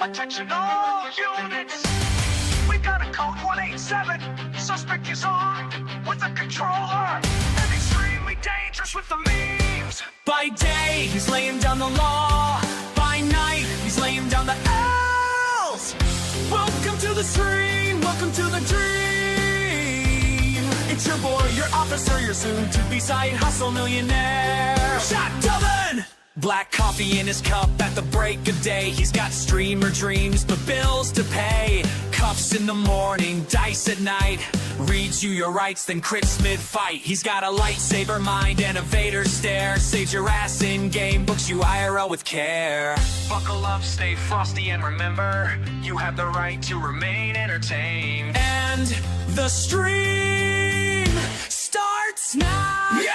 Attention all units! We got a code 187. Suspect is armed with a controller and extremely dangerous with the memes. By day, he's laying down the law. By night, he's laying down the L's. Welcome to the stream. Welcome to the dream. It's your boy, your officer, your soon-to-be side hustle millionaire. Shot Elden! Black coffee in his cup at the break of day. He's got streamer dreams, but bills to pay. Cuffs in the morning, dice at night. Reads you your rights, then crits mid-fight. He's got a lightsaber mind and a Vader stare. Saves your ass in-game, books you IRL with care. Buckle up, stay frosty, and remember, you have the right to remain entertained. And the stream starts now! Yeah!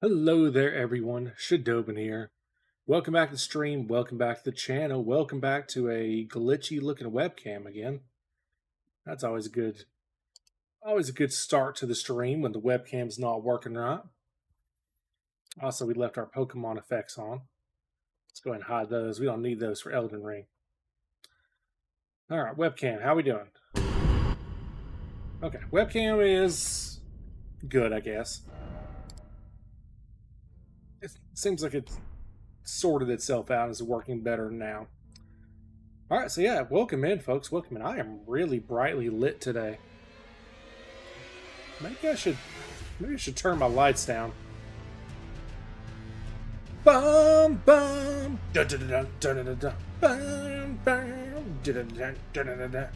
Hello there everyone, Shadobin here. Welcome back to the stream, welcome back to the channel, welcome back to a glitchy looking webcam again. That's always a good start to the stream when the webcam's not working right. Also, we left our Pokemon effects on. Let's go ahead and hide those. We don't need those for Elden Ring. Alright, webcam, how we doing? Okay, webcam is good, I guess. It seems like it's sorted itself out and is working better now. Alright, so yeah, welcome in, folks. Welcome in. I am really brightly lit today. Maybe I should turn my lights down. Bum bum da da da da da da da bum bum da da da da da da.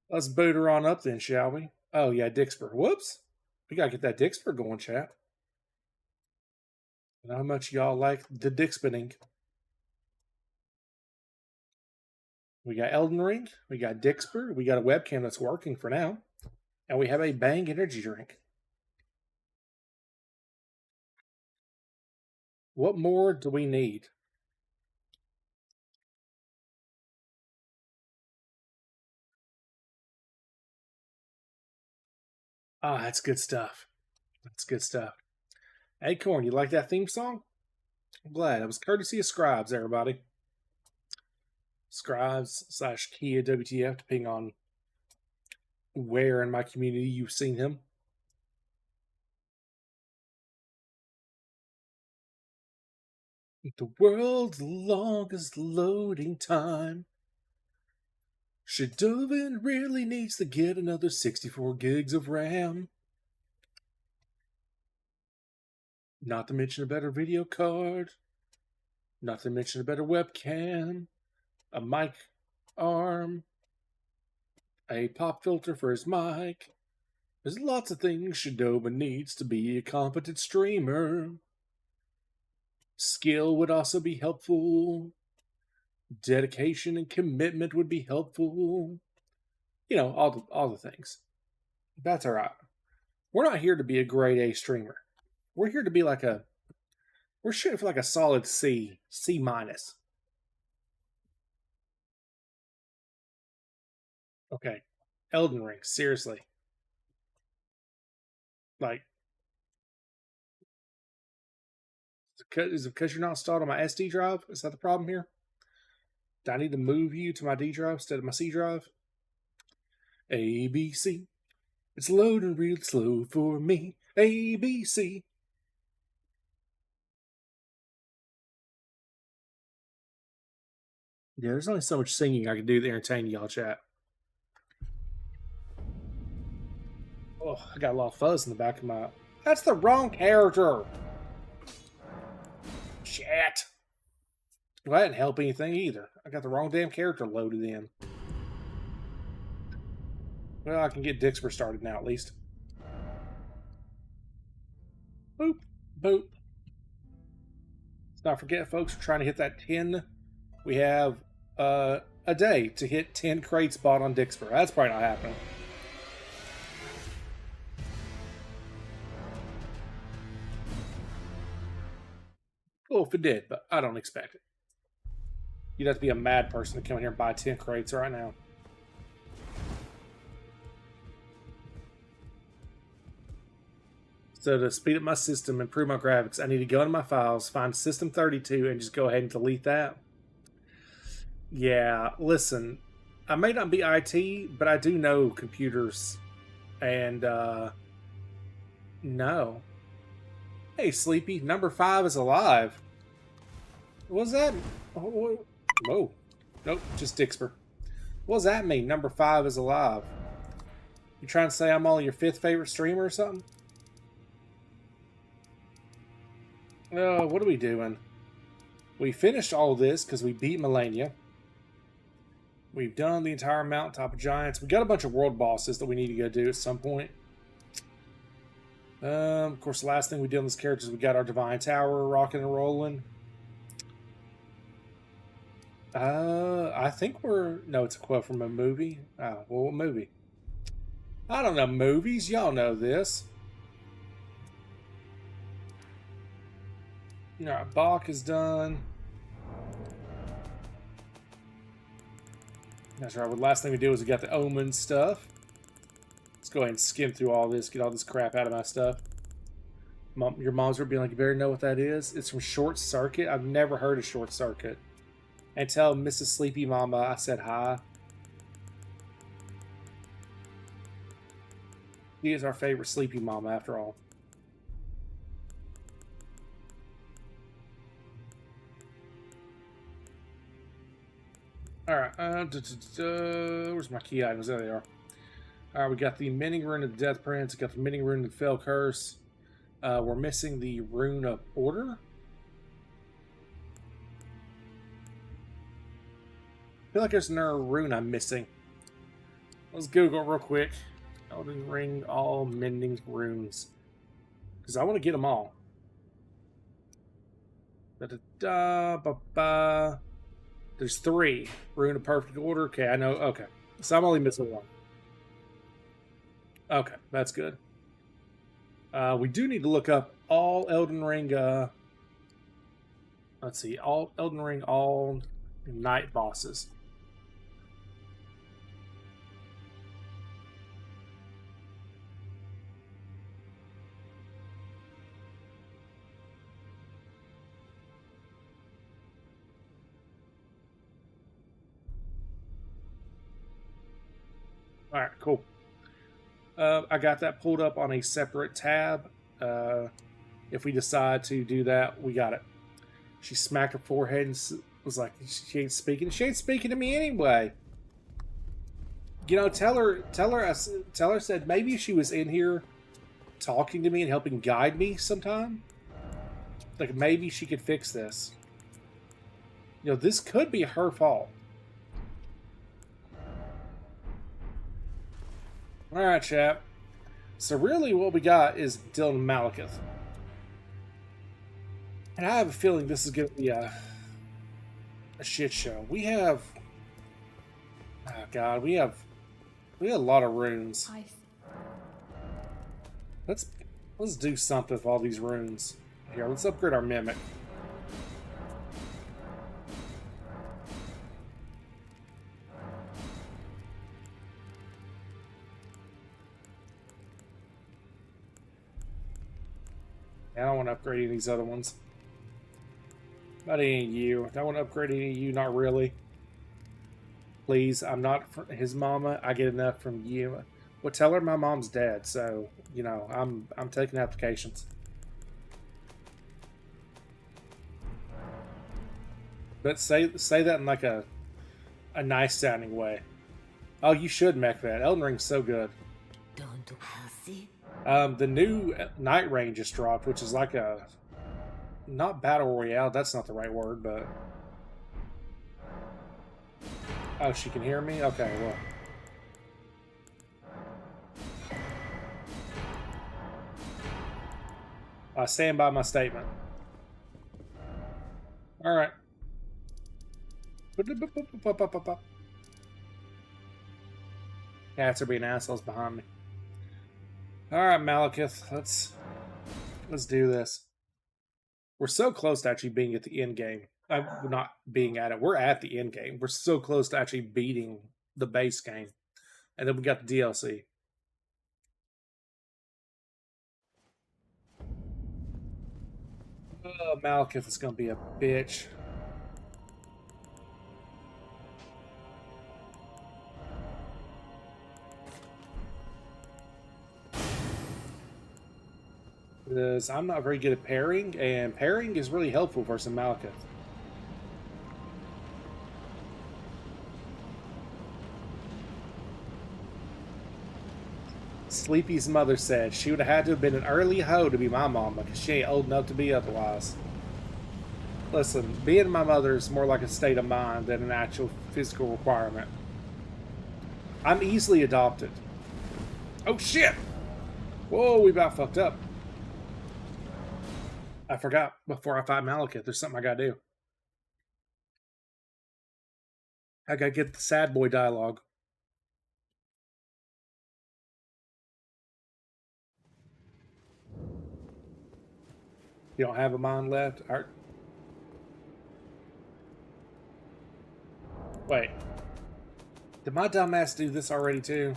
Let's boot her on up then, shall we? Oh, yeah, Dixper. Whoops. We got to get that Dixper going, chat. I know how much y'all like the Dixpinning. We got Elden Ring. We got Dixper. We got a webcam that's working for now. And we have a Bang energy drink. What more do we need? Ah, that's good stuff. That's good stuff. Acorn, you like that theme song? I'm glad. It was courtesy of Scribes, everybody. Scribes / Kia WTF, depending on where in my community you've seen him. The world's longest loading time. Shadobin really needs to get another 64 gigs of RAM. Not to mention a better video card. Not to mention a better webcam. A mic arm. A pop filter for his mic. There's lots of things Shadobin needs to be a competent streamer. Skill would also be helpful. Dedication and commitment would be helpful. You know, all the things. That's all right. We're not here to be a grade A streamer. We're here to be like we're shooting for like a solid C minus. Okay, Elden Ring, seriously. Like, is it because you're not installed on my SD drive? Is that the problem here? Do I need to move you to my D drive instead of my C drive? ABC. It's loading real slow for me. ABC. Yeah, there's only so much singing I can do to entertain y'all, chat. Oh, I got a lot of fuzz in the back of my... That's the wrong character! Shit! Well, that didn't help anything either. I got the wrong damn character loaded in. Well, I can get Dixper started now at least. Boop, boop. Let's not forget, folks, we're trying to hit that 10. We have a day to hit 10 crates bought on Dixper. That's probably not happening. Well, if it did, but I don't expect it. You'd have to be a mad person to come in here and buy 10 crates right now. So to speed up my system, improve my graphics, I need to go into my files, find System 32, and just go ahead and delete that. Yeah, listen, I may not be IT, but I do know computers. And, no. Hey, Sleepy, number 5 is alive. What's that? Oh, whoa. Nope, just Dixper. What does that mean, number 5 is alive? You trying to say I'm only your 5th favorite streamer or something? What are we doing? We finished all of this because we beat Melania. We've done the entire Mountaintop of Giants. We got a bunch of world bosses that we need to go do at some point. Of course, the last thing we did on this character is we got our Divine Tower rocking and rolling. I think we're... No, it's a quote from a movie. Oh, well, what movie? I don't know movies. Y'all know this. Alright, Bach is done. That's right. Well, the last thing we did was we got the Omen stuff. Let's go ahead and skim through all this, get all this crap out of my stuff. Your moms were being like, you better know what that is. It's from Short Circuit. I've never heard of Short Circuit. And tell Mrs. Sleepy Mama I said hi. He is our favorite Sleepy Mama, after all. Alright, where's my key items? There they are. Alright, we got the Mending Rune of the Death Prince, we got the Mending Rune of the Fell Curse. We're missing the Rune of Order. I feel like there's another rune I'm missing. Let's Google real quick. Elden Ring all mending runes. Because I want to get them all. Da-da-da-ba-ba. There's 3. Rune of Perfect Order. Okay, I know. Okay. So I'm only missing 1. Okay, that's good. We do need to look up all Elden Ring... let's see. All Elden Ring, all night bosses. All right, cool. I got that pulled up on a separate tab. If we decide to do that, we got it. She smacked her forehead and was like, she ain't speaking. She ain't speaking to me anyway. You know, tell her said maybe she was in here talking to me and helping guide me sometime. Like maybe she could fix this. You know, this could be her fault. Alright, chap. So really what we got is Dylan Malekith. And I have a feeling this is going to be a shit show. We have... Oh, God. We have a lot of runes. Let's do something with all these runes. Here, let's upgrade our Mimic. I don't want to upgrade any of these other ones. Not any of you. I don't want to upgrade any of you, not really. Please, I'm not his mama. I get enough from you. Well, tell her my mom's dead, so, you know, I'm taking applications. But say that in like a nice sounding way. Oh, you should mech that. Elden Ring's so good. The new Night Rain just dropped, which is like a... Not Battle Royale, that's not the right word, but... Oh, she can hear me? Okay, well. I stand by my statement. Alright. Cats are being assholes behind me. Alright, Malekith, let's do this. We're so close to actually being at the end game. Not being at it. We're at the end game. We're so close to actually beating the base game. And then we got the DLC. Oh, Malekith is going to be a bitch. Because I'm not very good at parrying, and parrying is really helpful versus Malekith. Sleepy's mother said she would have had to have been an early hoe to be my mama, because she ain't old enough to be otherwise. Listen, being my mother is more like a state of mind than an actual physical requirement. I'm easily adopted. Oh shit! Whoa, we about fucked up. I forgot, before I fight Malekith, there's something I gotta do. I gotta get the sad boy dialogue. You don't have a mind left? All right. Wait. Did my dumbass do this already too?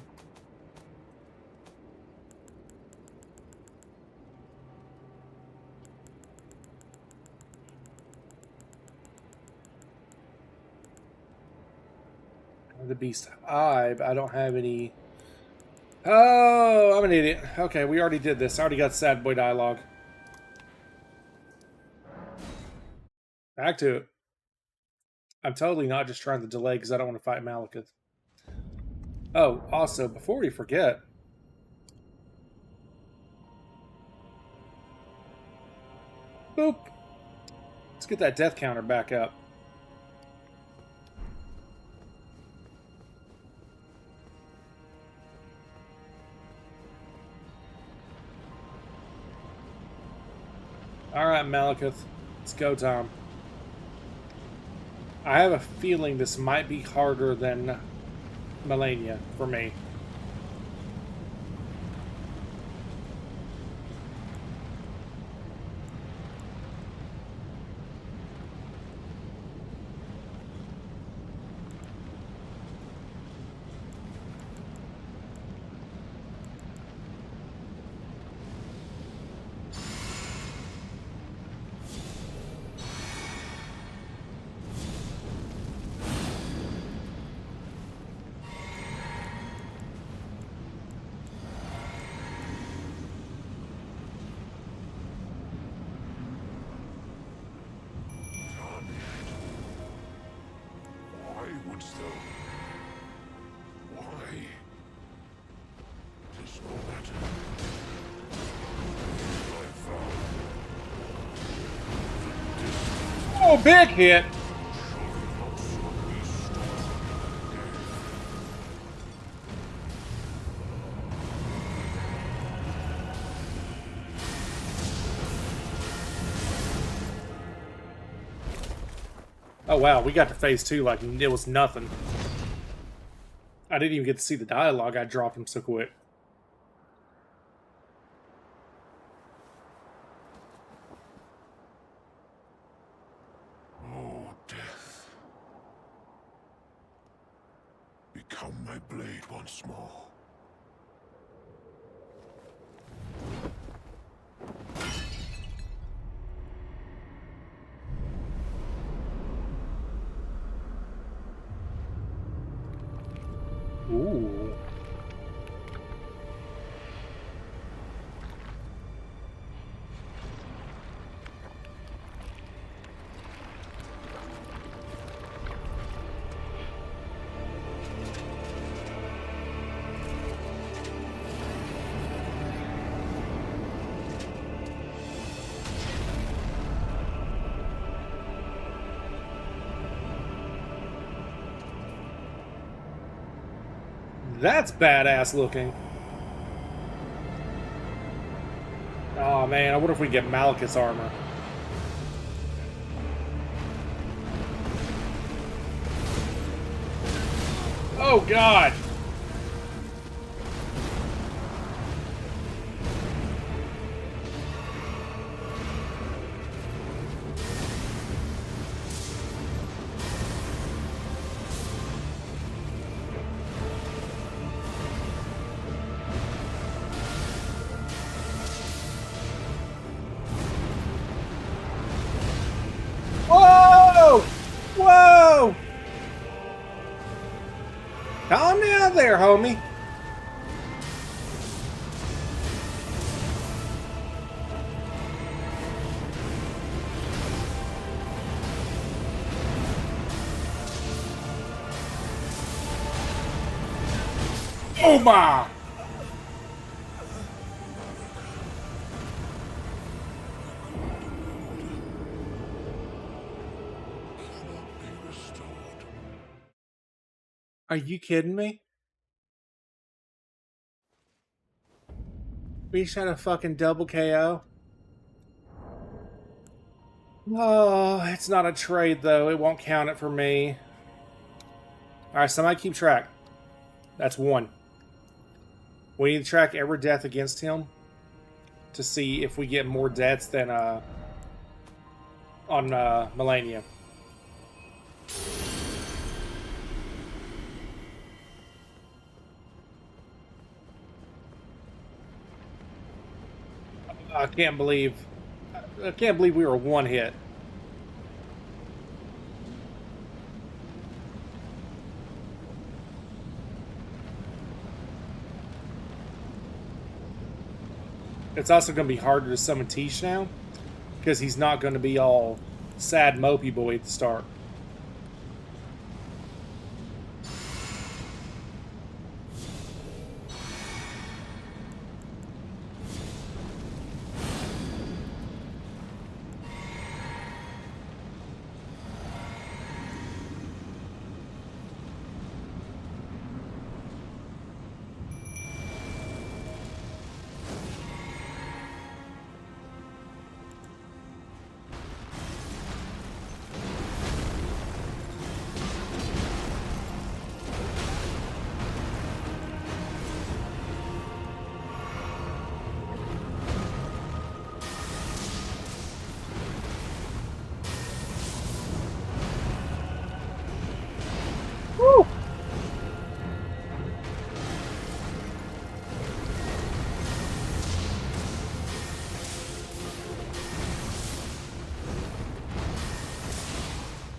The beast eye, but I don't have any. Oh, I'm an idiot. Okay, we already did this. I already got sad boy dialogue. Back to it. I'm totally not just trying to delay because I don't want to fight Malekith. Oh, also, before we forget, boop. Let's get that death counter back up. Alright, Malekith. It's go time. I have a feeling this might be harder than Melania for me. Oh, big hit! Oh wow, we got to phase 2 like it was nothing. I didn't even get to see the dialogue. I dropped him so quick. Oh, death. Become my blade once more. Ooh. That's badass looking. Oh man, I wonder if we get Malekith's armor. Oh god! Whoa! Whoa! Calm down there, homie. Oh my! Are you kidding me? We just had a fucking double KO. Oh, it's not a trade though. It won't count it for me. Alright, somebody keep track. That's one. We need to track every death against him to see if we get more deaths than on Millennium. I can't believe we were one hit. It's also going to be harder to summon Tish now because he's not going to be all sad mopey boy at the start. Woo!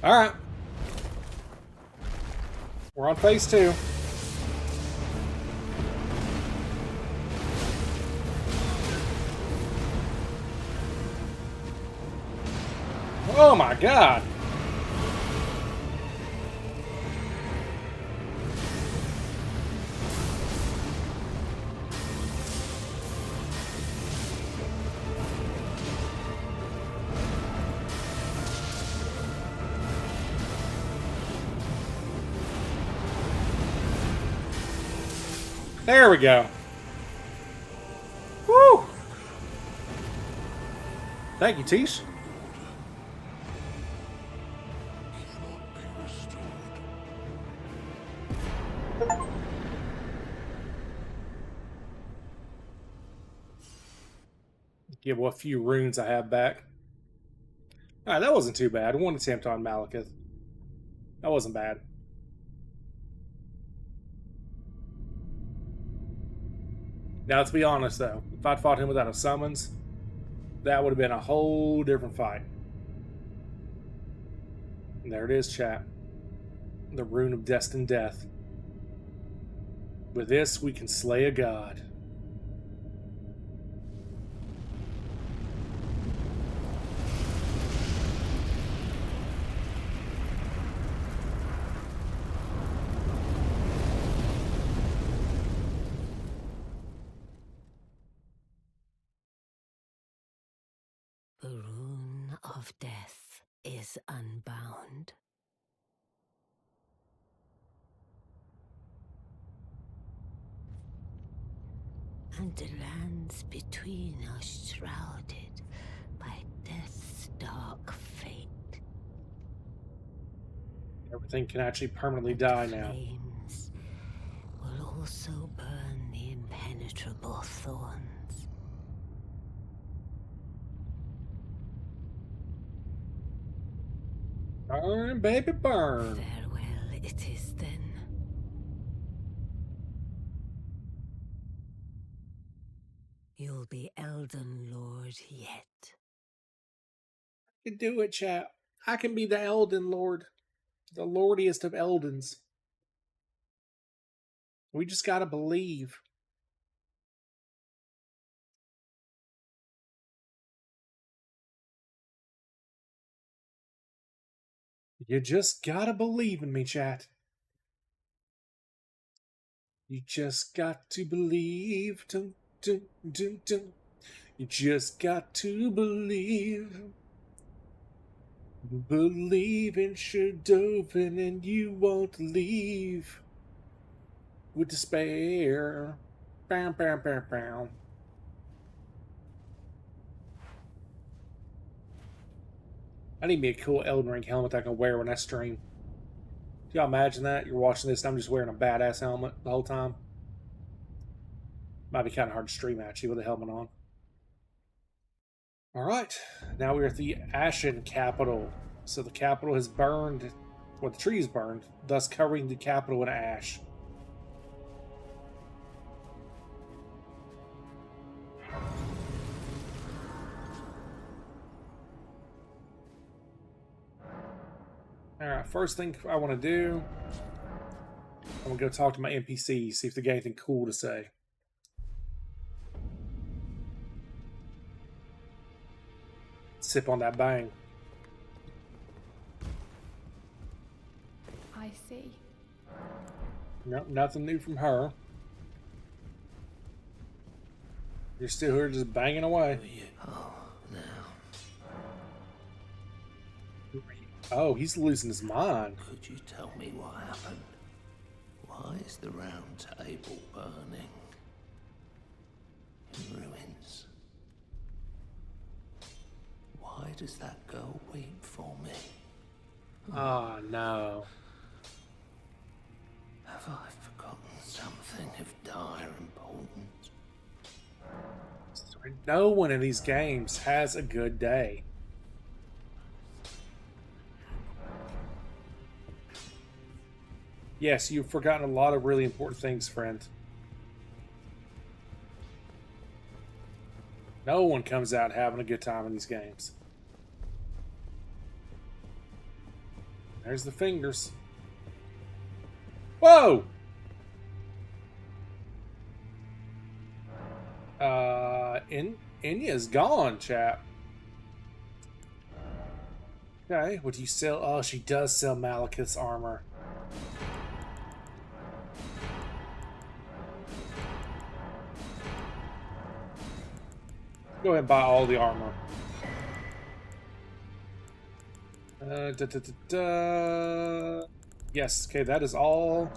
All right. We're on phase 2. Oh my god. There we go. Woo! Thank you, Tish. Give what few runes I have back. Alright, that wasn't too bad. One attempt on Malekith. That wasn't bad. Now, let's be honest, though. If I'd fought him without a summons, that would have been a whole different fight. And there it is, chat. The Rune of Destined Death. With this, we can slay a god. The rune of death is unbound. and the lands between are shrouded by death's dark fate. Everything can actually permanently And die the now. flames will also burn the impenetrable thorns. Burn, baby, burn. Farewell it is then. You'll be Elden Lord yet. I can do it, chat. I can be the Elden Lord. The lordiest of Eldens. We just gotta believe. You just gotta believe in me, chat. You just got to believe. Dun, dun, dun, dun. You just got to believe. Believe in Shadowven and you won't leave with despair. Bam, bam, bam, bam. I need me a cool Elden Ring helmet I can wear when I stream. Do y'all imagine that? You're watching this and I'm just wearing a badass helmet the whole time. Might be kind of hard to stream actually with a helmet on. Alright, now we're at the Ashen Capital. So the capital has burned, well, the tree is burned, thus covering the capital in ash. Alright, first thing I want to do, I'm going to go talk to my NPCs, see if they got anything cool to say. Sip on that bang. I see. Nope, nothing new from her. You're still here just banging away. Oh, now. Oh, he's losing his mind. Could you tell me what happened? Why is the round table burning? In ruins. Why does that girl weep for me? Oh, no. Have I forgotten something of dire importance? No one in these games has a good day. Yes, you've forgotten a lot of really important things, friend. No one comes out having a good time in these games. There's the fingers. Whoa! Inya's gone, chap. Okay, what do you sell? Oh, she does sell Malekith's armor. Go ahead and buy all the armor. Yes, okay, that is all.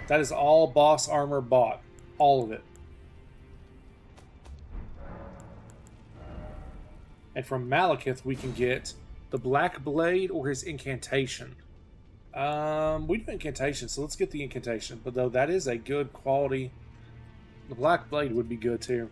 That is all boss armor bought. All of it. And from Malekith, we can get the Black Blade or his incantation. We do incantation, so let's get the incantation. But though that is a good quality, the Black Blade would be good too.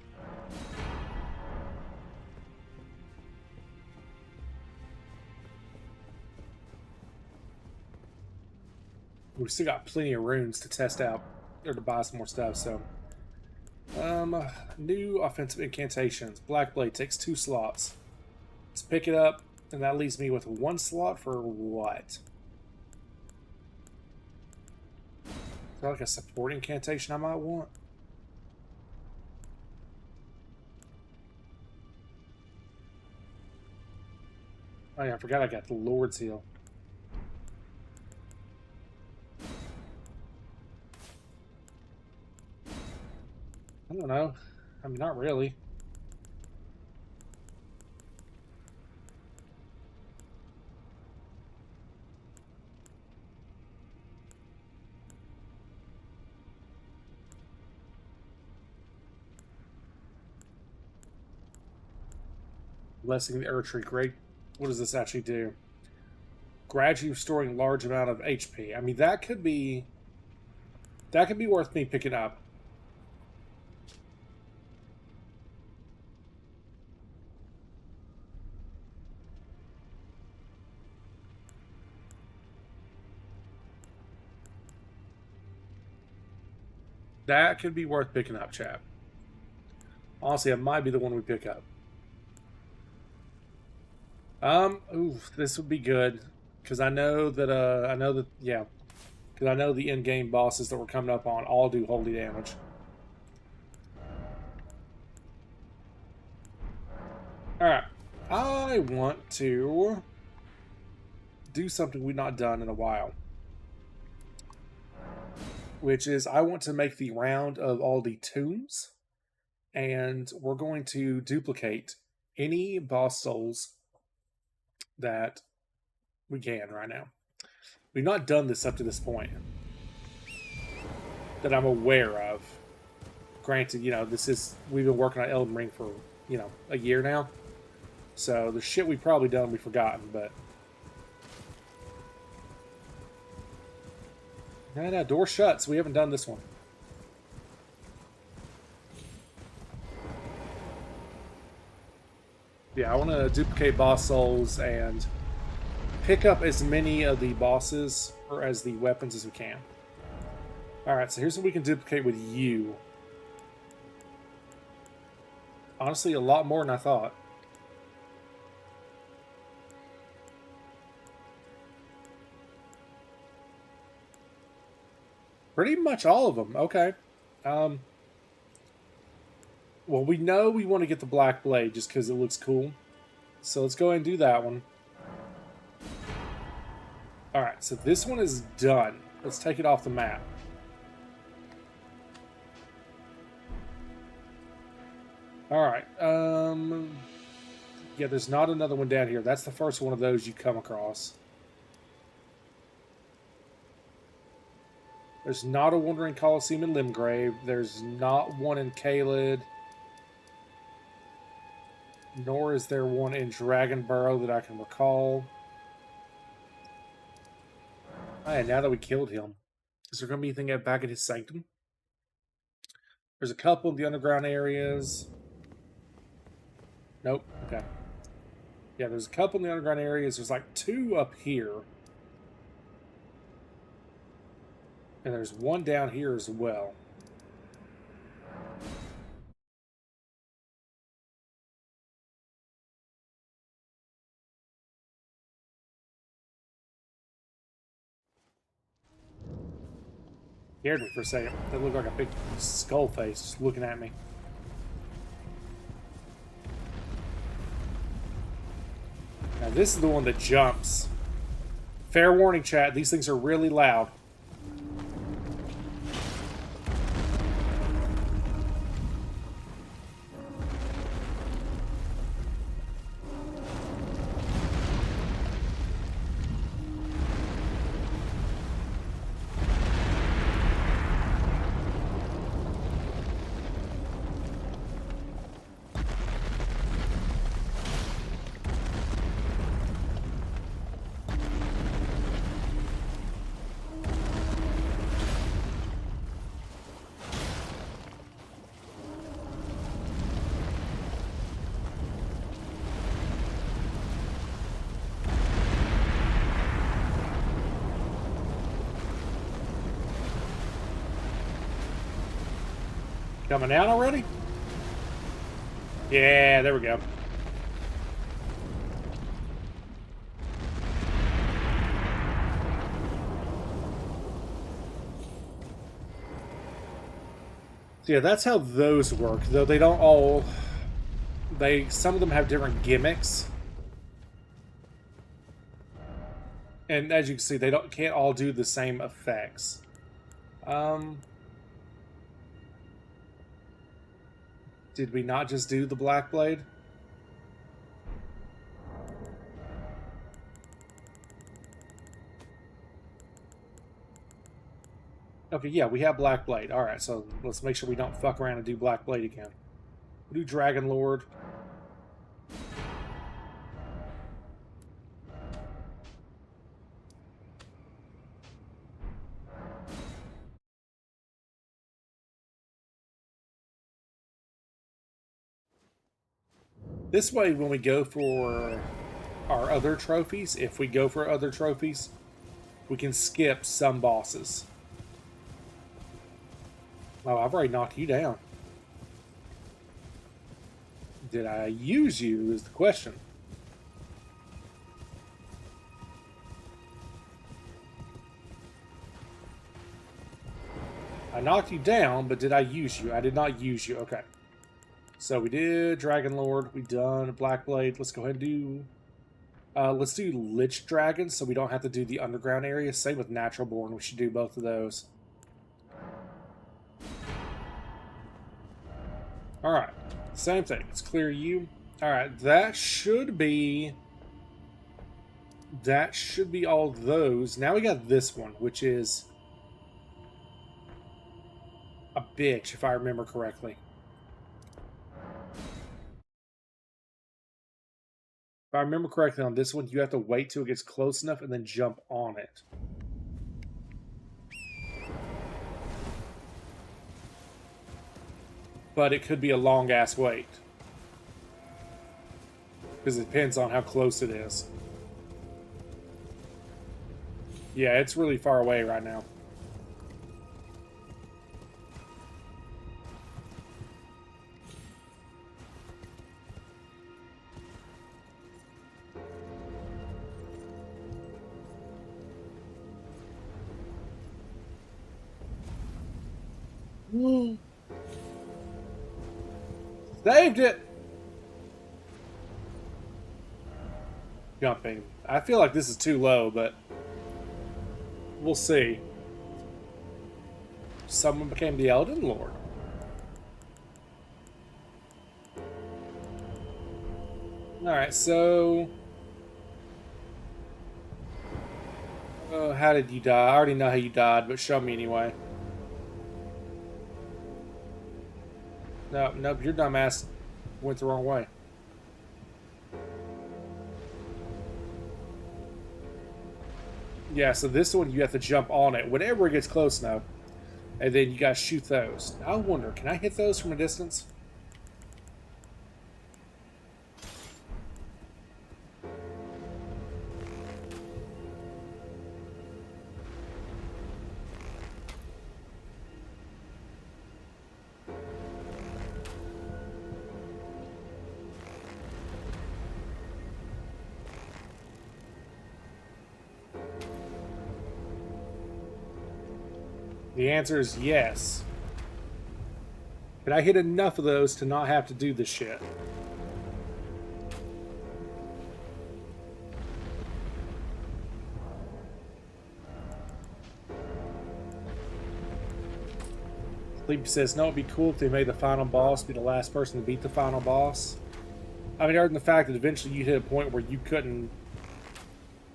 We've still got plenty of runes to test out or to buy some more stuff. So, new offensive incantations. Black Blade takes 2 slots. Let's pick it up, and that leaves me with 1 slot for what? Is that like a support incantation I might want? Oh yeah, I forgot I got the Lord's Heal. I don't know. I mean, not really. Blessing the Earth Tree. Great. What does this actually do? Gradually restoring large amount of HP. I mean, that could be worth me picking up. That could be worth picking up, chap. Honestly, it might be the one we pick up. Ooh, this would be good. Because I know that, yeah. Because I know the in-game bosses that we're coming up on all do holy damage. Alright. I want to do something we've not done in a while. Which is, I want to make the round of all the tombs, and we're going to duplicate any boss souls that we can right now. We've not done this up to this point that I'm aware of. Granted, you know, we've been working on Elden Ring for, you know, a year now. So the shit we've probably done, we've forgotten, but... No, door shut, so we haven't done this one. Yeah, I want to duplicate boss souls and pick up as many of the bosses or as the weapons as we can. Alright, so here's what we can duplicate with you. Honestly, a lot more than I thought. Pretty much all of them. Okay. Well, we know we want to get the Black Blade just because it looks cool. So let's go ahead and do that one. Alright, so this one is done. Let's take it off the map. Alright. Yeah, there's not another one down here. That's the first one of those you come across. There's not a Wandering Coliseum in Limgrave. There's not one in Caelid. Nor is there one in Dragonburrow that I can recall. Oh, yeah, now that we killed him. Is there going to be anything back at his sanctum? There's a couple in the underground areas. Nope. Okay. Yeah, there's a couple in the underground areas. There's like 2 up here. And there's one down here as well. Scared me for a second. That looked like a big skull face just looking at me. Now this is the one that jumps. Fair warning, chat. These things are really loud. Coming out already? Yeah, there we go. So yeah, that's how those work, though they don't all... Some of them have different gimmicks. And as you can see, they can't all do the same effects. Did we not just do the Black Blade? Okay, yeah, we have Black Blade. Alright, so let's make sure we don't fuck around and do Black Blade again. We'll do Dragon Lord. This way, when we go for our other trophies, if we go for other trophies, we can skip some bosses. Oh, I've already knocked you down. Did I use you is the question. I knocked you down, but did I use you? I did not use you. Okay. So we did Dragon Lord. We done Blackblade. Let's go ahead and do... let's do Lich Dragon so we don't have to do the underground area. Same with Natural Born. We should do both of those. Alright. Same thing. Let's clear you. Alright. That should be all those. Now we got this one, which is a bitch, if I remember correctly. If I remember correctly on this one, you have to wait till it gets close enough and then jump on it. But it could be a long-ass wait. Because it depends on how close it is. Yeah, it's really far away right now. Saved it! Jumping. I feel like this is too low, but we'll see. Someone became the Elden Lord. Alright, so... how did you die? I already know how you died, but show me anyway. Nope, your dumbass went the wrong way. Yeah, so this one you have to jump on it whenever it gets close enough, and then you gotta shoot those. I wonder, can I hit those from a distance? The answer is yes. Can I hit enough of those to not have to do this shit? Sleepy says, no, it'd be cool if they made the final boss be the last person to beat the final boss. I mean, other than the fact that eventually you hit a point where you couldn't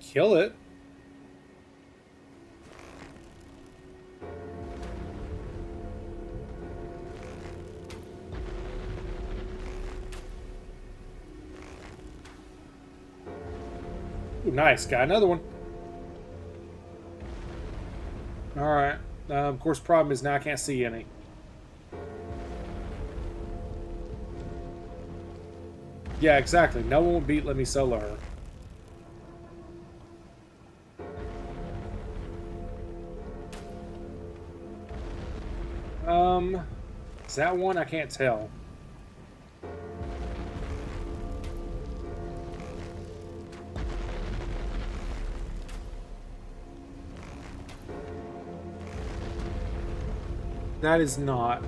kill it. Ooh, nice. Got another one. Alright. Of course, problem is now I can't see any. Yeah, exactly. No one will beat Let Me Solo her. Is that one? I can't tell. That is not.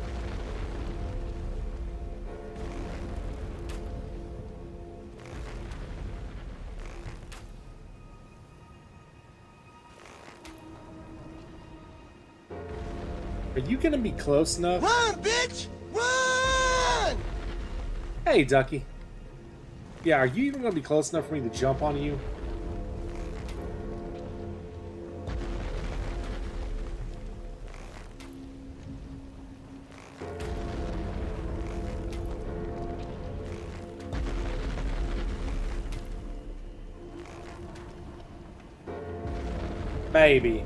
Are you gonna be close enough? Run, bitch! Run! Hey, Ducky. Yeah, are you even gonna be close enough for me to jump on you? Maybe.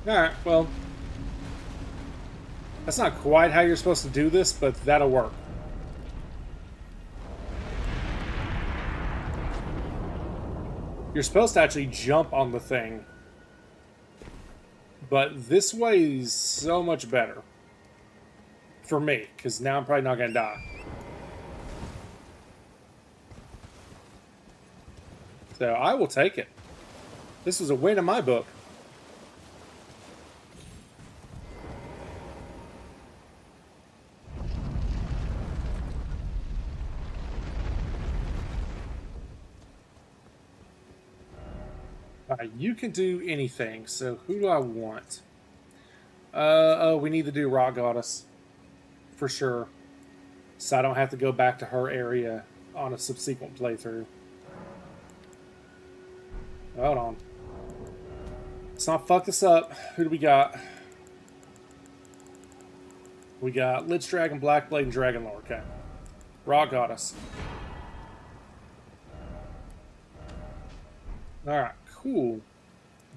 Alright, well. That's not quite how you're supposed to do this, but that'll work. You're supposed to actually jump on the thing. But this way is so much better. For me, because now I'm probably not going to die. So I will take it. This was a win in my book. You can do anything, so who do I want? Oh, we need to do Rock Goddess. For sure. So I don't have to go back to her area on a subsequent playthrough. Hold on. Let's not fuck this up. Who do we got? We got Lich Dragon, Blackblade, and Dragonlord. Okay. Rock Goddess. Alright, cool.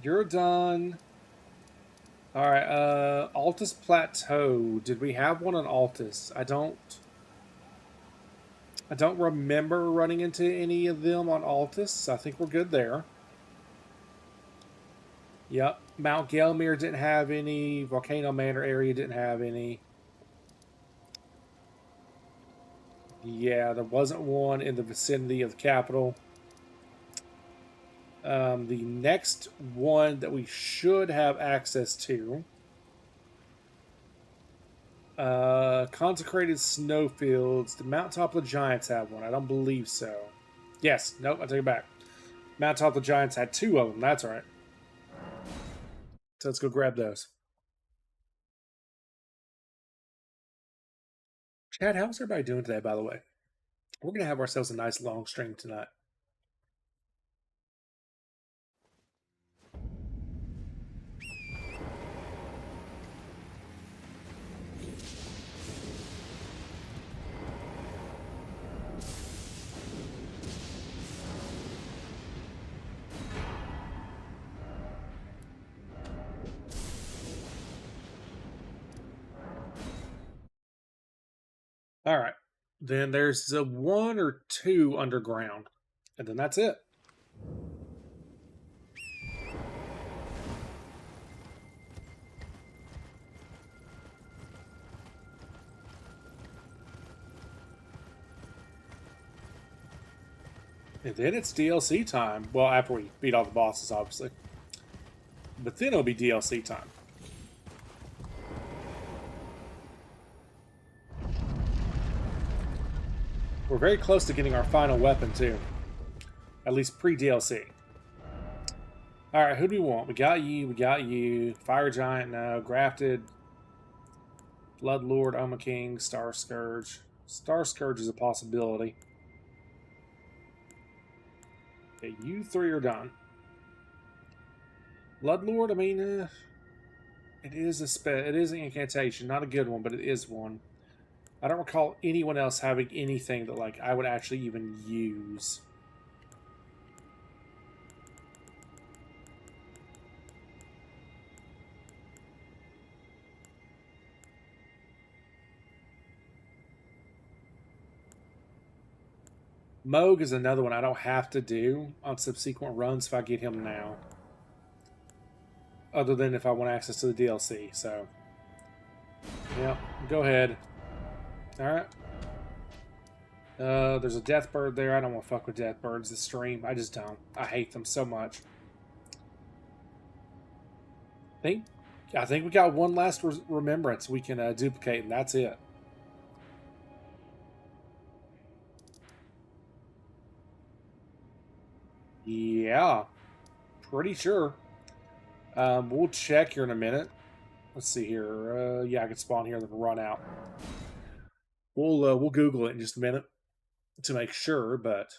You're done. Alright, Altus Plateau. Did we have one on Altus? I don't remember running into any of them on Altus. I think we're good there. Yep. Mount Gelmir didn't have any. Volcano Manor area didn't have any. Yeah, there wasn't one in the vicinity of the capital. The next one that we should have access to. Consecrated Snowfields. The Mountaintop of the Giants have one. I don't believe so. Yes. Nope, I take it back. Mountaintop of the Giants had 2 of them. That's right. So let's go grab those. Chad, how's everybody doing today, by the way? We're going to have ourselves a nice long stream tonight. All right. Then there's 1 or 2 underground. And then that's it. And then it's DLC time. Well, after we beat all the bosses, obviously. But then it'll be DLC time. We're very close to getting our final weapon, too. At least pre-DLC. Alright, who do we want? We got you. Fire Giant, no. Grafted. Bloodlord, Oma King, Star Scourge. Star Scourge is a possibility. Okay, you 3 are done. Bloodlord, I mean, it is an incantation. Not a good one, but it is one. I don't recall anyone else having anything that, like, I would actually even use. Moog is another one I don't have to do on subsequent runs if I get him now. Other than if I want access to the DLC, so. Yeah, go ahead. Alright. There's a Deathbird there. I don't want to fuck with Deathbirds this stream. I just don't. I hate them so much. I think we got one last remembrance we can duplicate, and that's it. Yeah. Pretty sure. We'll check here in a minute. Let's see here. Yeah, I can spawn here and then run out. We'll Google it in just a minute to make sure, but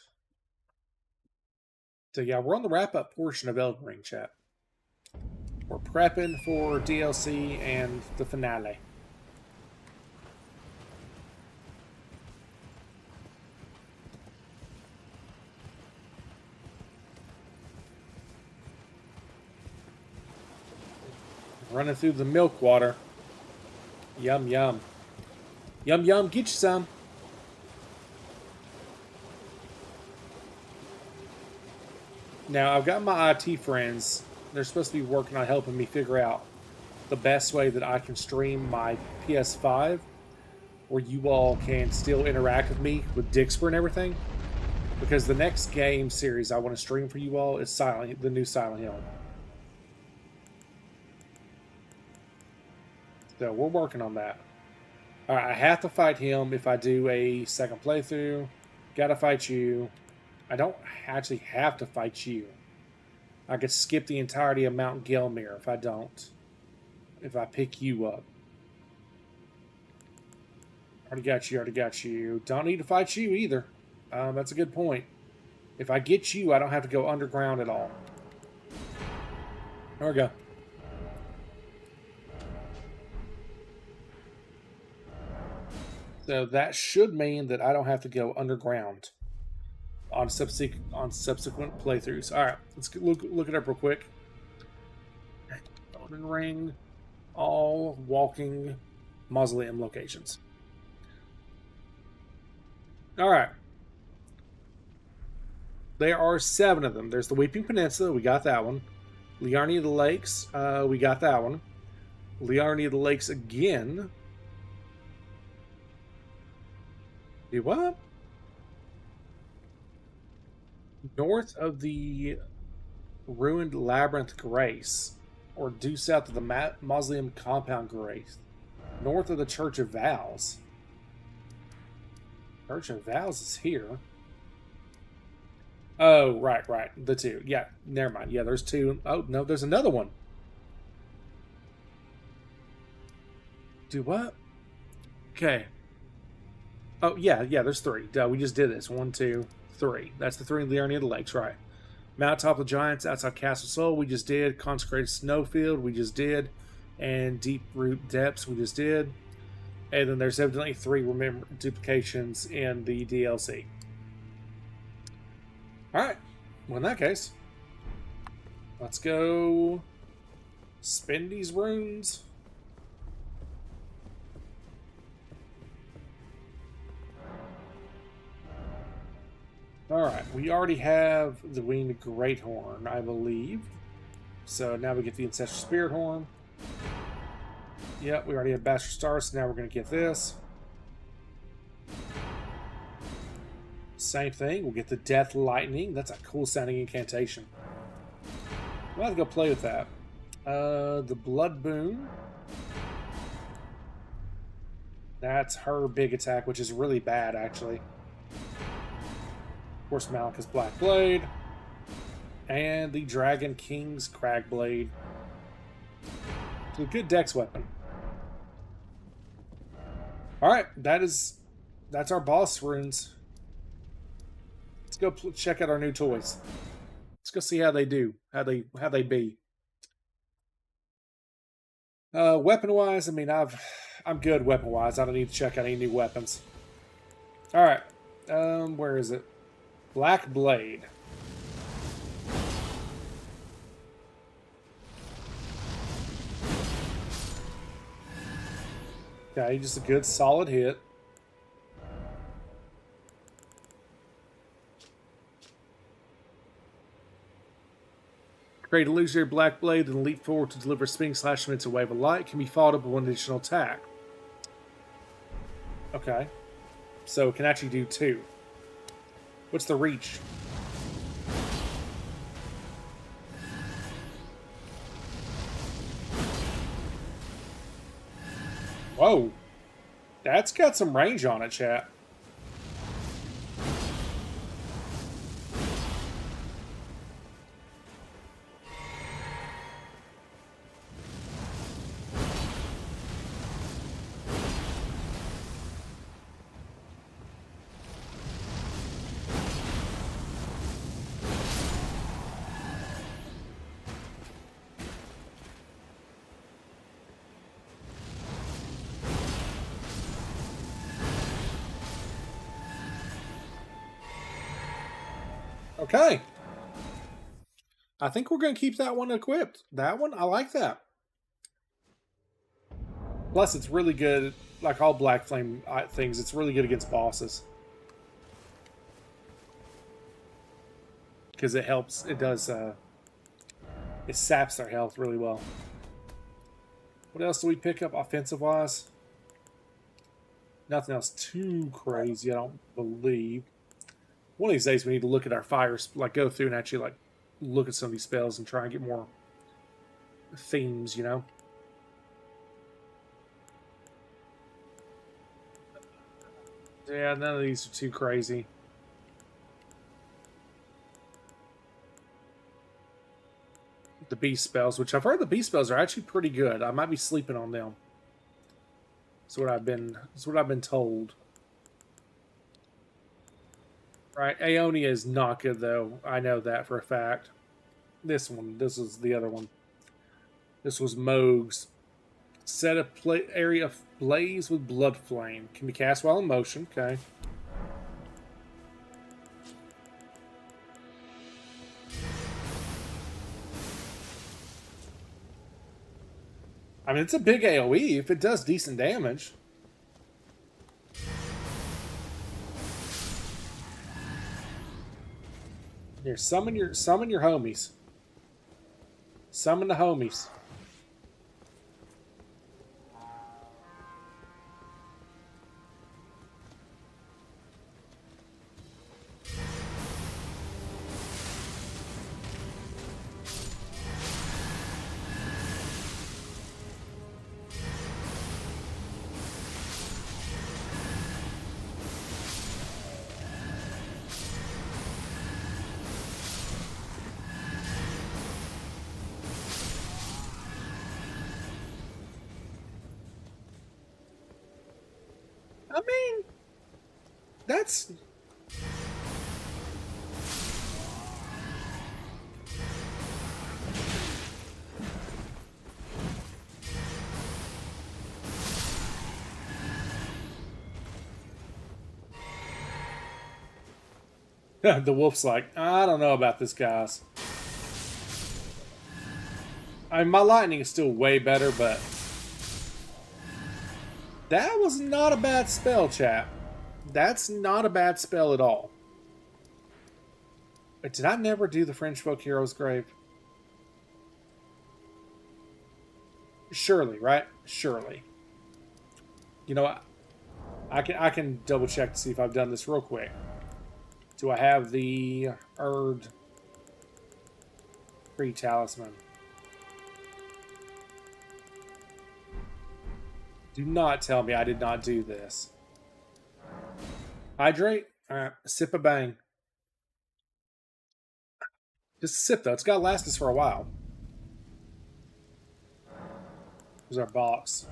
so yeah, we're on the wrap-up portion of Elden Ring, chat. We're prepping for DLC and the finale. Running through the milk water. Yum, yum. Yum, yum, get you some. Now, I've got my IT friends. They're supposed to be working on helping me figure out the best way that I can stream my PS5 where you all can still interact with me with Dixper and everything. Because the next game series I want to stream for you all is the new Silent Hill. So we're working on that. Alright, I have to fight him if I do a second playthrough. Gotta fight you. I don't actually have to fight you. I could skip the entirety of Mount Gelmir if I don't. If I pick you up. Already got you, already got you. Don't need to fight you either. That's a good point. If I get you, I don't have to go underground at all. There we go. So that should mean that I don't have to go underground on subsequent playthroughs. All right, let's look it up real quick. Elden Ring, all walking mausoleum locations. All right. There are 7 of them. There's the Weeping Peninsula. We got that one. Liarni of the Lakes. We got that one. Liarni of the Lakes again. Do what? North of the ruined Labyrinth Grace. Or due south of the Mausoleum Compound Grace. North of the Church of Vows. Church of Vows is here. Oh, right. The 2. Yeah, never mind. Yeah, there's 2. Oh, no, there's another one. Do what? Okay. Oh, yeah, there's 3. We just did this. 1, 2, 3. That's the 3 in Liarni of the Lakes, right. Mountaintop of the Giants outside Castle Soul, we just did. Consecrated Snowfield, we just did. And Deep Root Depths, we just did. And then there's evidently 3 duplications in the DLC. Alright, well in that case, let's go spend these runes. Alright, we already have the Winged Great Horn, I believe. So now we get the Ancestral Spirit Horn. Yep, we already have Bastard Star, so now we're going to get this. Same thing, we'll get the Death Lightning. That's a cool sounding incantation. We'll have to go play with that. The Blood Boon. That's her big attack, which is really bad, actually. Of course, Malika's Black Blade. And the Dragon King's Crag Blade. It's a good dex weapon. Alright, that's our boss runes. Let's go check out our new toys. Let's go see how they do. How they be. Weapon wise, I mean I'm good weapon wise. I don't need to check out any new weapons. Alright. Where is it? Black Blade. Okay, just a good solid hit. Create a illusory black blade and leap forward to deliver a spinning slash amidst a wave of light. Can be followed up with 1 additional attack. Okay. So it can actually do 2. What's the reach? Whoa. That's got some range on it, chat. Okay. I think we're going to keep that one equipped. That one, I like that. Plus, it's really good, like all Black Flame things, it's really good against bosses. Because it helps, it does, it saps their health really well. What else do we pick up offensive-wise? Nothing else too crazy, I don't believe. One of these days we need to look at our fires, like go through and actually like look at some of these spells and try and get more themes, you know? Yeah, none of these are too crazy. The beast spells, which I've heard the beast spells are actually pretty good. I might be sleeping on them. That's what I've been told. Right, Aeonia is not good though. I know that for a fact. This is the other one. This was Moog's. Set a area ablaze with blood flame. Can be cast while in motion. Okay. I mean, it's a big AoE if it does decent damage. Here, summon your homies. Summon the homies. I mean, that's... The wolf's like, I don't know about this, guys. I mean, my lightning is still way better, but... That was not a bad spell, chap. That's not a bad spell at all. But did I never do the French folk hero's grave? Surely, right? Surely. You know what? I can double check to see if I've done this real quick. Do I have the Erd pre-talisman? Do not tell me I did not do this. Hydrate? Alright, sip a bang. Just a sip though, it's gotta last us for a while. Here's our box.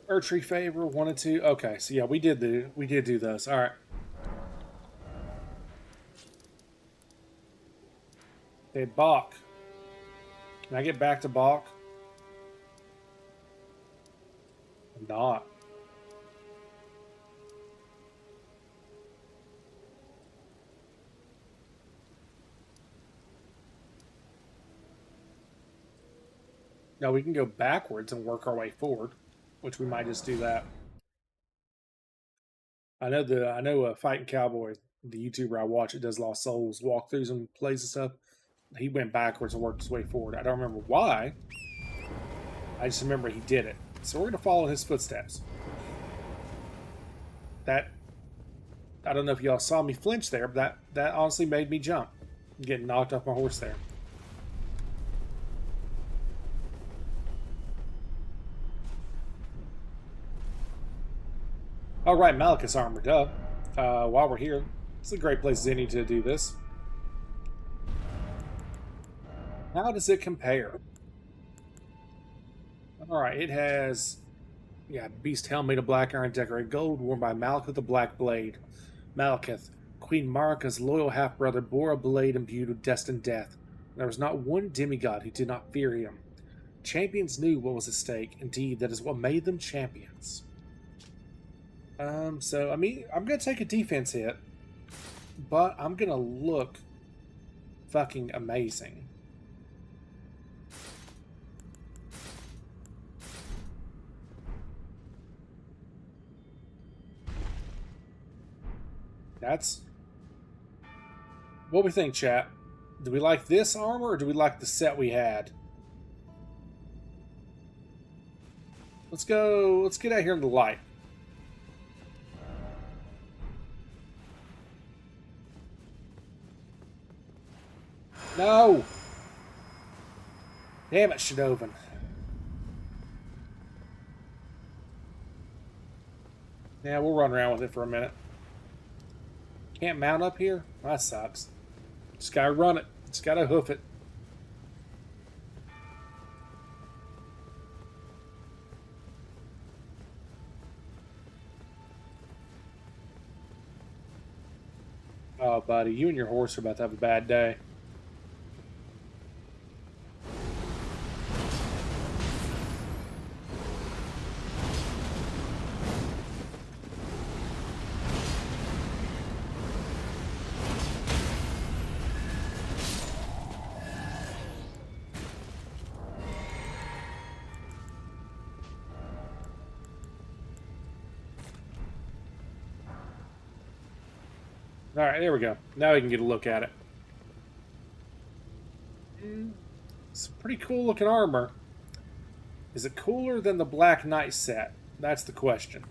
Erdtree favor, 1 and 2. Okay, so yeah, we did do those. Alright. Okay, Bach. Can I get back to Bach? I'm not. Now we can go backwards and work our way forward, which we might just do that. I know Fighting Cowboy, the YouTuber I watch, it does Lost Souls walkthroughs and plays and stuff. He went backwards and worked his way forward. I don't remember why. I just remember he did it. So we're going to follow in his footsteps. That, I don't know if y'all saw me flinch there, but that honestly made me jump. Getting knocked off my horse there. Alright, Malekith's armored up. While we're here, it's a great place as any to do this. How does it compare? Alright, it has... Yeah, beast helmet of black iron decorated gold, worn by Malekith the Black Blade. Malekith, Queen Marika's loyal half-brother, bore a blade imbued with destined death. There was not one demigod who did not fear him. Champions knew what was at stake. Indeed, that is what made them champions. So, I mean, I'm going to take a defense hit. but I'm gonna look fucking amazing. That's what we think, chat. Do we like this armor or do we like the set we had? Let's go. Let's get out here in the light. No! Damn it, Shadowvan. Yeah, we'll run around with it for a minute. Can't mount up here? That sucks. Just gotta run it. Just gotta hoof it. Oh, buddy, you and your horse are about to have a bad day. Alright, there we go. Now we can get a look at it. It's a pretty cool looking armor. Is it cooler than the Black Knight set? That's the question.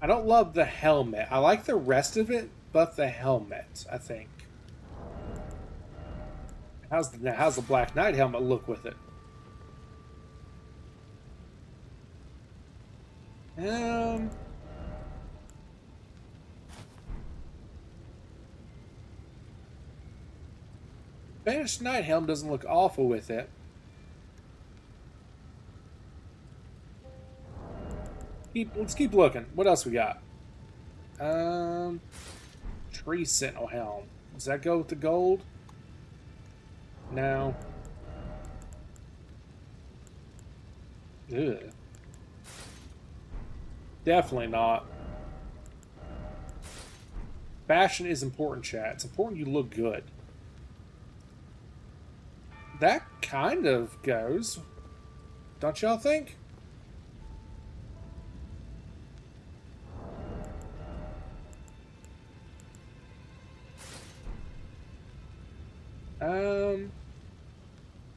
I don't love the helmet. I like the rest of it, but the helmet, I think. How's the Black Knight helmet look with it? Banished Knight helm doesn't look awful with it. Let's keep looking. What else we got? Tree Sentinel helm. Does that go with the gold? No. Ugh. Definitely not. Fashion is important, chat. It's important you look good. That kind of goes. Don't y'all think?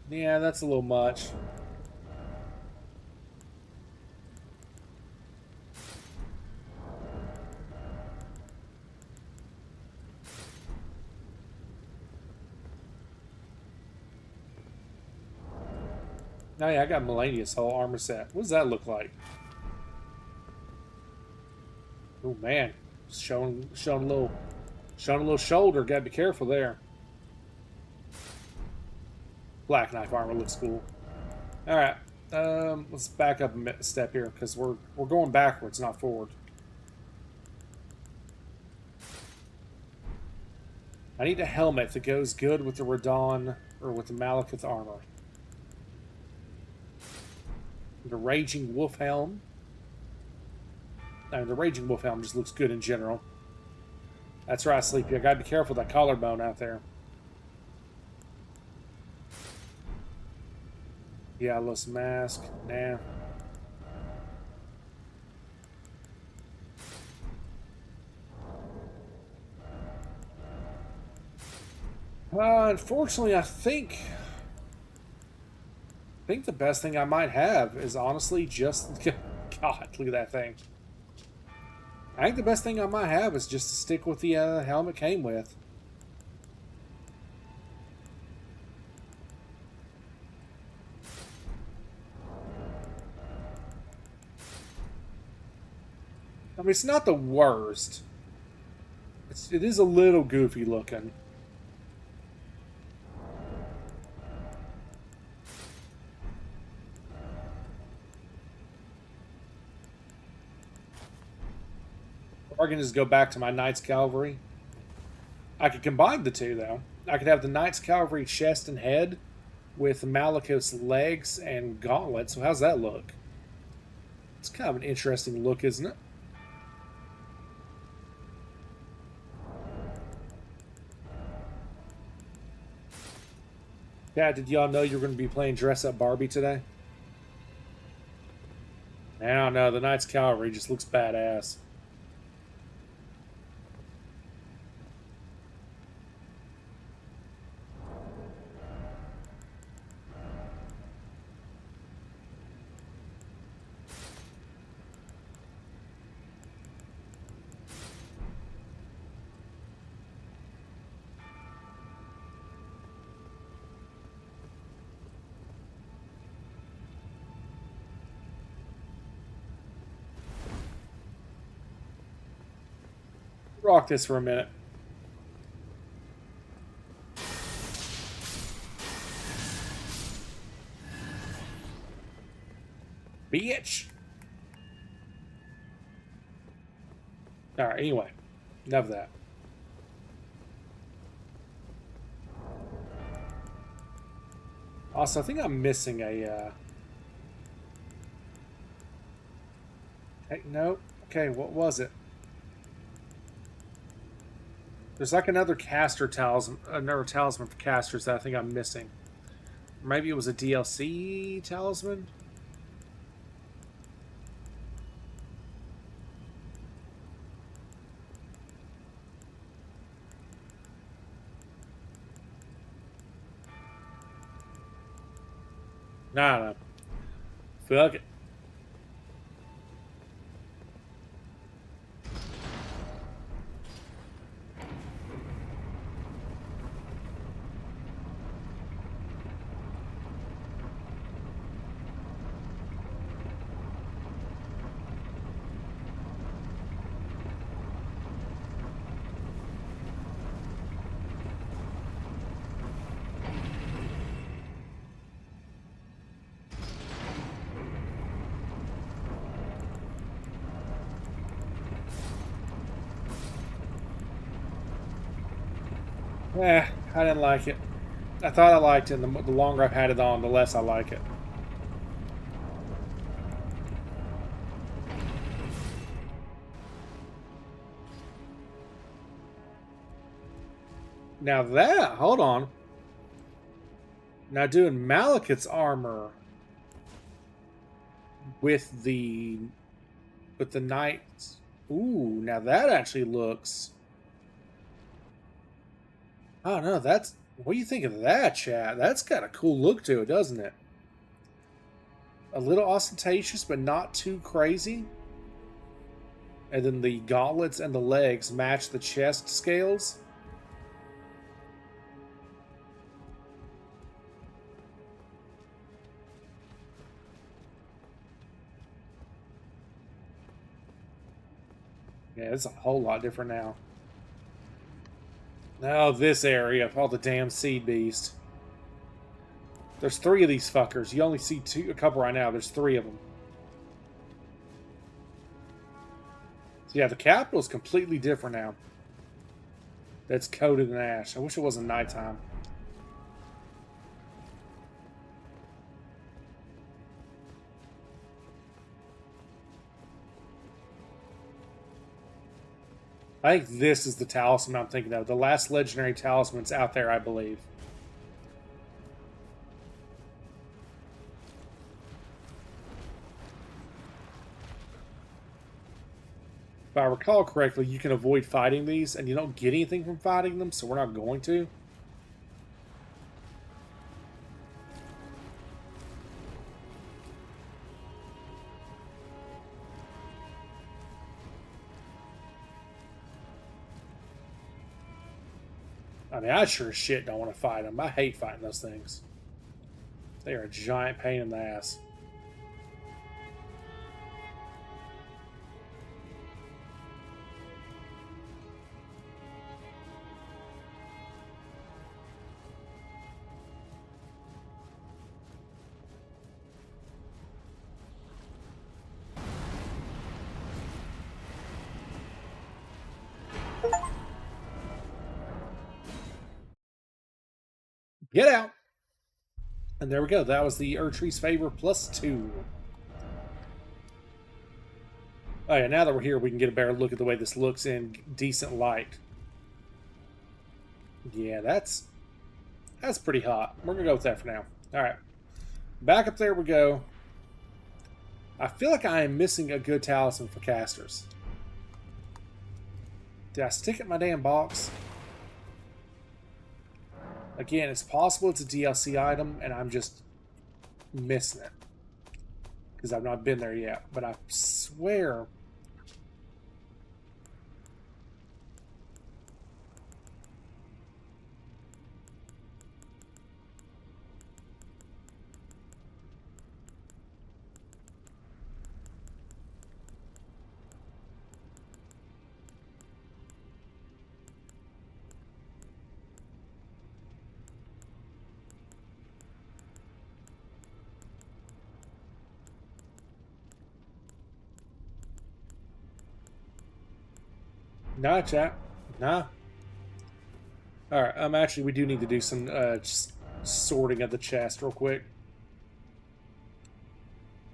Yeah, that's a little much. Oh yeah, I got Melania's whole armor set. What does that look like? Oh man, showing a little shoulder. Gotta be careful there. Black Knife armor looks cool. All right, let's back up a step here because we're going backwards, not forward. I need a helmet that goes good with the Radon or with the Malekith armor. The Raging Wolf helm. I mean, the Raging Wolf helm just looks good in general. That's right, Sleepy. I gotta be careful with that collarbone out there. Diablos mask. Nah. Unfortunately, I think the best thing I might have is honestly just... God, look at that thing. I think the best thing I might have is just to stick with the helmet came with. I mean, it's not the worst. It is a little goofy looking. Or I can just go back to my Knights Cavalry. I could combine the two, though. I could have the Knights Cavalry chest and head with Malekith's legs and gauntlets. So how's that look? It's kind of an interesting look, isn't it? I mean, it's not the worst. It's a little goofy looking. I mean, it's not the worst. It is a little goofy looking. Or I can just go back to my Knights Cavalry. I could combine the two, though. I could have the Knights Cavalry chest and head with Malekith's legs and gauntlets. So how's that look? It's kind of an interesting look, isn't it? Yeah, did y'all know you were going to be playing Dress Up Barbie today? I don't know. The Knights Cavalry just looks badass. Rock this for a minute. Bitch! Alright, anyway. Enough of that. Also, I think I'm missing a, Hey, no. Okay, what was it? There's like another caster talisman, another talisman for casters that I think I'm missing. Maybe it was a DLC talisman? Nah. Fuck it. I didn't like it. I thought I liked it, and the longer I've had it on, the less I like it. Now that, hold on. Now doing Malekith's armor with the knights. Ooh, now that actually looks. I don't know. That's what do you think of that, chat? That's got a cool look to it, doesn't it? A little ostentatious, but not too crazy. And then the gauntlets and the legs match the chest scales. Yeah, it's a whole lot different now. Now this area of all the damn seed beast. There's 3 of these fuckers. You only see a couple right now. There's 3 of them. So yeah, the capital is completely different now. That's coated in ash. I wish it wasn't nighttime. I think this is the talisman I'm thinking of. The last legendary talisman's out there, I believe. If I recall correctly, you can avoid fighting these, and you don't get anything from fighting them, so we're not going to. I mean, I sure as shit don't want to fight them. I hate fighting those things. They are a giant pain in the ass. Get out! And there we go. That was the Erdtree's Favor +2. Oh yeah, now that we're here, we can get a better look at the way this looks in decent light. Yeah, that's That's pretty hot. We're going to go with that for now. Alright. Back up there we go. I feel like I am missing a good talisman for casters. Did I stick it in my damn box? Again, it's possible it's a DLC item and I'm just missing it. Because I've not been there yet. But I swear... Nah, chat. Nah. Alright, actually, we do need to do some just sorting of the chest real quick.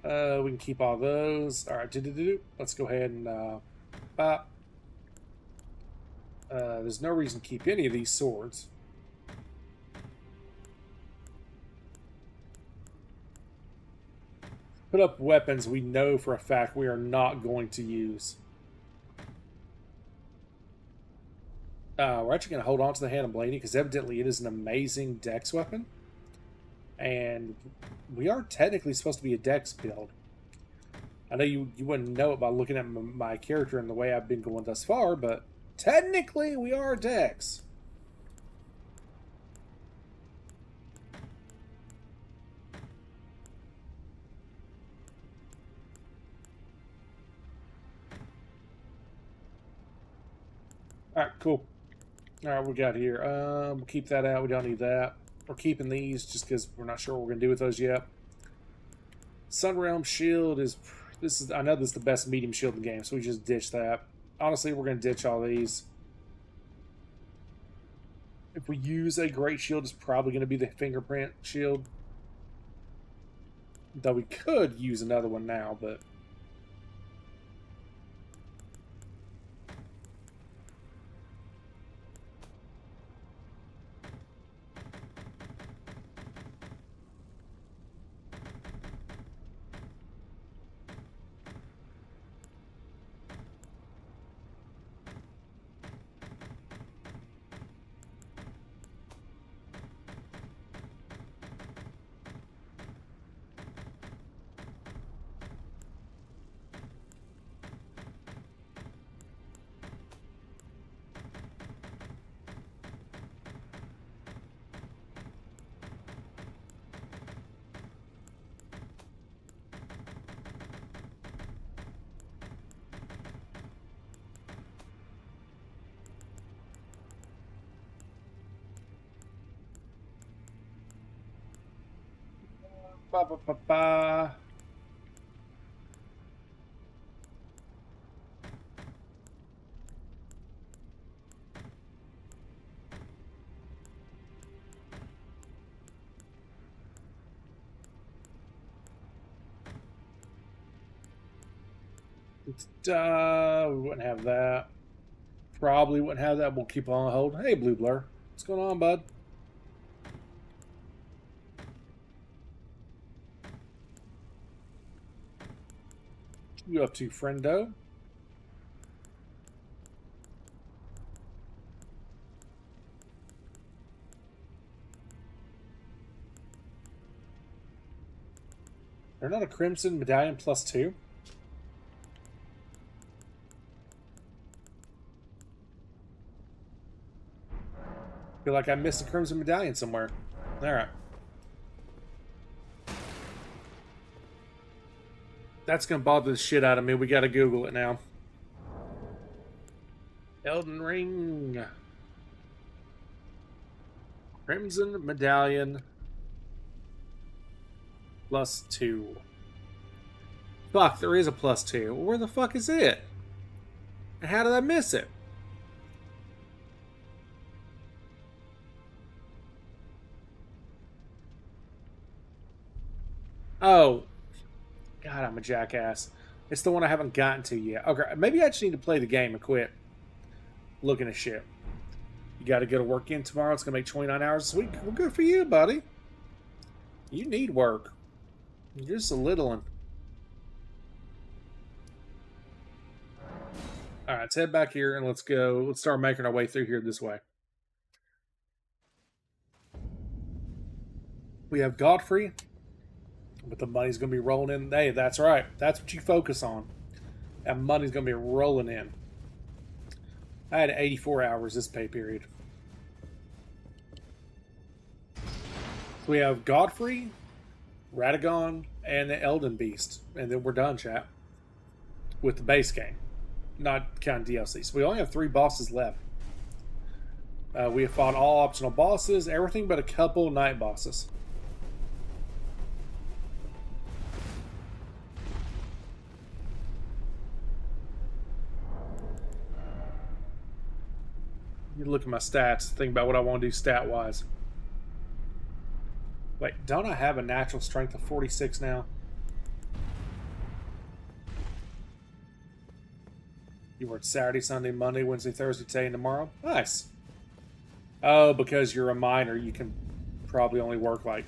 We can keep all those. Alright, let's go ahead and pop. There's no reason to keep any of these swords. Put up weapons we know for a fact we are not going to use. We're actually going to hold on to the Hand of Blaney because evidently it is an amazing dex weapon. And we are technically supposed to be a dex build. I know you wouldn't know it by looking at my character and the way I've been going thus far, but technically we are dex. Alright, cool. Alright, we got here. We'll keep that out. We don't need that. We're keeping these just because we're not sure what we're going to do with those yet. Sunrealm Shield is... I know this is the best medium shield in the game, so we just ditch that. Honestly, we're going to ditch all these. If we use a great shield, it's probably going to be the fingerprint shield. Though we could use another one now, but... Ba, ba, ba, ba. We wouldn't have that. Probably wouldn't have that. We'll keep on hold. Hey, Blue Blur. What's going on, bud? What you up to, friendo? They're not a Crimson Medallion +2? Feel like I missed a Crimson Medallion somewhere. Alright. That's gonna bother the shit out of me. We gotta Google it now. Elden Ring. Crimson Medallion +2. Fuck, there is a +2. Where the fuck is it? And how did I miss it? Oh. God, I'm a jackass. It's the one I haven't gotten to yet. Okay, maybe I just need to play the game and quit looking at shit. You got to go to work in tomorrow. It's going to make 29 hours a week. Well, good for you, buddy. You need work. You're just a little one. All right, let's head back here and let's go. Let's start making our way through here this way. We have Godfrey, but the money's going to be rolling in. Hey, that's right. That's what you focus on. That money's going to be rolling in. I had 84 hours this pay period. So we have Godfrey, Radagon, and the Elden Beast. And then we're done, chat. With the base game. Not counting DLC. So we only have 3 bosses left. We have fought all optional bosses, everything but a couple night bosses. You look at my stats, think about what I want to do stat-wise. Wait, don't I have a natural strength of 46 now? You work Saturday, Sunday, Monday, Wednesday, Thursday, today, and tomorrow? Nice. Oh, because you're a minor, you can probably only work like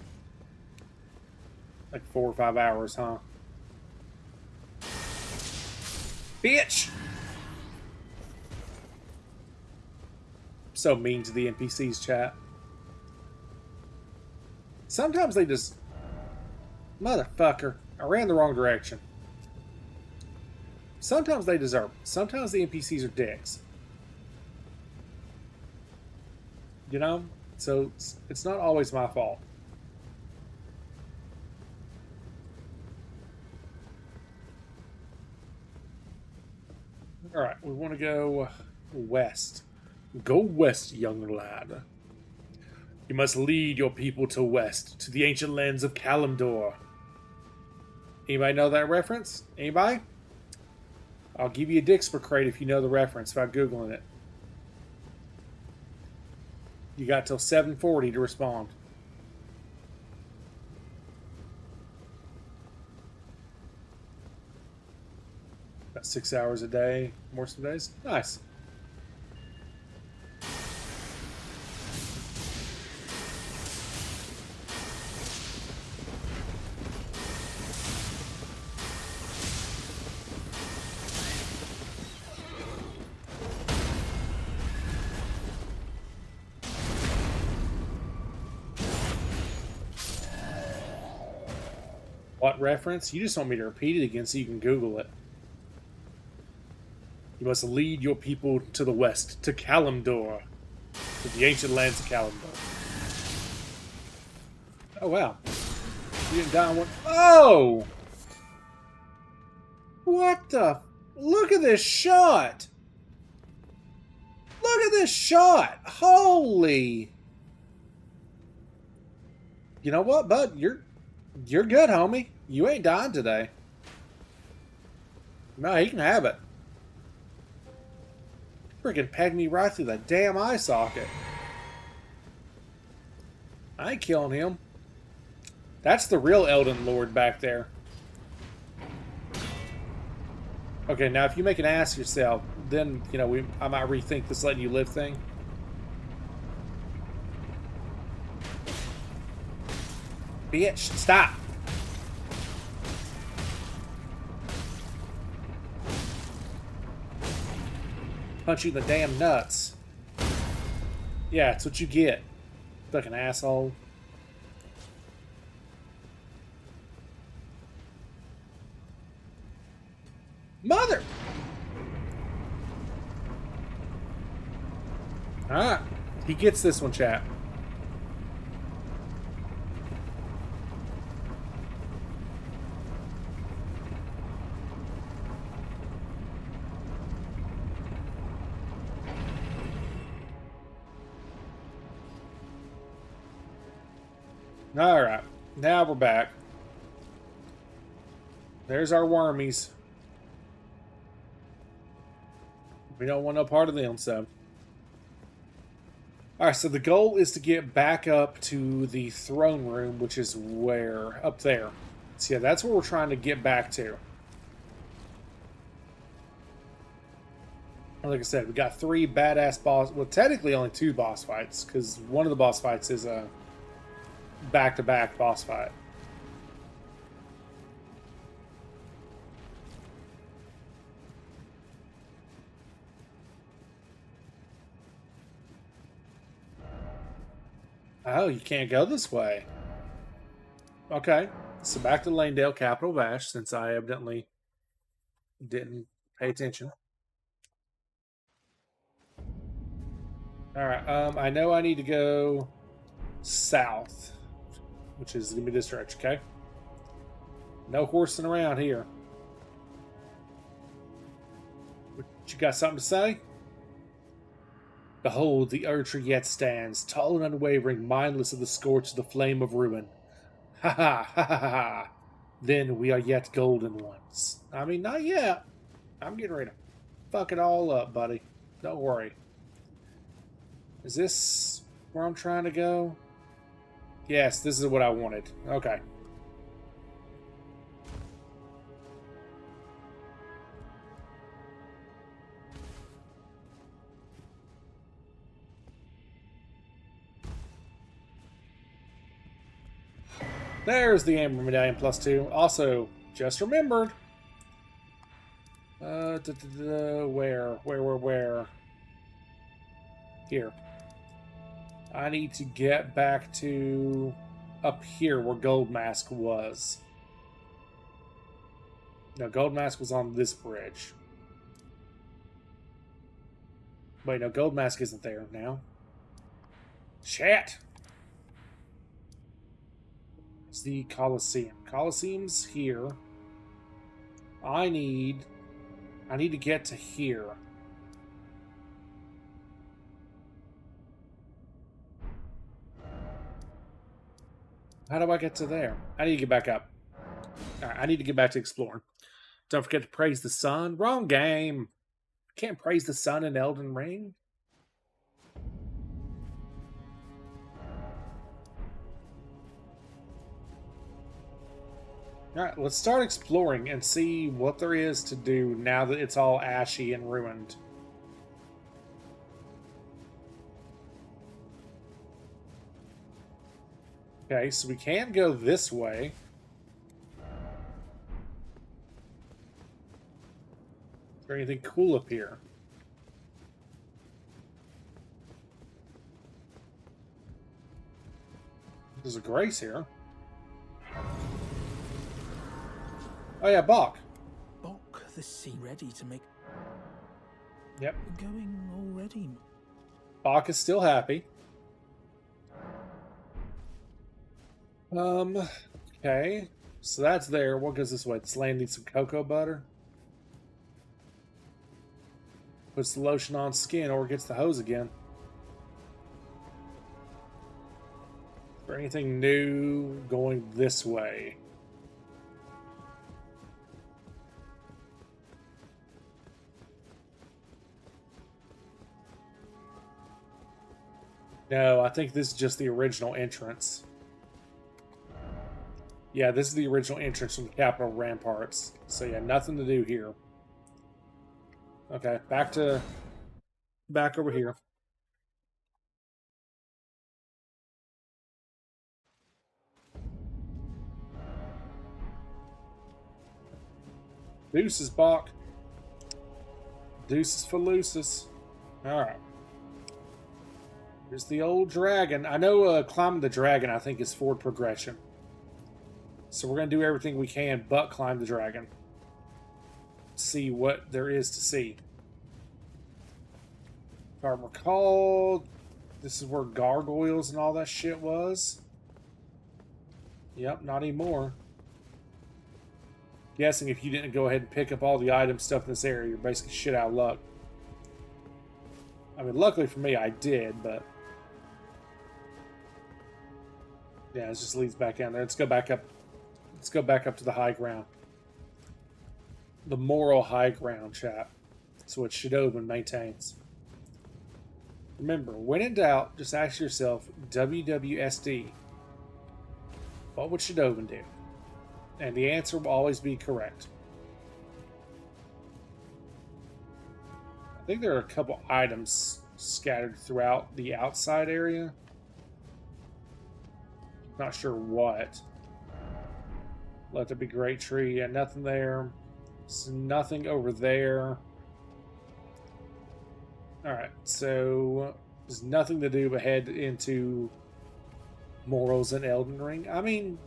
4 or 5 hours, huh? Bitch! So mean to the NPCs, chat. Sometimes they just... Motherfucker. I ran the wrong direction. Sometimes they deserve it. Sometimes the NPCs are dicks. You know? So it's not always my fault. Alright, we want to go west. Go west, young lad. You must lead your people to west, to the ancient lands of Kalimdor. Anybody know that reference? Anybody? I'll give you a Dixper crate if you know the reference by Googling it. You got till 7:40 to respond. About 6 hours a day, more some days. Nice. What reference? You just want me to repeat it again so you can Google it. You must lead your people to the west, to Kalimdor, to the ancient lands of Kalimdor. Oh, wow. You didn't die on one. Oh! What the? Look at this shot! Look at this shot! Holy! You know what, bud? You're good, homie. You ain't dying today. No, he can have it. Freaking pegged me right through the damn eye socket. I ain't killing him. That's the real Elden Lord back there. Okay, now if you make an ass of yourself, then, you know, I might rethink this letting you live thing. Bitch, stop. Punch you in the damn nuts. Yeah, that's what you get. Fucking asshole. Mother! Alright. He gets this one, chat. Alright, now we're back. There's our wormies. We don't want no part of them, so. Alright, so the goal is to get back up to the throne room, which is where? Up there. So yeah, that's where we're trying to get back to. Like I said, we got 3 badass boss. Well, technically only 2 boss fights, because one of the boss fights is a back-to-back boss fight. Oh, you can't go this way. Okay, so back to Lanedale Capital Bash, since I evidently didn't pay attention. Alright, I know I need to go south, which is going to be this direction, okay? No horsing around here. You got something to say? Behold, the Urtra yet stands, tall and unwavering, mindless of the scorch of the flame of ruin. Ha ha ha ha ha! Then we are yet golden ones. I mean, not yet. I'm getting ready to fuck it all up, buddy. Don't worry. Is this where I'm trying to go? Yes, this is what I wanted. Okay. There's the Amber Medallion +2. Also, just remembered. Where? Here. I need to get back to up here where Gold Mask was. No, Gold Mask was on this bridge. Wait, no, Gold Mask isn't there now. Shit! It's the Colosseum. Colosseum's here. I need to get to here. How do I get to there? I need to get back up. Alright, I need to get back to exploring. Don't forget to praise the sun. Wrong game. Can't praise the sun in Elden Ring. Alright, let's start exploring and see what there is to do now that it's all ashy and ruined. Okay, so we can go this way. Is there anything cool up here? There's a Grace here. Oh yeah, Bach. Bach, the sea ready to make. Yep. We're going already. Bach is still happy. Okay. So that's there. What goes this way? This land needs some cocoa butter. Puts the lotion on skin or gets the hose again. Is there anything new going this way? No, I think this is just the original entrance. Yeah, this is the original entrance from the Capital Ramparts. So yeah, nothing to do here. Okay, back over here. Deuces, Bach. Deuces for Lucis. Alright. Here's the old dragon. I know climbing the dragon, I think, is forward progression. So we're going to do everything we can but climb the dragon. See what there is to see. If I recall, this is where gargoyles and all that shit was. Yep, not anymore. Guessing if you didn't go ahead and pick up all the item stuff in this area, you're basically shit out of luck. I mean, luckily for me, I did, but... yeah, it just leads back down there. Let's go back up. Let's go back up to the high ground. The moral high ground, chat. That's what Shadowban maintains. Remember, when in doubt, just ask yourself, WWSD. What would Shadowban do? And the answer will always be correct. I think there are a couple items scattered throughout the outside area. Not sure what. Let there be great tree. Yeah, nothing there. There's nothing over there. Alright, so there's nothing to do but head into morals in Elden Ring. I mean,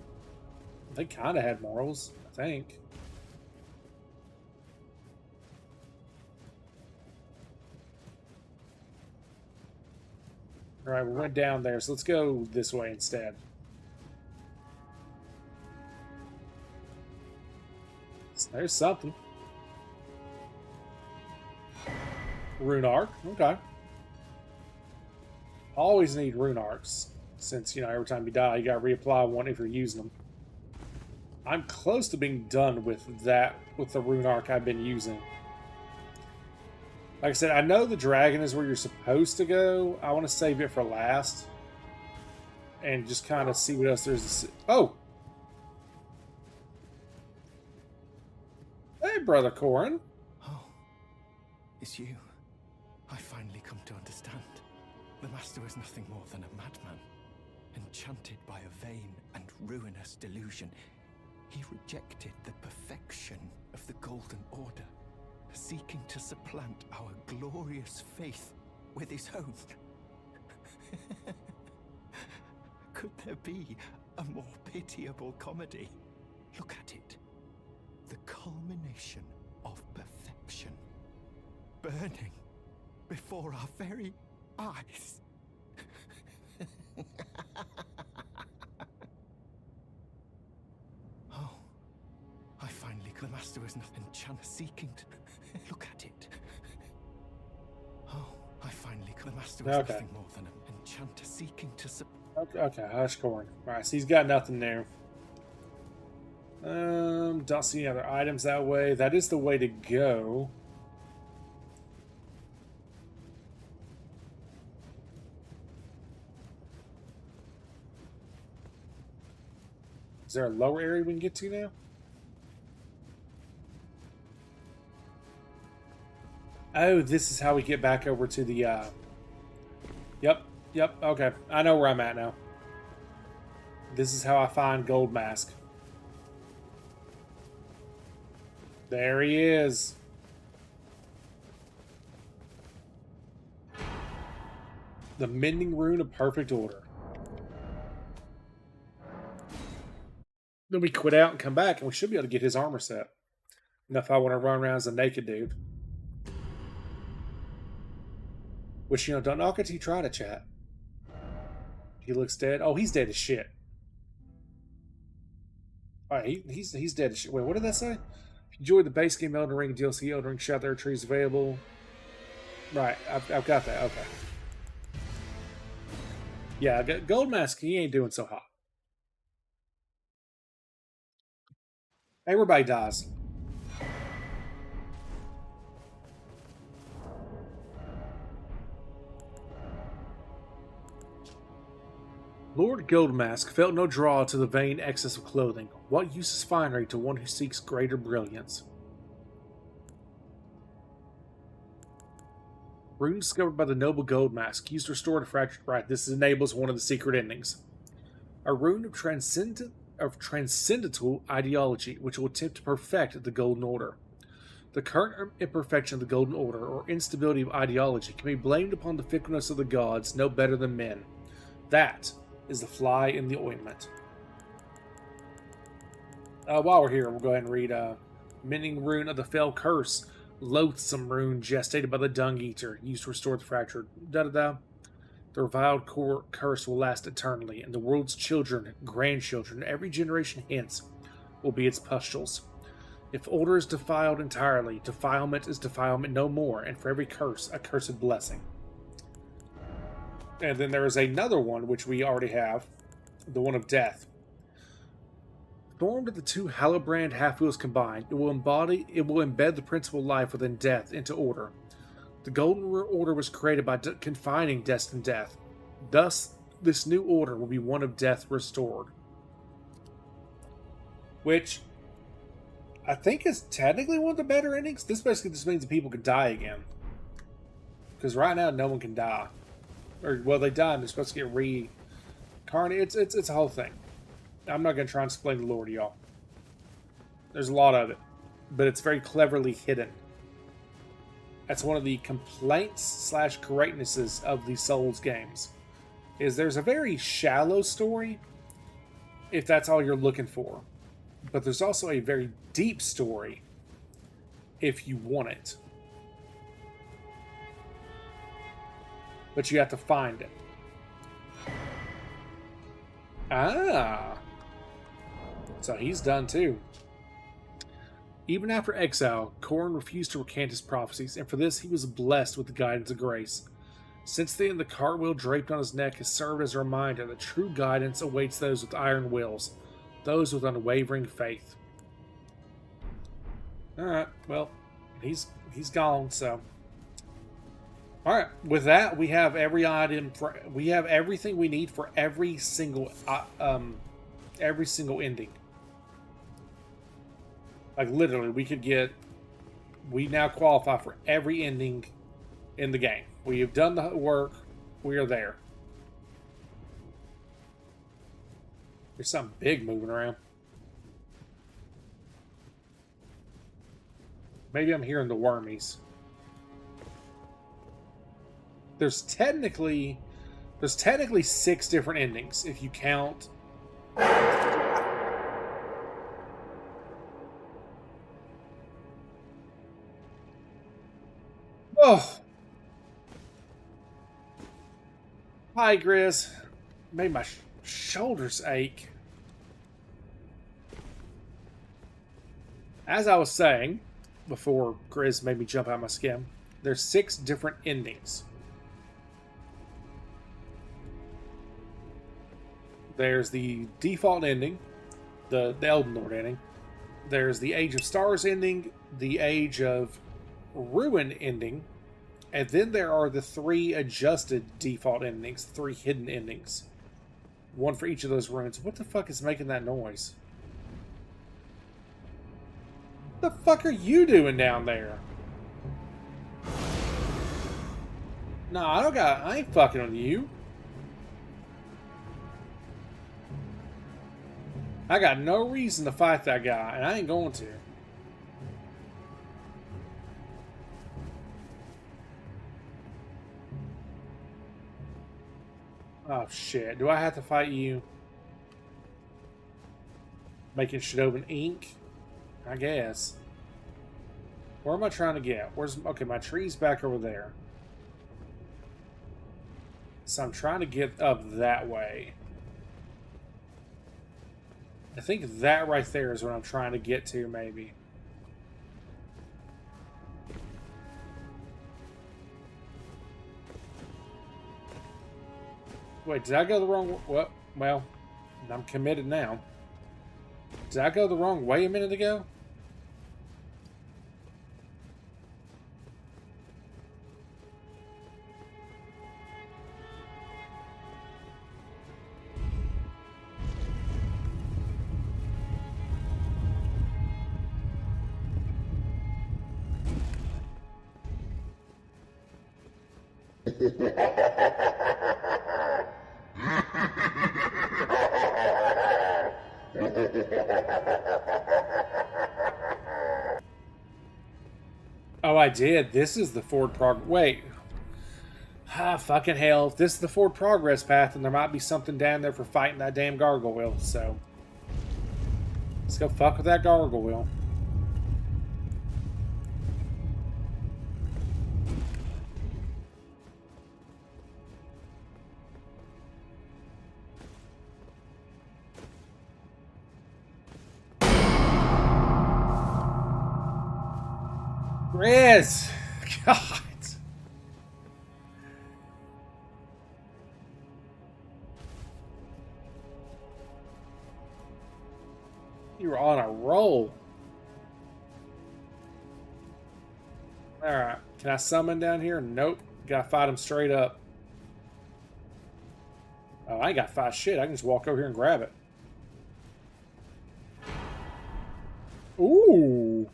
they kind of had morals, I think. Alright, we went down there, so let's go this way instead. So there's something. Rune Arc, okay. Always need Rune Arcs, since, you know, every time you die, you gotta reapply one if you're using them. I'm close to being done with that, with the Rune Arc I've been using. Like I said, I know the dragon is where you're supposed to go. I want to save it for last. And just kind of see what else there's. Oh! Hey, Brother Corin. Oh, it's you. I finally come to understand. The Master was nothing more than a madman. Enchanted by a vain and ruinous delusion, he rejected the perfection of the Golden Order, seeking to supplant our glorious faith with his own. Could there be a more pitiable comedy? Look at it. The culmination of perfection, burning before our very eyes. Oh, I finally, the Master was not enchanted, seeking to look at it. Oh, I finally, the Master was nothing more than an enchanter seeking to Okay, hush, Corin. Alright, so he's got nothing there. Don't see any other items that way. That is the way to go. Is there a lower area we can get to now? Oh, this is how we get back over to the, Yep, okay. I know where I'm at now. This is how I find Gold Mask. There he is. The Mending Rune of Perfect Order. Then we quit out and come back, and we should be able to get his armor set. Enough if I want to run around as a naked dude. Which, you know, don't knock it till you try to, chat. He looks dead. Oh, he's dead as shit. Alright, he's dead as shit. Wait, what did that say? If you enjoyed the base game Elden Ring DLC, Elden Ring Shadow Tree is available. Right, I've got that. Okay. Yeah, Gold Mask, he ain't doing so hot. Everybody dies. Lord Goldmask felt no draw to the vain excess of clothing. What use is finery to one who seeks greater brilliance? Rune discovered by the noble Goldmask, used to restore the fractured right. This enables one of the secret endings. A rune of transcendental ideology, which will attempt to perfect the Golden Order. The current imperfection of the Golden Order, or instability of ideology, can be blamed upon the fickleness of the gods, no better than men. That is the fly in the ointment. While we're here, we'll go ahead and read Mending Rune of the Fell Curse. Loathsome rune gestated by the Dung Eater, used to restore the fractured. The reviled curse will last eternally, and the world's children, grandchildren, every generation hence, will be its pustules. If order is defiled entirely, defilement is defilement no more, and for every curse, a cursed blessing. And then there is another one, which we already have, the one of death. Formed of the two Hallowbrand half-wheels combined, it will embed the principle of life within death into order. The Golden Order was created by confining destined death. Thus, this new order will be one of death restored. Which, I think is technically one of the better endings. This basically just means that people could die again. Because right now, no one can die. Or, well, they die and they're supposed to get reincarnated. It's a whole thing. I'm not going to try and explain the lore to y'all. There's a lot of it. But it's very cleverly hidden. That's one of the complaints / greatnesses of the Souls games. Is there's a very shallow story, if that's all you're looking for. But there's also a very deep story, if you want it. But you have to find it. Ah. So he's done too. Even after exile, Corrin refused to recant his prophecies, and for this he was blessed with the guidance of grace. Since then, the cartwheel draped on his neck has served as a reminder that true guidance awaits those with iron wills, those with unwavering faith. Alright, well, he's gone, so. Alright, with that, we have every item we have everything we need for every single ending. Like, literally, we now qualify for every ending in the game. We have done the work. We are there. There's something big moving around. Maybe I'm hearing the wormies. There's technically 6 different endings if you count. Oh. Hi, Grizz. Made my shoulders ache. As I was saying, before Grizz made me jump out my skin, there's 6 different endings. There's the default ending, the Elden Lord ending. There's the Age of Stars ending, the Age of Ruin ending, and then there are the 3 adjusted default endings, 3 hidden endings. One for each of those runes. What the fuck is making that noise? What the fuck are you doing down there? No, I ain't fucking on you. I got no reason to fight that guy, and I ain't going to. Oh shit, do I have to fight you? Making Shadowban ink? I guess. Where am I trying to get? Okay, my tree's back over there. So I'm trying to get up that way. I think that right there is what I'm trying to get to, maybe. Wait, did I go the wrong way? Well, I'm committed now. Did I go the wrong way a minute ago? Oh, I did. This is the forward progress. Wait. Ah, fucking hell. If this is the forward progress path, then there might be something down there for fighting that damn gargoyle, so. Let's go fuck with that gargoyle. Riz! God. You were on a roll. Alright. Can I summon down here? Nope. Gotta fight him straight up. Oh, I ain't got to fight shit. I can just walk over here and grab it. Ooh.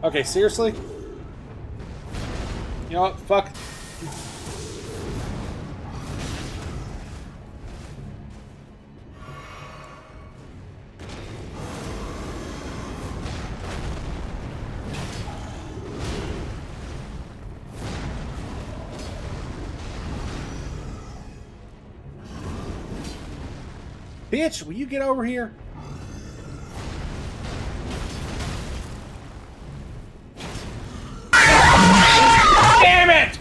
Okay, seriously? You know what? Fuck. Bitch, will you get over here? Damn it!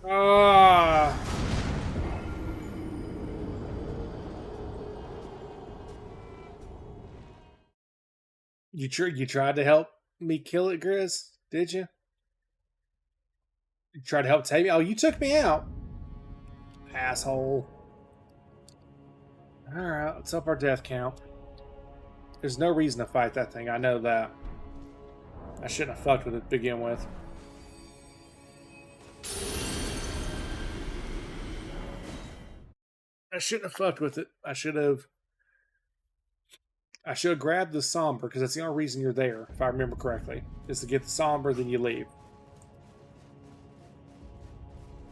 Ah. You tried to help me kill it, Grizz? Did you? You tried to help take me? Oh, you took me out. Asshole. Alright, let's up our death count. There's no reason to fight that thing, I know that. I shouldn't have fucked with it to begin with. I shouldn't have fucked with it. I should have grabbed the somber, because that's the only reason you're there, if I remember correctly. Is to get the somber, then you leave.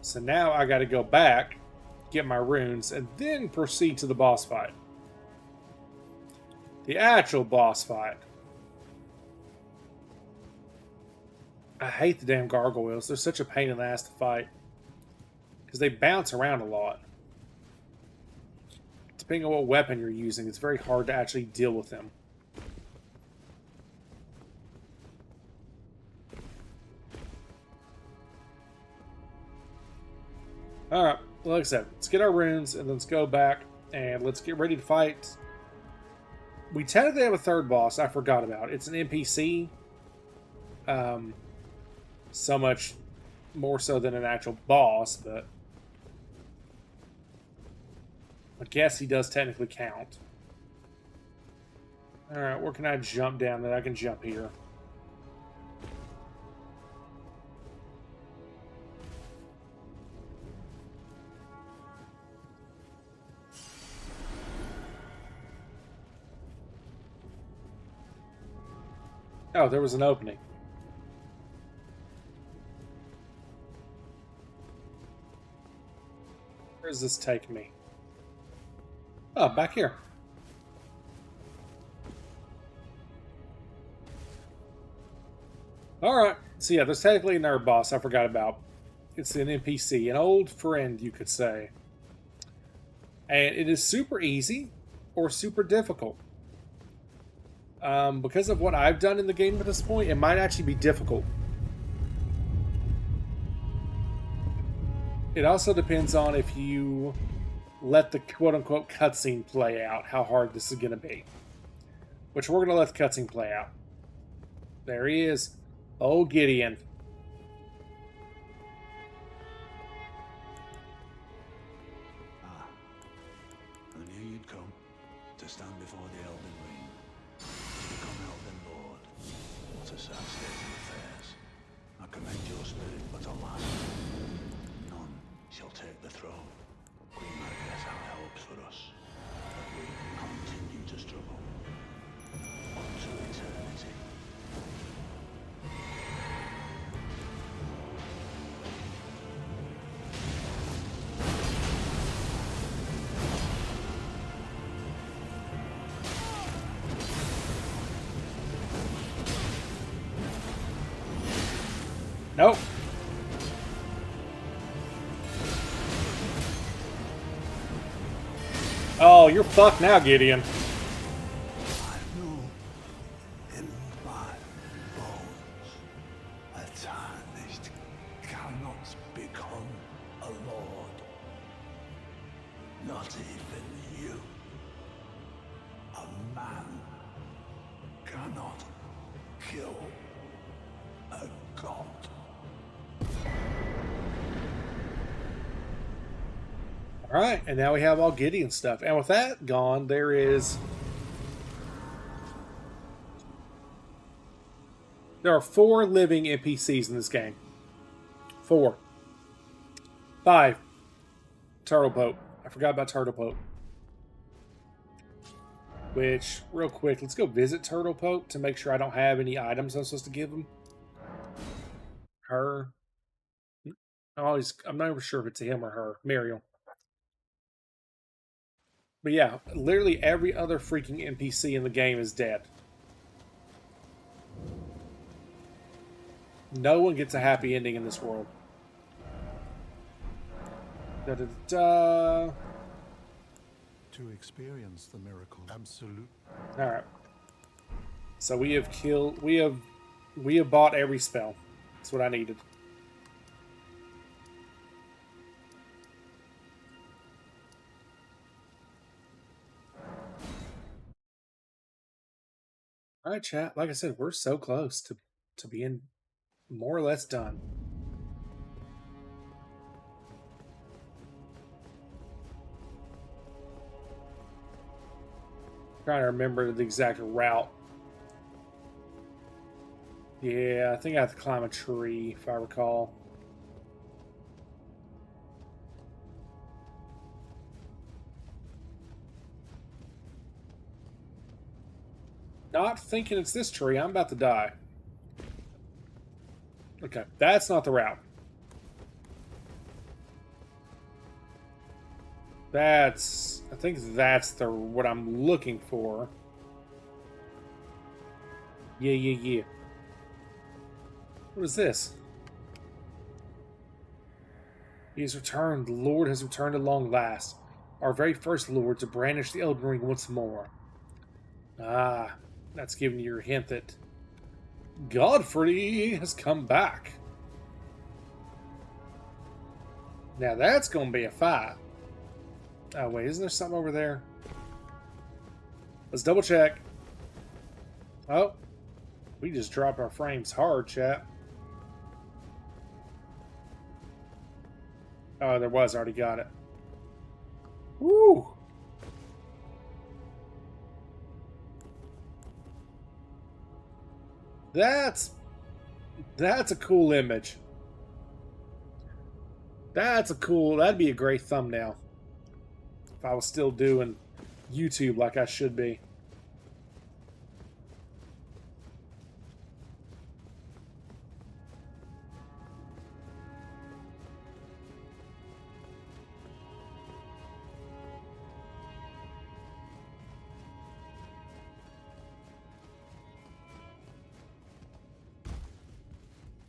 So now I gotta go back, get my runes, and then proceed to the boss fight. The actual boss fight. I hate the damn gargoyles. They're such a pain in the ass to fight. Because they bounce around a lot. Depending on what weapon you're using, it's very hard to actually deal with them. Alright, like I said, let's get our runes and let's go back and let's get ready to fight. We technically have a third boss I forgot about. It's an NPC. So much more so than an actual boss, but I guess he does technically count. Alright, where can I jump down that I can jump here? Oh, there was an opening. Where does this take me? Oh, back here. Alright, so yeah, there's technically another boss I forgot about. It's an NPC, an old friend, you could say. And it is super easy or super difficult. Because of what I've done in the game at this point, it might actually be difficult. It also depends on if you let the quote-unquote cutscene play out, how hard this is going to be. Which we're going to let the cutscene play out. There he is. Oh, Gideon. I knew you'd come to stand before the Elden Ring. To become Elden Lord. What a sad state of affairs. I commend your spirit, but alas, none shall take the throne. Queen Margaret our hopes for us, but we continue to struggle. Unto eternity. Nope. Oh, you're fucked now, Gideon. I know in my bones a time cannot become a lord. Not even you. A man cannot kill a god. All right, and now we have all Gideon stuff. And with that gone, there are 4 living NPCs in this game. 4. 5. Turtle Pope. I forgot about Turtle Pope. Which, real quick, let's go visit Turtle Pope to make sure I don't have any items I'm supposed to give him. Her. I'm not even sure if it's him or her. Muriel. But yeah, literally every other freaking NPC in the game is dead. No one gets a happy ending in this world. Da, da, da, da. To experience the miracle, absolute. All right. So we have bought every spell. That's what I needed. All right, chat. Like I said, we're so close to being more or less done. Trying to remember the exact route. Yeah, I think I have to climb a tree, if I recall. Not thinking it's this tree. I'm about to die. Okay, that's not the route. I think that's what I'm looking for. Yeah. What is this? He has returned. The Lord has returned at long last. Our very first Lord to brandish the Elden Ring once more. Ah, that's giving you a hint that Godfrey has come back. Now that's going to be a fight. Oh, wait, isn't there something over there? Let's double check. Oh, we just dropped our frames hard, chat. Oh, there was. Already got it. Woo! That's a cool image. That'd be a great thumbnail. If I was still doing YouTube like I should be.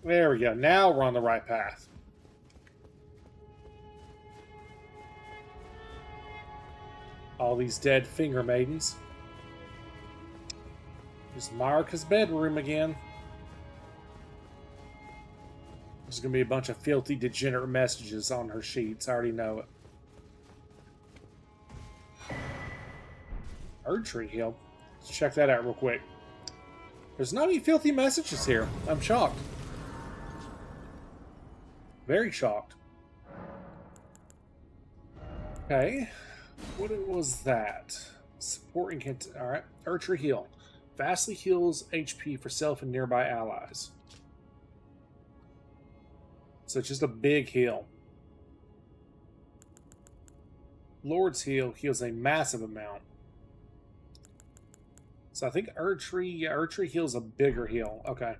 There we go. Now we're on the right path. All these dead finger maidens. There's Marika's bedroom again. There's going to be a bunch of filthy, degenerate messages on her sheets. I already know it. Erdtree Hill. Let's check that out real quick. There's not any filthy messages here. I'm shocked. Very shocked. Okay. What was that? Supporting hint. Alright. Erdtree Hill. Vastly heals HP for self and nearby allies. So it's just a big heal. Lord's Heal heals a massive amount. So I think Erdtree heals a bigger heal. Okay.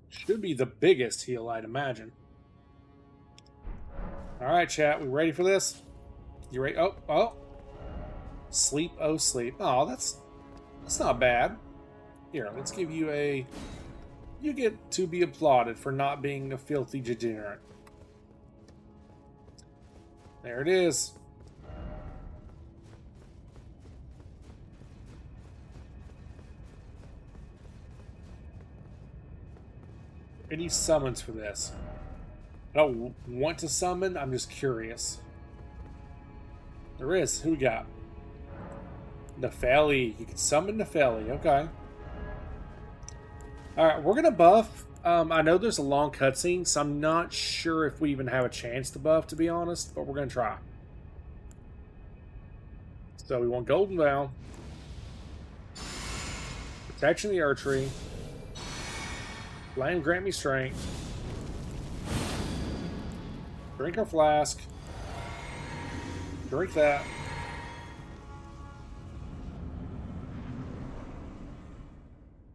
Should be the biggest heal, I'd imagine. Alright, chat. We ready for this? You ready? Oh. Sleep, oh sleep. Oh, that's not bad. Here, let's give you a... You get to be applauded for not being a filthy degenerate. There it is. any summons for this? I don't want to summon, I'm just curious. There is. Who we got? Nefeli. You can summon Nefeli. Okay. Alright, we're going to buff. I know there's a long cutscene, so I'm not sure if we even have a chance to buff, to be honest, but we're going to try. So we want Golden Vow. Protection of the Archery. Flame grant me strength. Drink our flask. Drink that.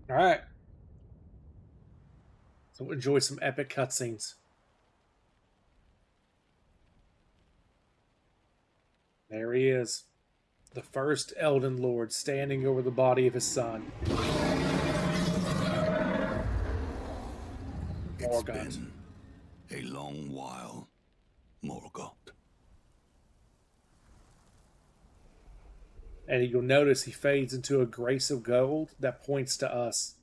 Alright. So enjoy some epic cutscenes. There he is. The first Elden Lord standing over the body of his son. It's been a long while, Morgoth. And you'll notice he fades into a grace of gold that points to us,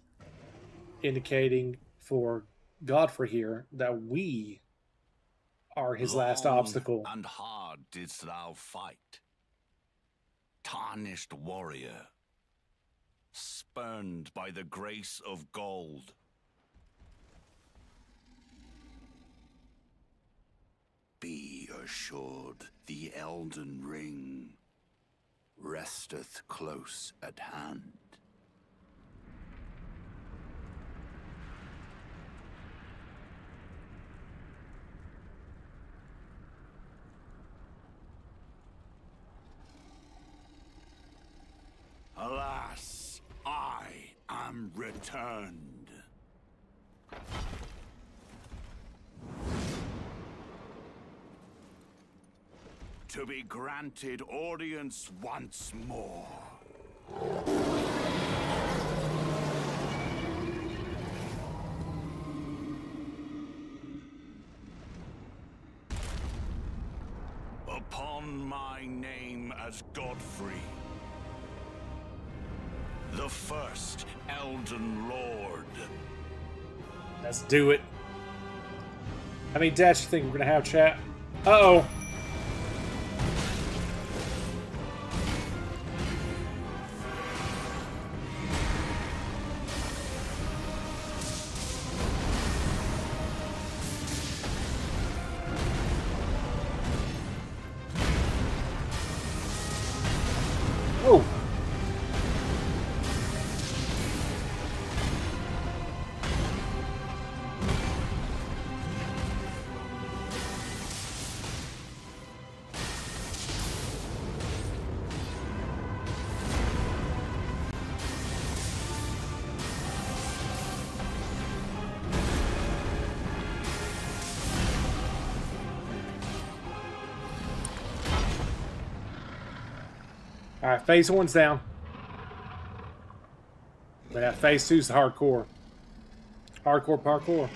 indicating for Godfrey here that we are his last obstacle. And hard didst thou fight, tarnished warrior, spurned by the grace of gold. Be assured the Elden Ring resteth close at hand. Alas, I am returned. To be granted audience once more. Upon my name as Godfrey, the first Elden Lord. Let's do it. How many deaths do you think we're going to have, chat? Uh-oh. Oh. Alright, phase 1's down. But yeah, phase 2's the hardcore. Hardcore parkour.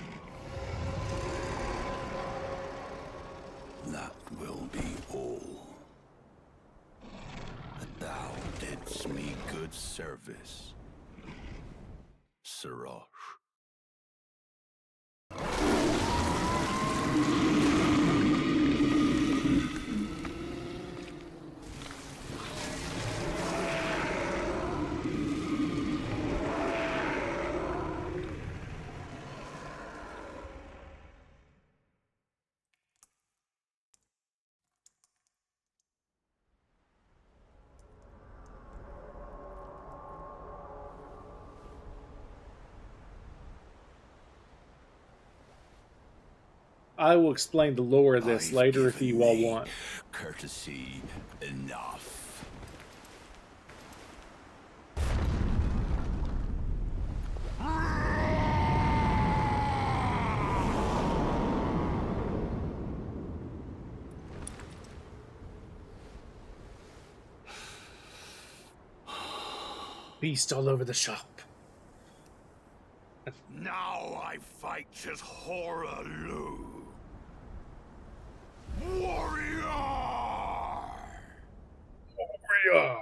That will be all. But thou didst me good service, Sirosh. I will explain the lore of this I've later if you given all thee want. Courtesy enough. Beast all over the shop. Now I fight as Horalu. Warrior! Warrior!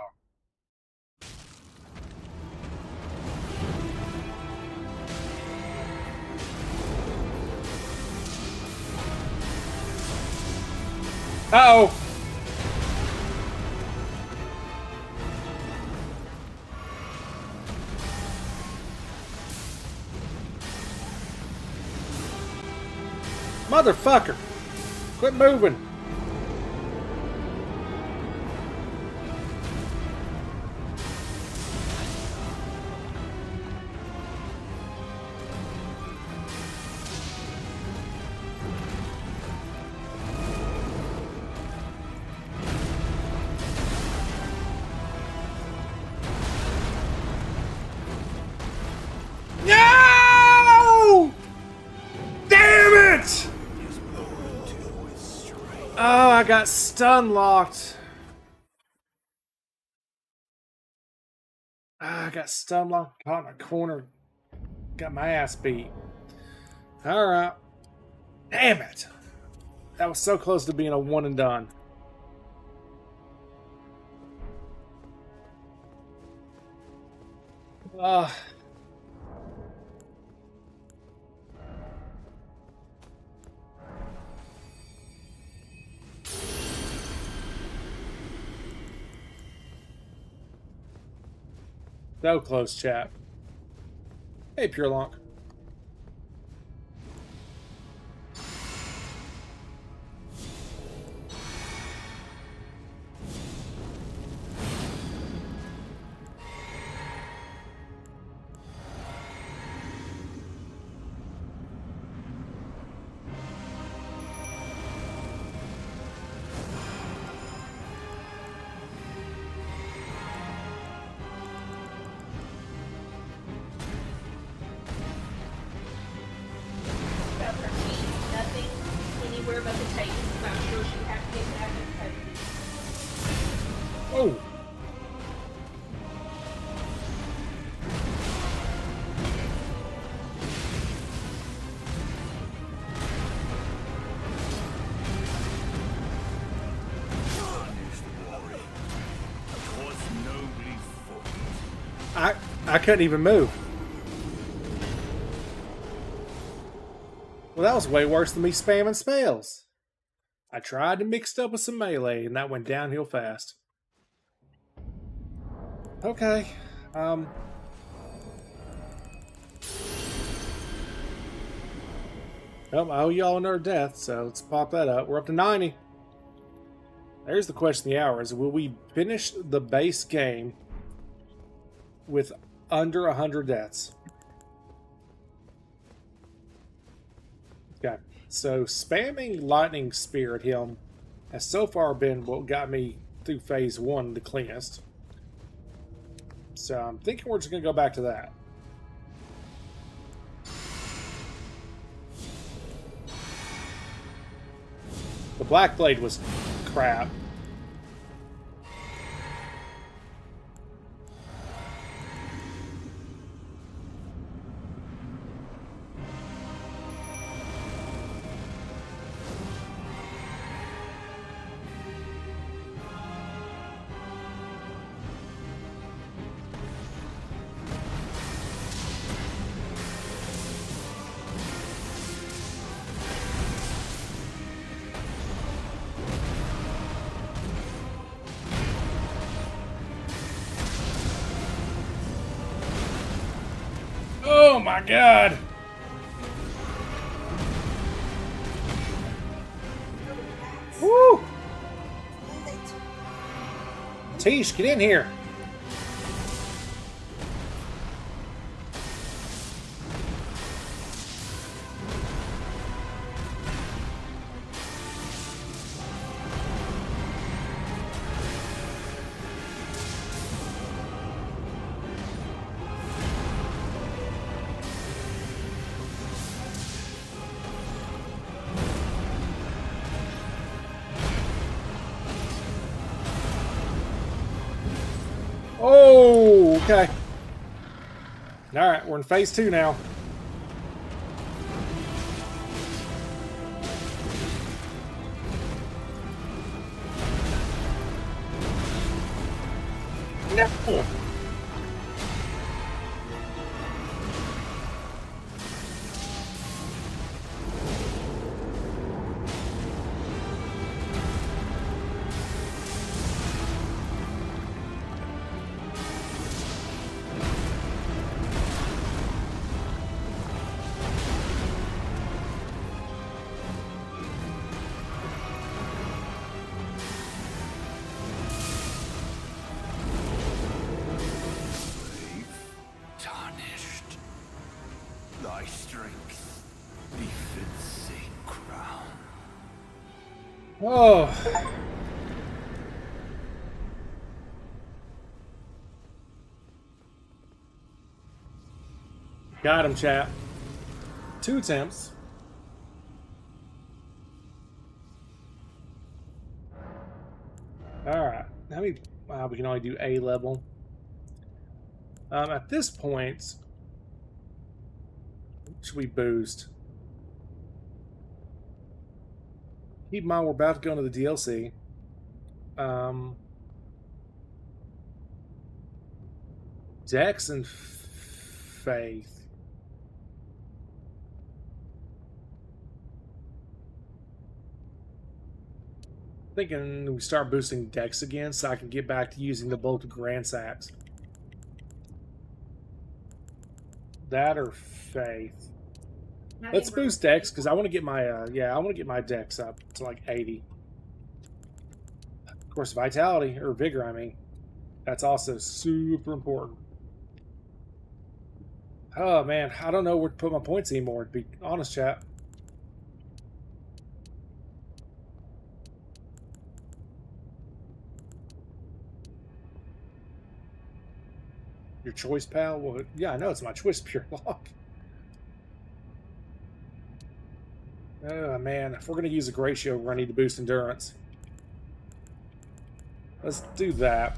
Uh-oh! Motherfucker! Quit moving! No! Damn it! Oh, I got stun locked. I got stun locked, caught in a corner, got my ass beat. Alright. Damn it! That was so close to being a one and done. So close, chat. Hey, Pure Lonk. Nothing anywhere but the tape. I'm sure she'd have to get back and take it. Oh! I couldn't even move. Well, that was way worse than me spamming spells. I tried to mix it up with some melee, and that went downhill fast. Okay. I owe y'all another death, so let's pop that up. We're up to 90. There's the question of the hour, is will we finish the base game with under 100 deaths? Okay, so spamming Lightning Spear at him has so far been what got me through phase 1 the cleanest. So I'm thinking we're just going to go back to that. The Black Blade was crap. Oh my god! Woo! Tish, get in here! Oh, okay. Alright, we're in phase 2 now. No! my strength befits a crown. Oh. Got him, chat. 2 attempts. Alright. How many? Wow, we can only do A level. At this point, what should we boost? Keep in mind, we're about to go into the DLC. Dex and Faith. Thinking we start boosting Dex again so I can get back to using the bolted Grand Sacks. That or Faith. Let's boost Dex because I want to get my I want to get my Dex up to like 80. Of course, Vitality or Vigor, I mean, that's also super important. Oh man, I don't know where to put my points anymore, to be honest, chat. Your choice, pal? Well, yeah, I know it's my choice, Pure Lock. Oh man, if we're going to use a Great Shield, we're going to need to boost Endurance. Let's do that.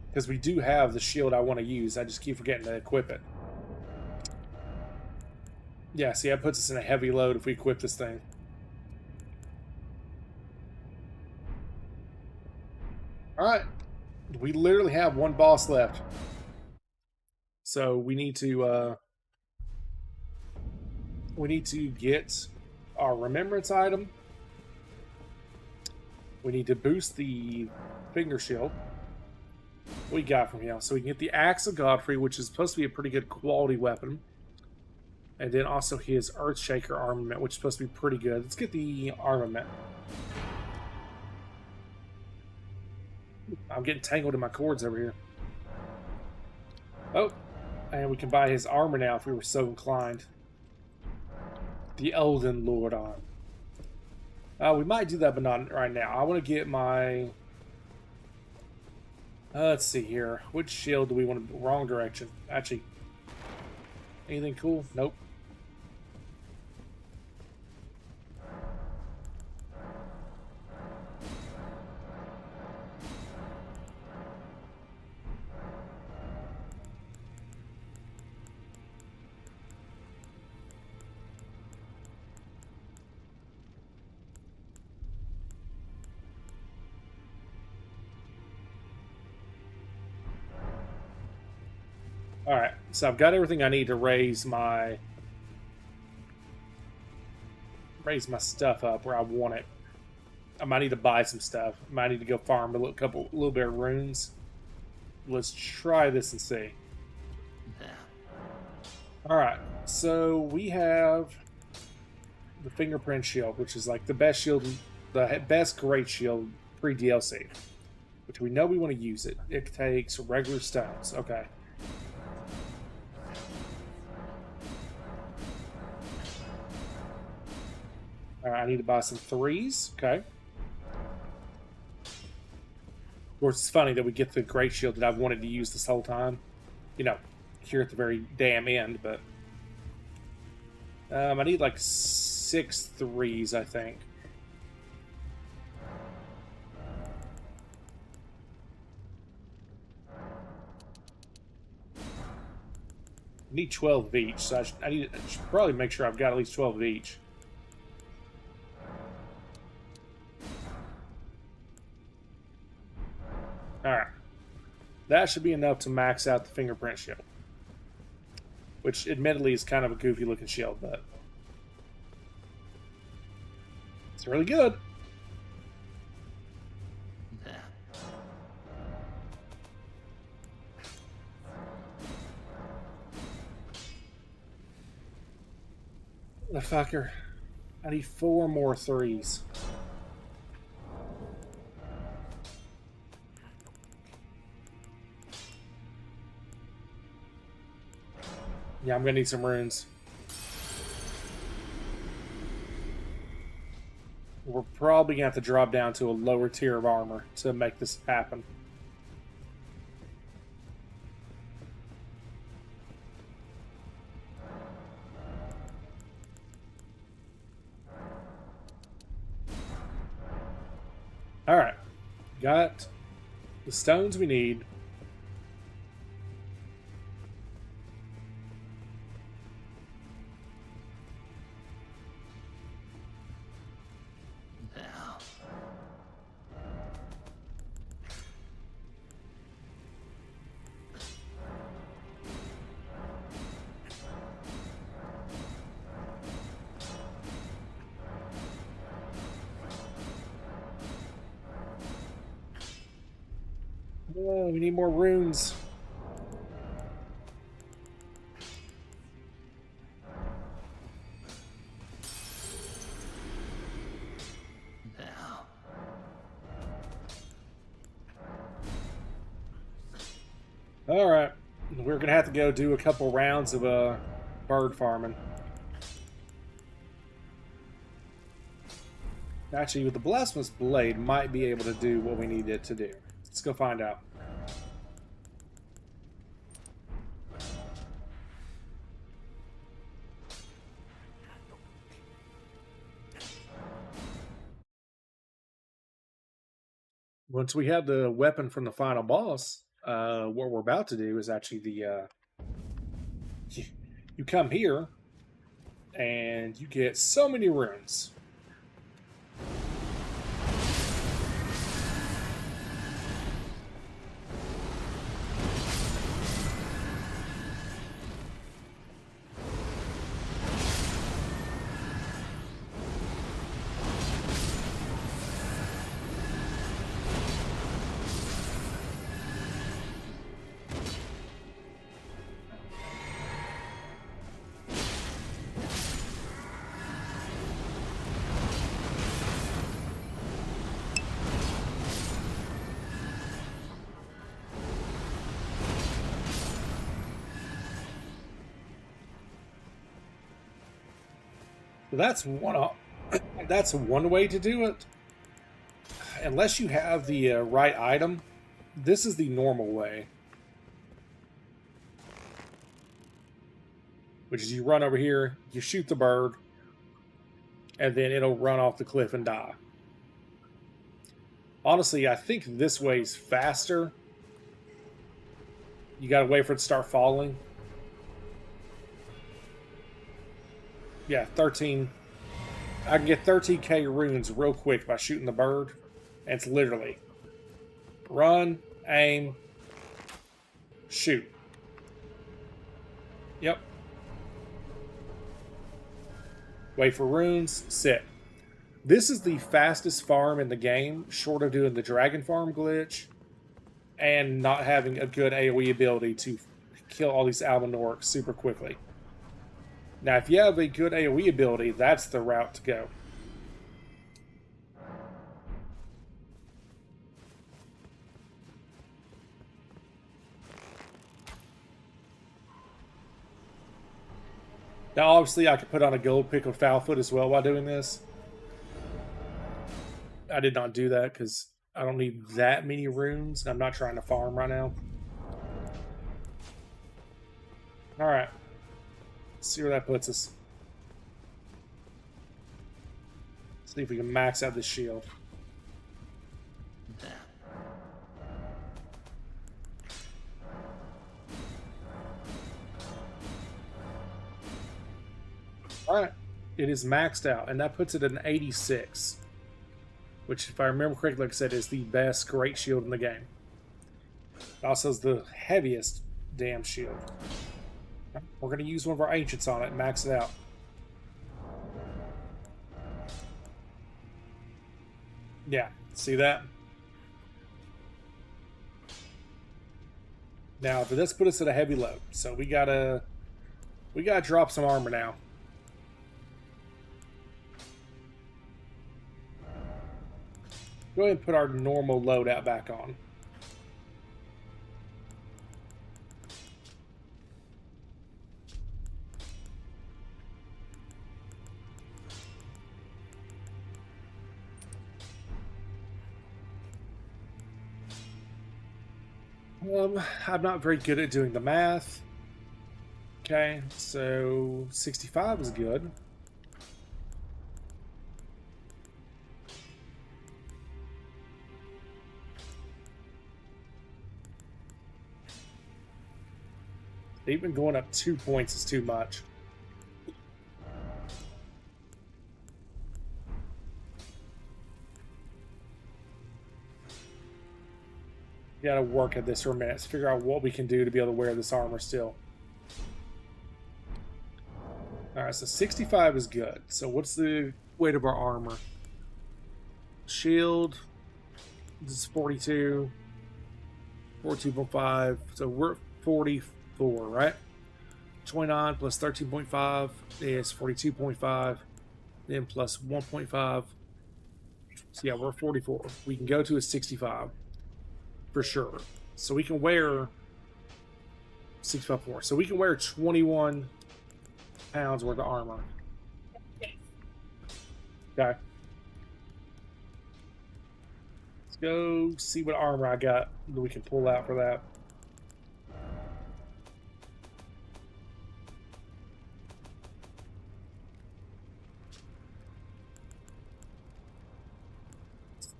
Because we do have the shield I want to use. I just keep forgetting to equip it. Yeah, see, that puts us in a heavy load if we equip this thing. Alright. We literally have 1 boss left. So we need to get our remembrance item. We need to boost the finger shield. What we got from here? So we can get the Axe of Godfrey, which is supposed to be a pretty good quality weapon. And then also his Earthshaker armament, which is supposed to be pretty good. Let's get the armament. I'm getting tangled in my cords over here. Oh, and we can buy his armor now if we were so inclined. The Elden Lord arm. We might do that, but not right now. I want to get my... let's see here. Which shield do we want to... Wrong direction. Actually, anything cool? Nope. Alright, so I've got everything I need to raise my stuff up where I want it. I might need to buy some stuff. I might need to go farm a little bit of runes. Let's try this and see. Alright, so we have the Fingerprint Shield, which is like the best shield, the best Great Shield pre-DLC. Which we know we want to use it. It takes regular stones. Okay. Alright, I need to buy some 3s. Okay. Of course, it's funny that we get the Great Shield that I've wanted to use this whole time. You know, here at the very damn end, but... I need like 6 3s, I think. I need 12 of each, so I should probably make sure I've got at least 12 of each. Alright. That should be enough to max out the Fingerprint Shield. Which, admittedly, is kind of a goofy looking shield, but... it's really good. The fucker. I need 4 more 3s. Yeah, I'm gonna need some runes. We're probably gonna have to drop down to a lower tier of armor to make this happen. Alright. Got the stones we need. Now. Oh, we need more runes. Now. Alright. We're gonna have to go do a couple rounds of bird farming. Actually, with the Blasphemous Blade, might be able to do what we need it to do. Let's go find out. Once we have the weapon from the final boss, what we're about to do is actually the you come here and you get so many runes. That's one way to do it. Unless you have the right item, this is the normal way. Which is you run over here, you shoot the bird, and then it'll run off the cliff and die. Honestly, I think this way is faster. You gotta wait for it to start falling. Yeah, 13. I can get 13k runes real quick by shooting the bird. And it's literally run, aim, shoot. Yep. Wait for runes, sit. This is the fastest farm in the game, short of doing the dragon farm glitch and not having a good AoE ability to kill all these Almanorks super quickly. Now, if you have a good AoE ability, that's the route to go. Now, obviously, I could put on a gold pickled foulfoot as well while doing this. I did not do that because I don't need that many runes. I'm not trying to farm right now. Alright. Let's see where that puts us. See if we can max out this shield. Alright. It is maxed out, and that puts it at an 86. Which, if I remember correctly, like I said, is the best great shield in the game. It also is the heaviest damn shield. We're going to use one of our ancients on it and max it out. Yeah, see that? Now, this put us at a heavy load, so we gotta drop some armor now. Go ahead and put our normal loadout back on. I'm not very good at doing the math. Okay, so 65 is good. Even going up 2 points is too much. We gotta work at this for a minute to figure out what we can do to be able to wear this armor still. Alright, so 65 is good. So what's the weight of our armor? Shield. This is 42. 42.5. So we're 44, right? 29 plus 13.5 is 42.5. Then plus 1.5. So yeah, we're 44. We can go to a 65. For sure. So we can wear 65.4. So we can wear 21 pounds worth of armor. Okay. Let's go see what armor I got that we can pull out for that.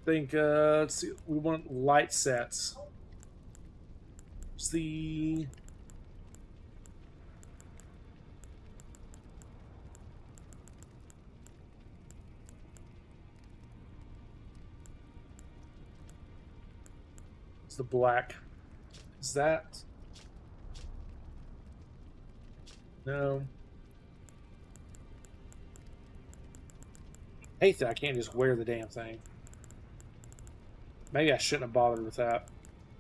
Let's see, we want light sets. What's the... It's the black. Is that... No. I hate that I can't just wear the damn thing. Maybe I shouldn't have bothered with that.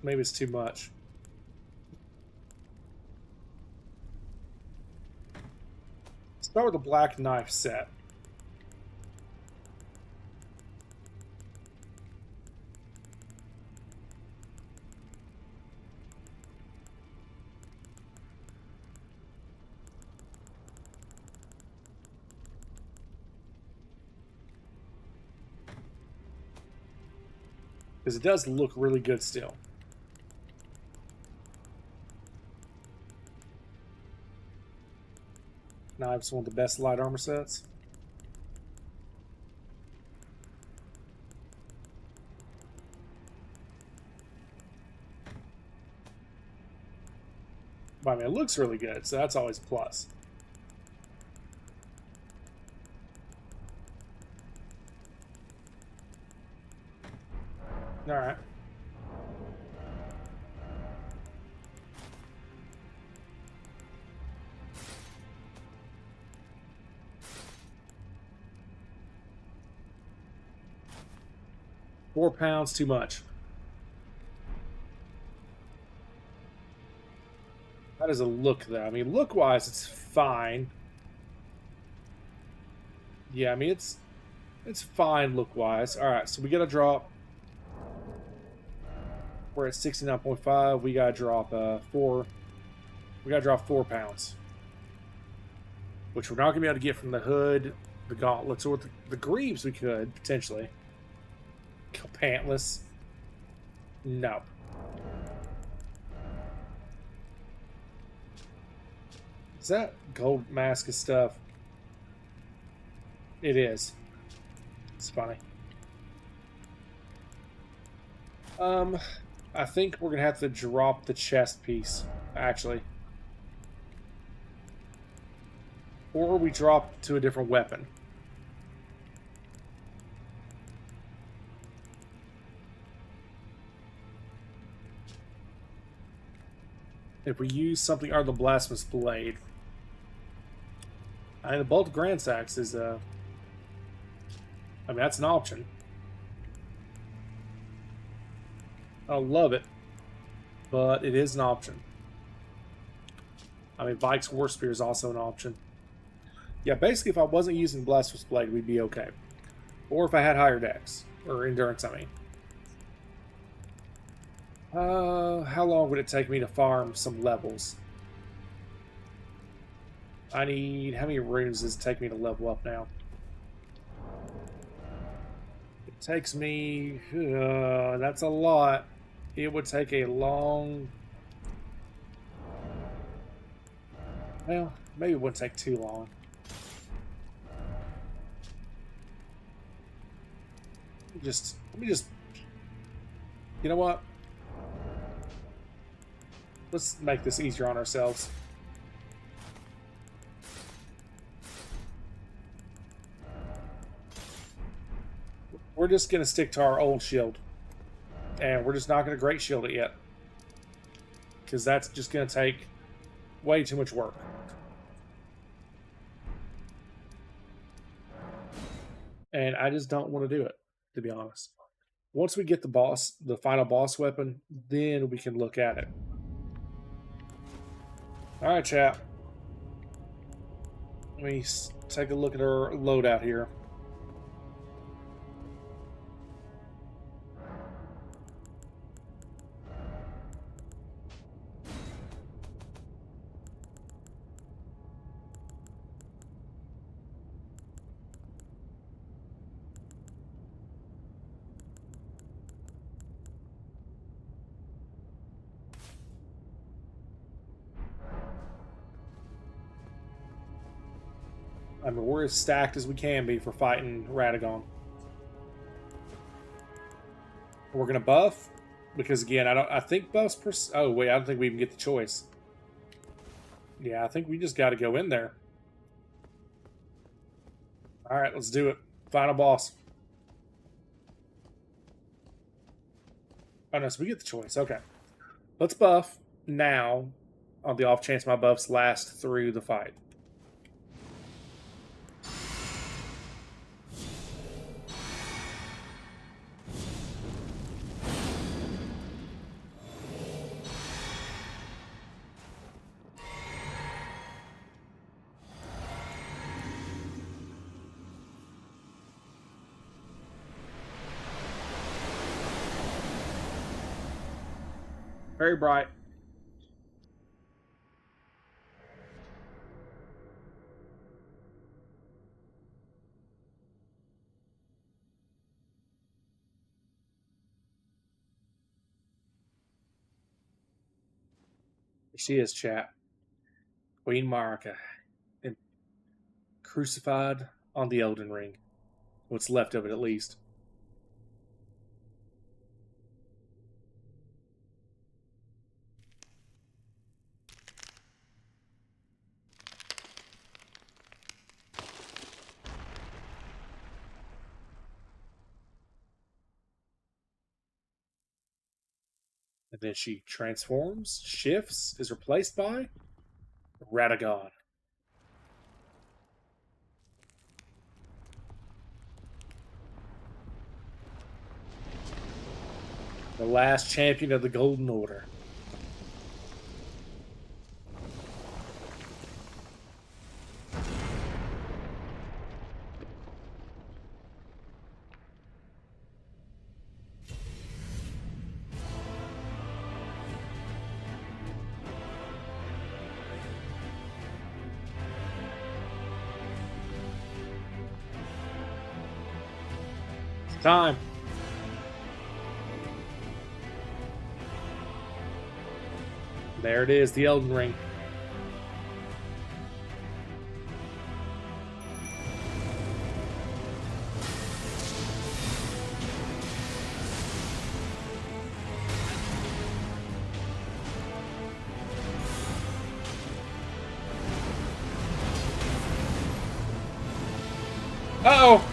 Maybe it's too much. Start with the black knife set. Because it does look really good still. Knives, one of the best light armor sets. But I mean, it looks really good, so that's always a plus. All right. £4 too much. How does it look, though? I mean, look-wise, it's fine. Yeah, I mean, it's fine look-wise. All right, so we got to drop. We're at 69.5. We gotta drop 4. We gotta drop 4 pounds, which we're not gonna be able to get from the hood, the gauntlets, or the greaves. We could potentially. Pantless. No. Is that gold mask of stuff? It is. It's funny. I think we're gonna have to drop the chest piece, actually. Or we drop to a different weapon. If we use something other than the blasphemous blade. I mean, the bolt of Grand Axe is I mean, that's an option. I don't love it, but it is an option. I mean, Vike's War Spear is also an option. Yeah, basically, if I wasn't using Blasphemous Blade, we'd be okay. Or if I had higher dex, or endurance, I mean. How long would it take me to farm some levels? I need... How many runes does it take me to level up now? It takes me... that's a lot. it would take a long... Well, maybe it wouldn't take too long. Let me just... You know what? Let's make this easier on ourselves. We're just going to stick to our old shield. And we're just not going to great shield it yet. Because that's just going to take way too much work. And I just don't want to do it, to be honest. Once we get the final boss weapon, then we can look at it. Alright, chat. Let me take a look at our loadout here. I mean, we're as stacked as we can be for fighting Radagon. We're gonna buff because again, I think buffs. Oh wait, I don't think we even get the choice. Yeah, I think we just got to go in there. All right, let's do it. Final boss. Oh no, so we get the choice. Okay, let's buff now. On the off chance my buffs last through the fight. Very bright. She is, chat. Queen Marika. And crucified on the Elden Ring. What's left of it, at least. And then she transforms, shifts, is replaced by Radagon. The last champion of the Golden Order. Time. There it is, the Elden Ring. Uh-oh!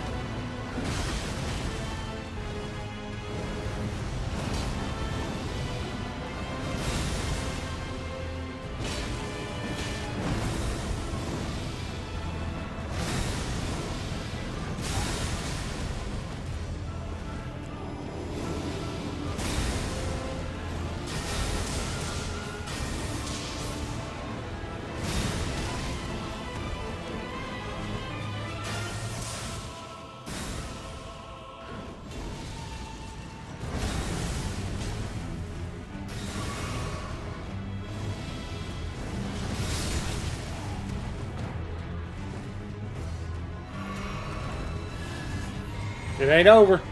It ain't over.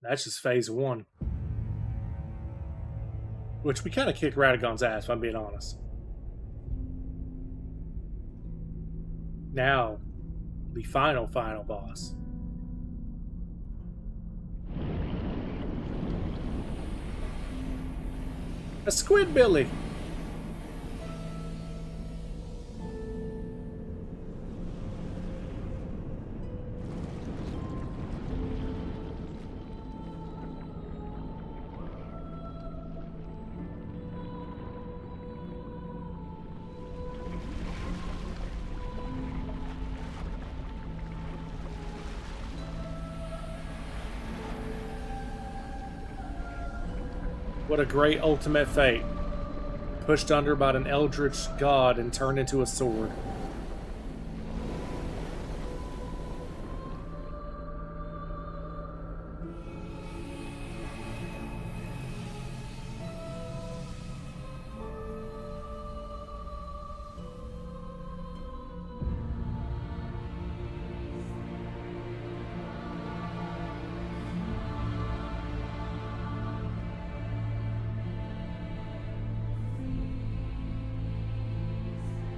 That's just phase 1. Which we kind of kicked Radagon's ass, if I'm being honest. Now, the final boss. A Squidbilly! What a great ultimate fate. Pushed under by an eldritch god and turned into a sword.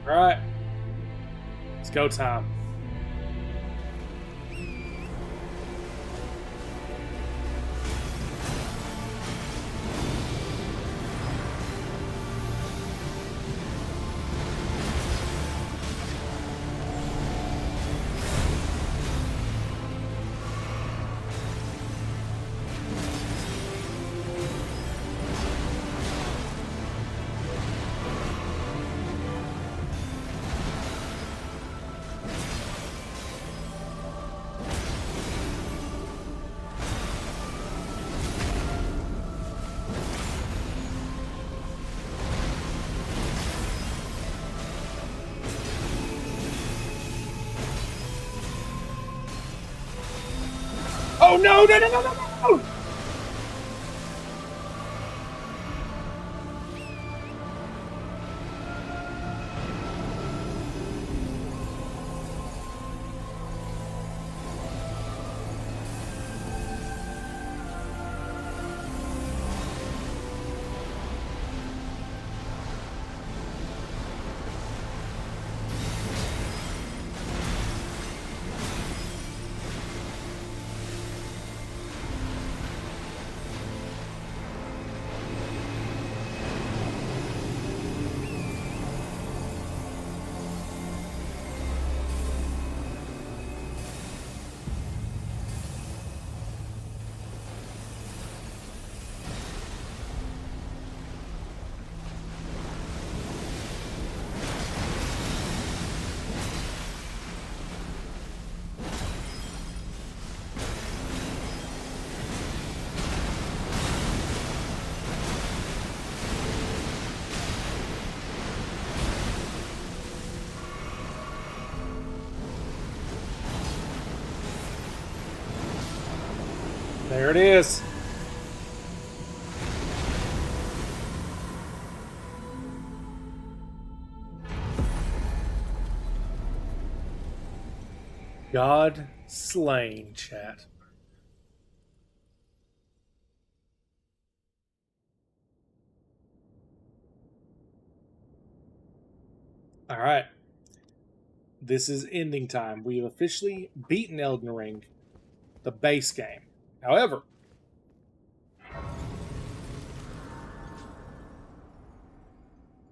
Alright. It's go time. Oh no, no, no, no, no, no! There it is. God slain, chat. All right. This is ending time. We have officially beaten Elden Ring, the base game. However,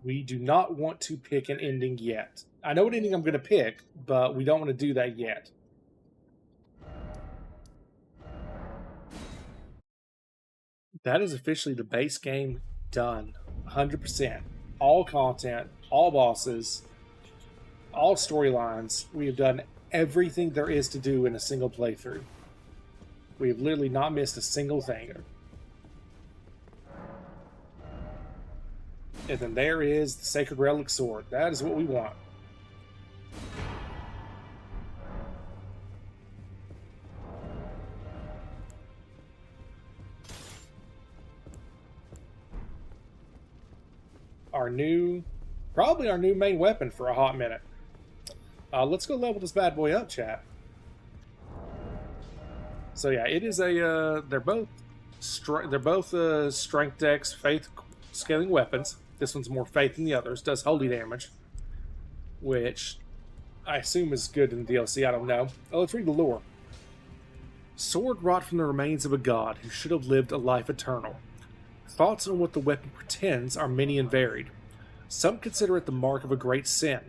we do not want to pick an ending yet. I know what ending I'm going to pick, but we don't want to do that yet. That is officially the base game done. 100%. All content, all bosses, all storylines. We have done everything there is to do in a single playthrough. We have literally not missed a single thing. And then there is the Sacred Relic Sword. That is what we want. Probably our new main weapon for a hot minute. Let's go level this bad boy up, chat. So yeah, it is a. They're both strength dex, faith scaling weapons. This one's more faith than the others. Does holy damage, which I assume is good in the DLC. I don't know. Oh, let's read the lore. Sword wrought from the remains of a god who should have lived a life eternal. Thoughts on what the weapon pretends are many and varied. Some consider it the mark of a great sin,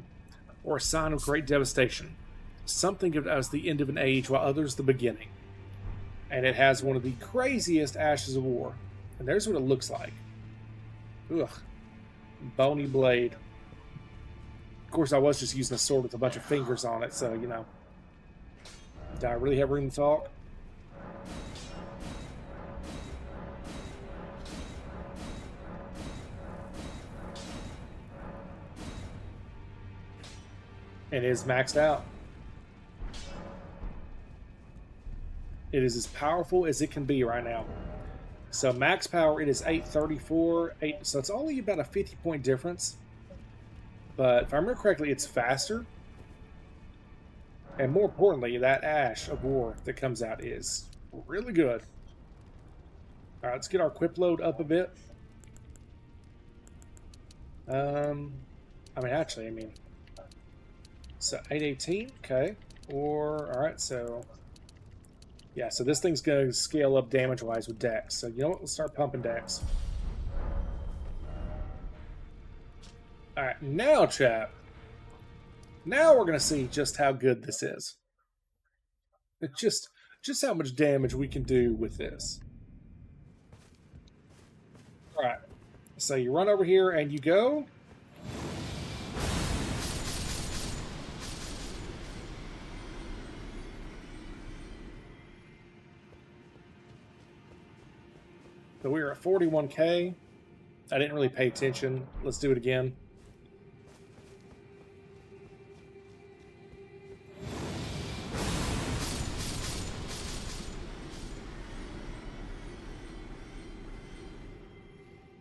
or a sign of great devastation. Some think of it as the end of an age, while others the beginning. And it has one of the craziest ashes of war. And there's what it looks like. Ugh. Bony blade. Of course, I was just using a sword with a bunch of fingers on it, so, you know. Do I really have room to talk? It is maxed out. It is as powerful as it can be right now. So max power, it is 834. So it's only about a 50-point difference. But if I remember correctly, it's faster. And more importantly, that ash of war that comes out is really good. Alright, let's get our equip load up a bit. So 818, okay. Alright, so... yeah, so this thing's going to scale up damage-wise with dex. So, you know what? Let's start pumping dex. Alright, now, chat. Now we're going to see just how good this is. Just how much damage we can do with this. Alright, so you run over here and you go... So we were at 41k. I didn't really pay attention. Let's do it again.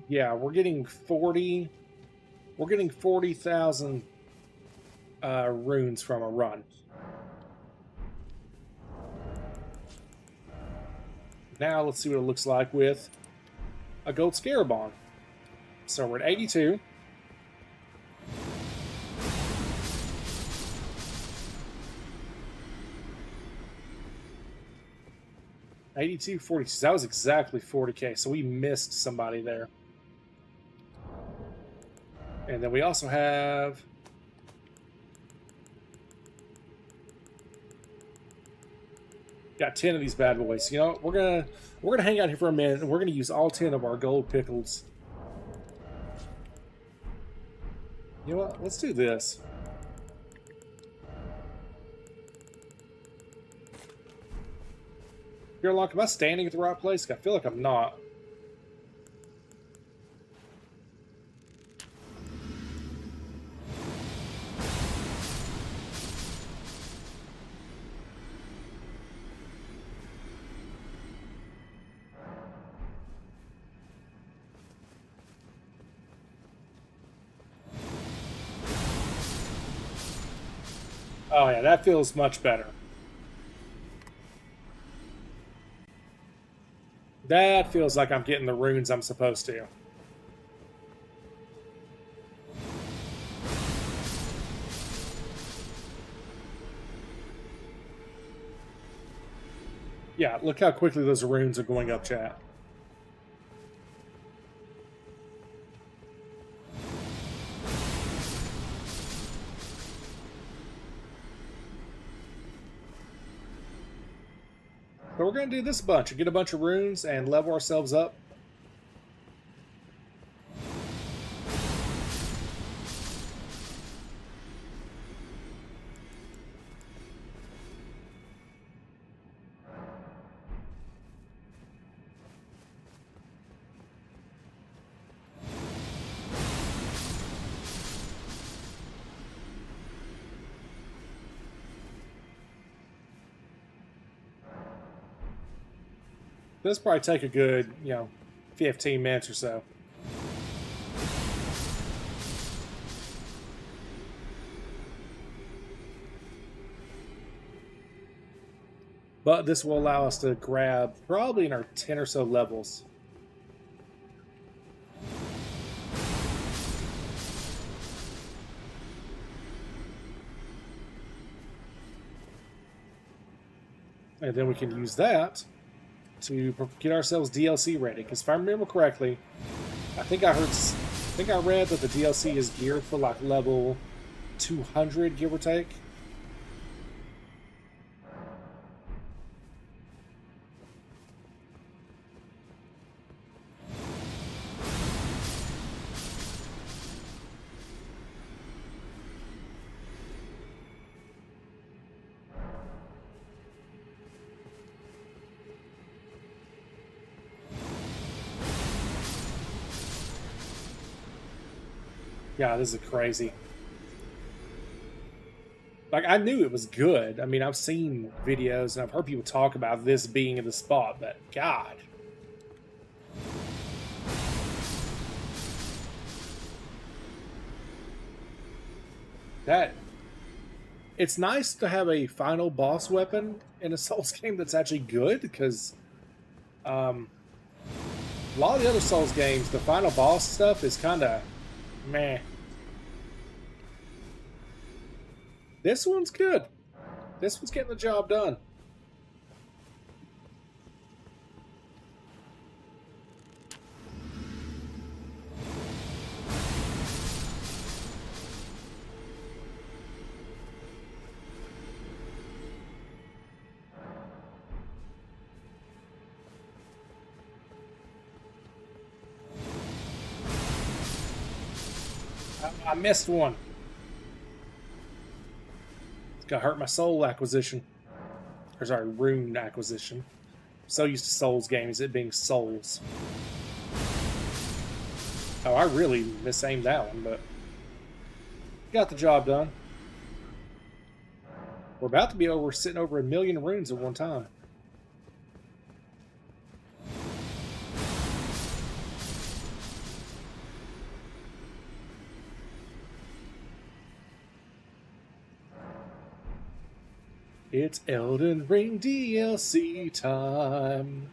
Yeah, we're getting 40. We're getting 40,000 runes from a run. Now let's see what it looks like with a gold scarab on. So we're at 82. $82, 46. That was exactly 40k. So we missed somebody there. And then we also have... got 10 of these bad boys. You know, we're gonna hang out here for a minute, and we're gonna use all 10 of our gold pickles. You know what? Let's do this. You're like, am I standing at the right place? I feel like I'm not. Oh yeah, that feels much better. That feels like I'm getting the runes I'm supposed to. Yeah, look how quickly those runes are going up, chat. So we're going to do this bunch, get a bunch of runes and level ourselves up. This will probably take a good, 15 minutes or so. But this will allow us to grab probably in our 10 or so levels. And then we can use that to get ourselves DLC ready. Because if I remember correctly, I think I read that the DLC is geared for like level 200, give or take. Yeah, this is crazy. Like, I knew it was good. I mean, I've seen videos and I've heard people talk about this being in the spot, but God. It's nice to have a final boss weapon in a Souls game that's actually good, because a lot of the other Souls games, the final boss stuff is kind of meh. This one's good. This one's getting the job done. I missed one. It's gonna hurt my soul acquisition. Or sorry, rune acquisition. I'm so used to Souls games, it being souls. Oh, I really misaimed that one, but got the job done. We're about to be sitting over 1 million runes at one time. It's Elden Ring DLC time.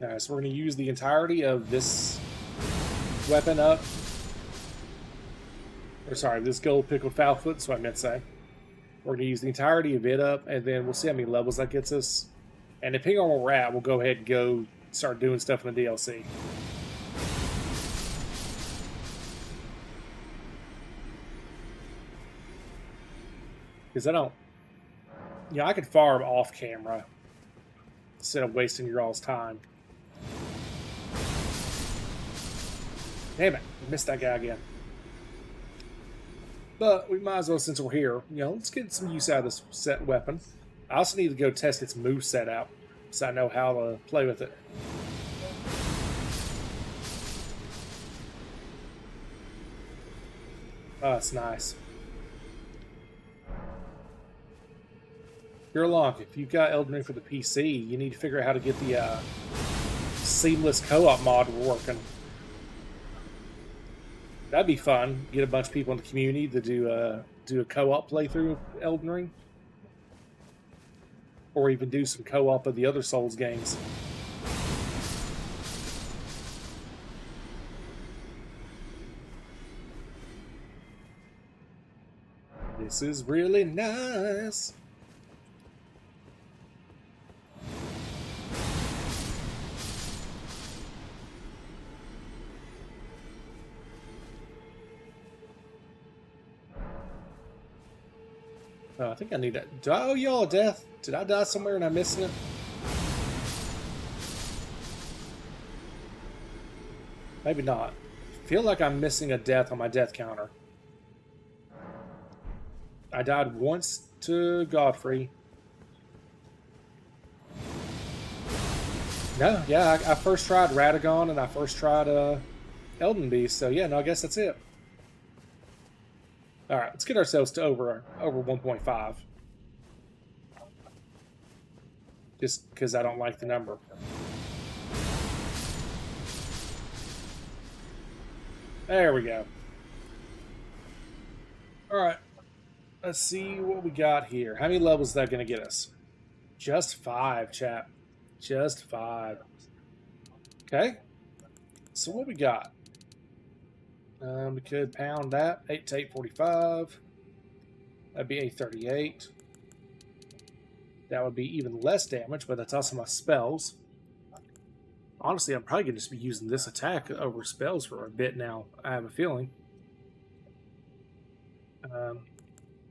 Alright, so we're going to use the entirety of this weapon up. Or sorry, this gold pickled foul foot, that's what I meant to say. We're going to use the entirety of it up, and then we'll see how many levels that gets us. And depending on where we're at, we'll go ahead and go start doing stuff in the DLC. Because I don't... You know, I could farm off camera instead of wasting your all's time. Damn it, I missed that guy again. But we might as well, since we're here, you know, let's get some use out of this set weapon. I also need to go test its moveset out, so I know how to play with it. Oh, that's nice. You're along. If you've got Elden Ring for the PC, you need to figure out how to get the seamless co-op mod working. That'd be fun. Get a bunch of people in the community to do a co-op playthrough of Elden Ring. Or even do some co-op of the other Souls games. This is really nice. Oh, I think I need that. Oh, y'all, death. Did I die somewhere and I'm missing it? Maybe not. I feel like I'm missing a death on my death counter. I died once to Godfrey. No, yeah, I first tried Radagon and I first tried Elden Beast, so yeah, no, I guess that's it. Alright, let's get ourselves to over 1.5. Just because I don't like the number. There we go. Alright. Let's see what we got here. How many levels is that going to get us? Just 5, chat. Just 5. Okay. So what we got? We could pound that. 8 to 845. That'd be 838. That would be even less damage, but that's also my spells. Honestly, I'm probably going to just be using this attack over spells for a bit now. I have a feeling.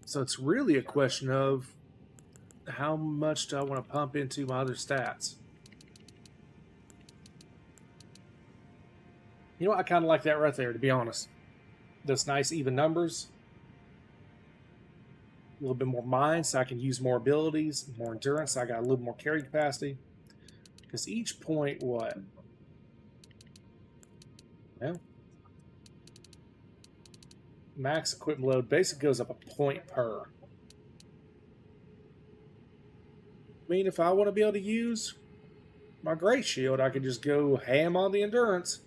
So it's really a question of how much do I want to pump into my other stats. You know, I kind of like that right there, to be honest. Those nice even numbers. A little bit more mind, so I can use more abilities, more endurance, so I got a little more carry capacity. Because each point, what? Yeah. Max equipment load basically goes up a point per. I mean, if I want to be able to use my Great Shield, I could just go ham on the endurance.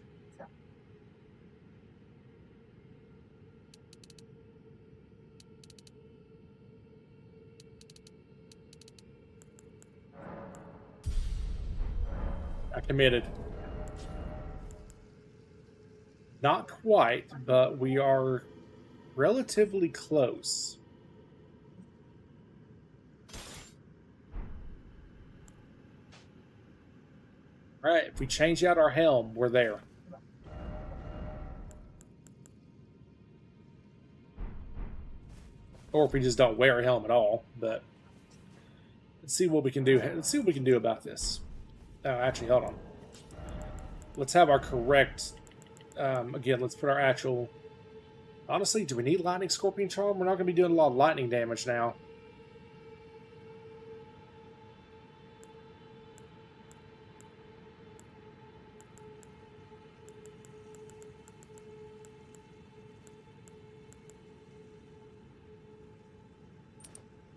I committed. Not quite, but we are relatively close. Alright, if we change out our helm, we're there. Or if we just don't wear a helm at all, but let's see what we can do. Let's see what we can do about this. Oh, actually, hold on. Let's have our correct... again, let's put our actual... Honestly, do we need Lightning Scorpion Charm? We're not going to be doing a lot of lightning damage now.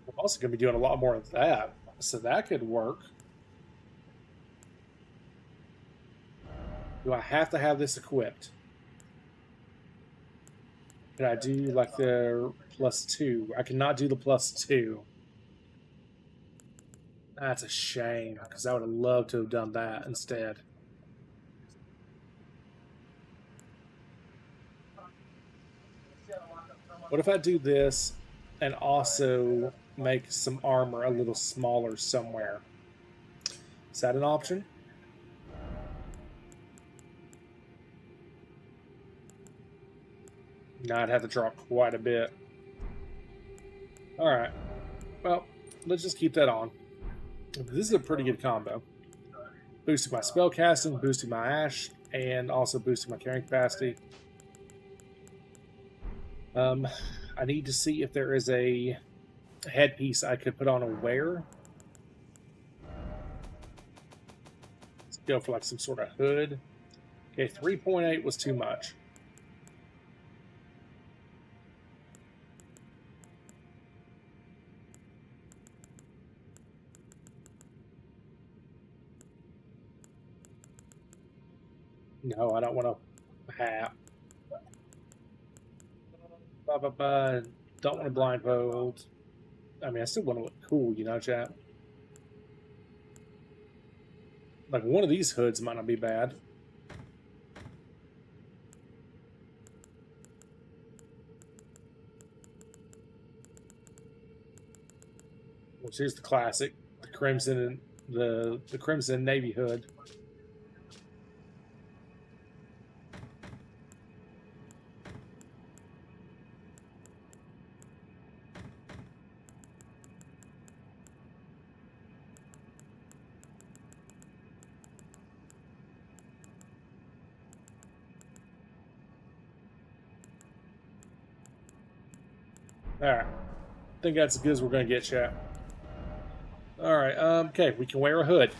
We're also going to be doing a lot more of that, so that could work. Do I have to have this equipped? Can I do like the +2? I cannot do the +2. That's a shame, because I would have loved to have done that instead. What if I do this and also make some armor a little smaller somewhere? Is that an option? No, I'd have to drop quite a bit. Alright. Well, let's just keep that on. This is a pretty good combo. Boosting my spell casting, boosting my ash, and also boosting my carrying capacity. I need to see if there is a headpiece I could put on a wear. Let's go for like some sort of hood. Okay, 3.8 was too much. No, I don't want a hat. Don't want a blindfold. I mean, I still want to look cool, you know, chat. Like, one of these hoods might not be bad. Which here's the classic, the crimson, the crimson navy hood. Alright. I think that's as good as we're going to get, chat. Alright, okay, we can wear a hood.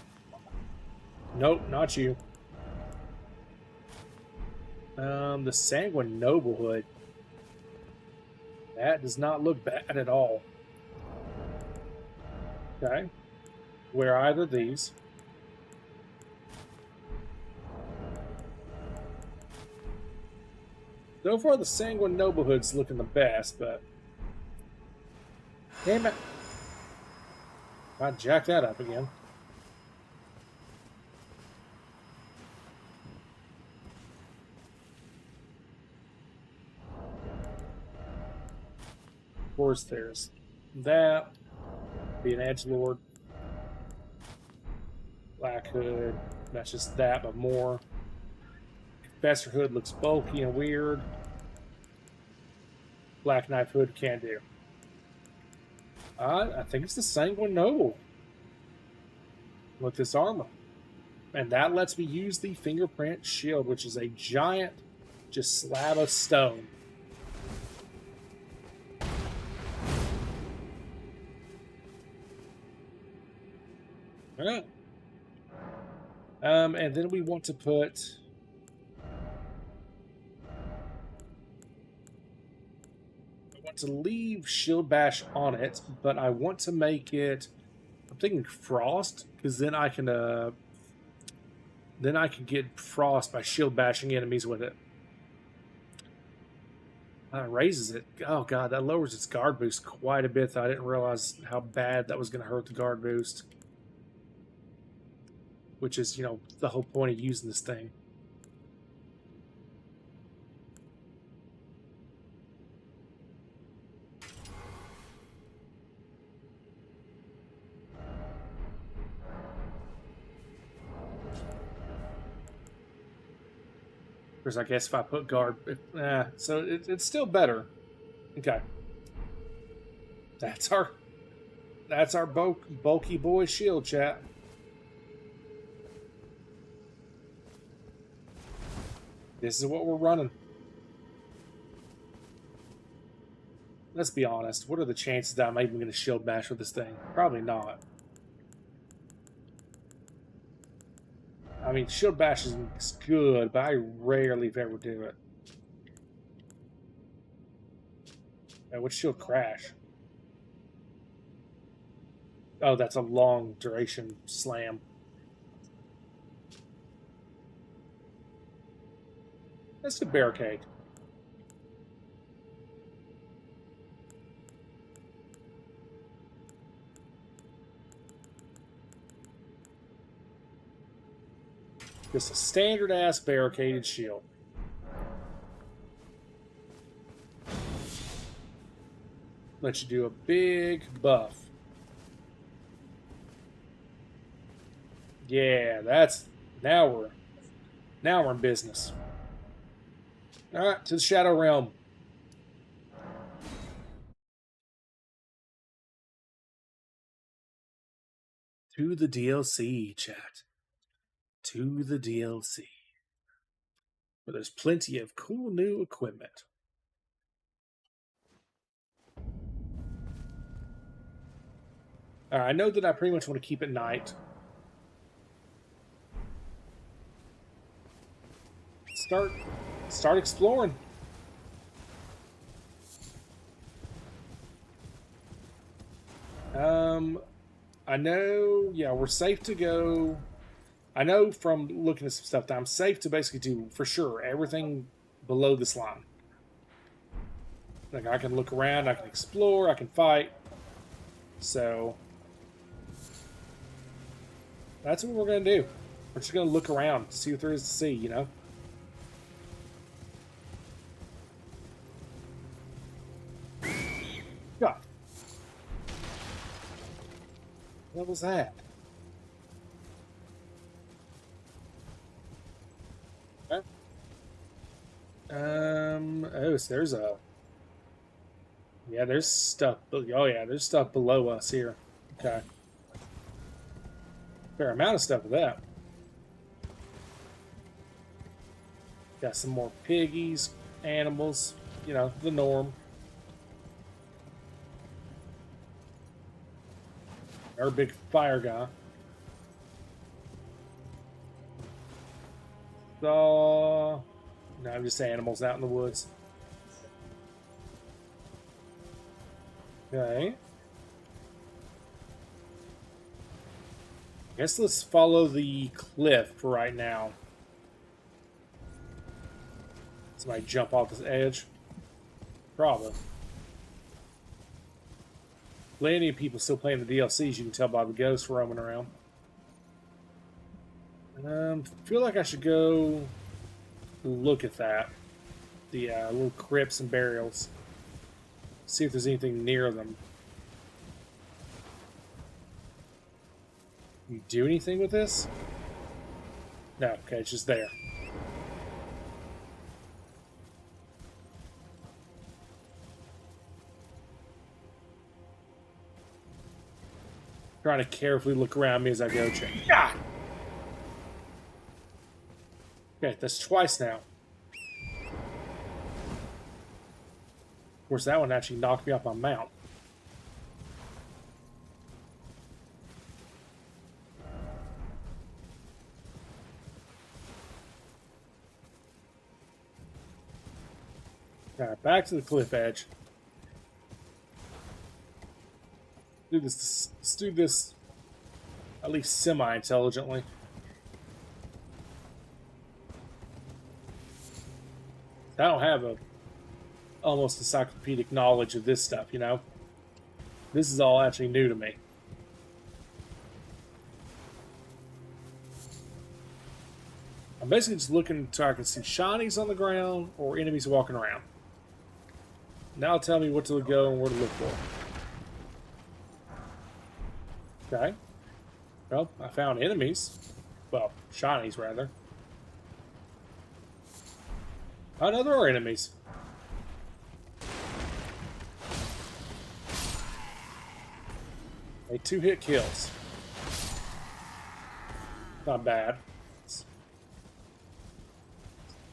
Nope, not you. The Sanguine Noble hood. That does not look bad at all. Okay. Wear either of these. So far, the Sanguine Noblehood's looking the best, but... Damn it. I jacked that up again. Of course, there's that. Be an edgelord. Black Hood. That's just that, but more. Confessor Hood looks bulky and weird. Black Knife Hood can do. I think it's the Sanguine Noble with this armor. And that lets me use the fingerprint shield, which is a giant, just slab of stone. Alright. And then we want to put... I want to leave Shield Bash on it, but I want to make it... I'm thinking Frost, because then I can get Frost by Shield Bashing enemies with it. Raises it. Oh god, that lowers its guard boost quite a bit. I didn't realize how bad that was going to hurt the guard boost. Which is, you know, the whole point of using this thing. Because I guess if I put guard... so it's still better. Okay. That's our bulky boy shield, chat. This is what we're running. Let's be honest. What are the chances that I'm even going to shield bash with this thing? Probably not. I mean, shield bash is good, but I rarely if ever do it. What's shield crash? Oh, that's a long duration slam. That's a barricade. Just a standard-ass barricaded shield. Let you do a big buff. Yeah, that's... Now we're in business. Alright, to the Shadow Realm. To the DLC, chat. To the DLC. Where there's plenty of cool new equipment. Alright, I know that I pretty much want to keep it night. Start exploring. I know, yeah, we're safe to go. I know from looking at some stuff that I'm safe to basically do, for sure, everything below this line. Like, I can look around, I can explore, I can fight. So, that's what we're going to do. We're just going to look around, see what there is to see, you know? God. What was that? Okay. Oh, so there's a... Yeah, there's stuff... Oh, yeah, there's stuff below us here. Okay. Fair amount of stuff with that. Got some more piggies, animals, you know, the norm. Our big fire guy. So, no, I'm just animals out in the woods. Okay. Guess let's follow the cliff for right now. Somebody jump off this edge? Probably. Plenty of people still playing the DLCs, you can tell by the ghosts roaming around. Feel like I should go look at that. The little crypts and burials. See if there's anything near them. You do anything with this? No, okay, it's just there. Trying to carefully look around me as I go check. Ah! Okay, that's twice now. Of course, that one actually knocked me off my mount. Alright, back to the cliff edge. Let's do this at least semi-intelligently. I don't have a almost encyclopedic knowledge of this stuff, you know? This is all actually new to me. I'm basically just looking so I can see shinies on the ground or enemies walking around. Now tell me what to go and where to look for. Okay. Well, I found enemies. Well, shinies, rather. Oh, no, there are enemies. A 2-hit kills. Not bad.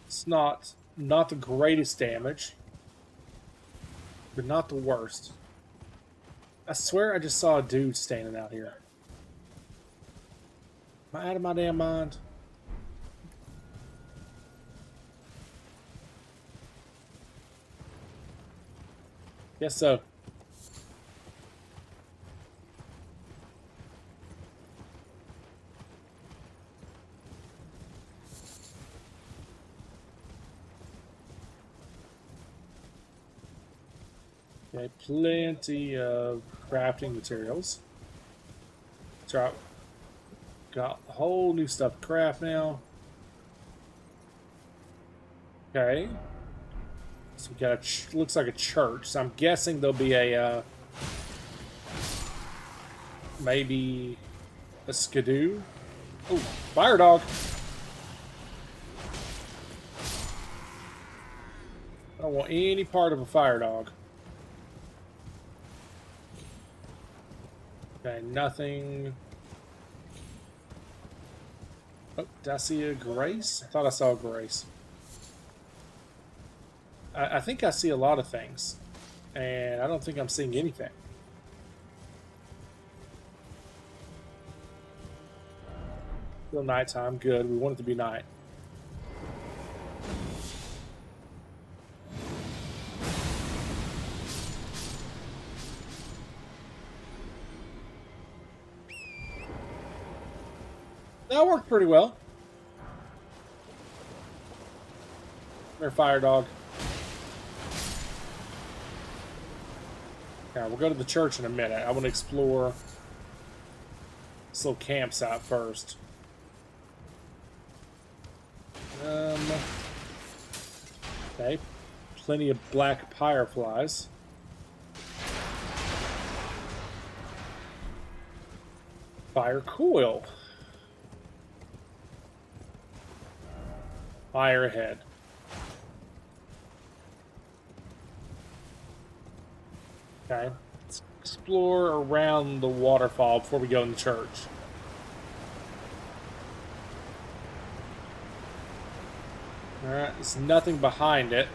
It's not the greatest damage, but not the worst. I swear I just saw a dude standing out here. Am I out of my damn mind? Guess so. Okay, plenty of crafting materials. So got whole new stuff to craft now. Okay. So we got a looks like a church. So I'm guessing there'll be a maybe a skidoo. Oh, fire dog. I don't want any part of a fire dog. Okay, nothing. Oh, did I see a Grace? I thought I saw a Grace. I think I see a lot of things, and I don't think I'm seeing anything. Still nighttime, good. We want it to be night. That worked pretty well. Their fire dog. Okay, we'll go to the church in a minute. I want to explore this little campsite first. Okay, plenty of black fireflies. Fire coil. Fire ahead. Okay, let's explore around the waterfall before we go in the church. Alright, there's nothing behind it.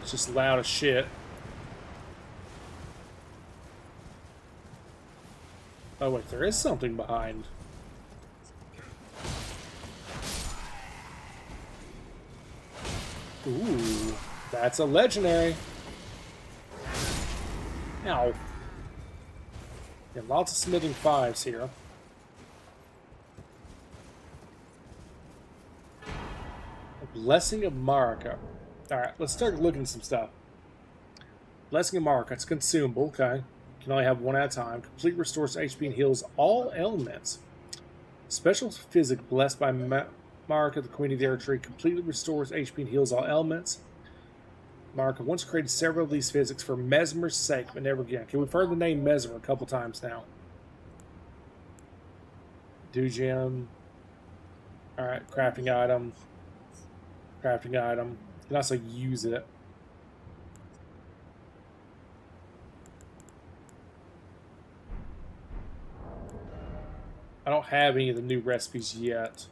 It's just loud as shit. Oh wait, there is something behind. Ooh, that's a legendary. Ow. Yeah, lots of smithing 5s here. Blessing of Marika. Alright, let's start looking at some stuff. Blessing of Marika. It's consumable, okay. Can only have one at a time. Complete restores HP and heals all elements. Special physic blessed by Marika, the Queen of the Air Tree. Completely restores HP and heals all elements. Marika once created several of these physics for Mesmer's sake, but never again. Okay, we've heard the name Mesmer a couple times now. Do gem. Alright, crafting item. Crafting item. You can also use it. I don't have any of the new recipes yet.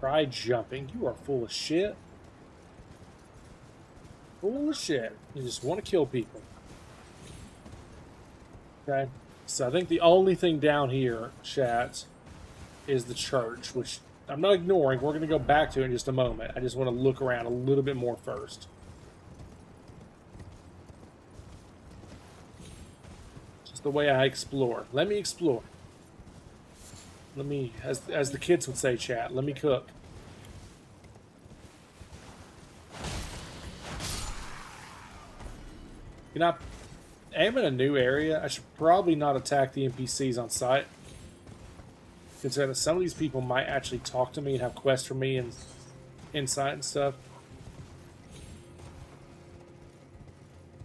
Try jumping. You are full of shit. Full of shit. You just want to kill people. Okay. So I think the only thing down here, chat, is the church, which I'm not ignoring. We're going to go back to it in just a moment. I just want to look around a little bit more first. Just the way I explore. Let me explore. Let me, as the kids would say, chat, let me cook. You know, I am in a new area. I should probably not attack the NPCs on site. Considering that some of these people might actually talk to me and have quests for me and insight and stuff.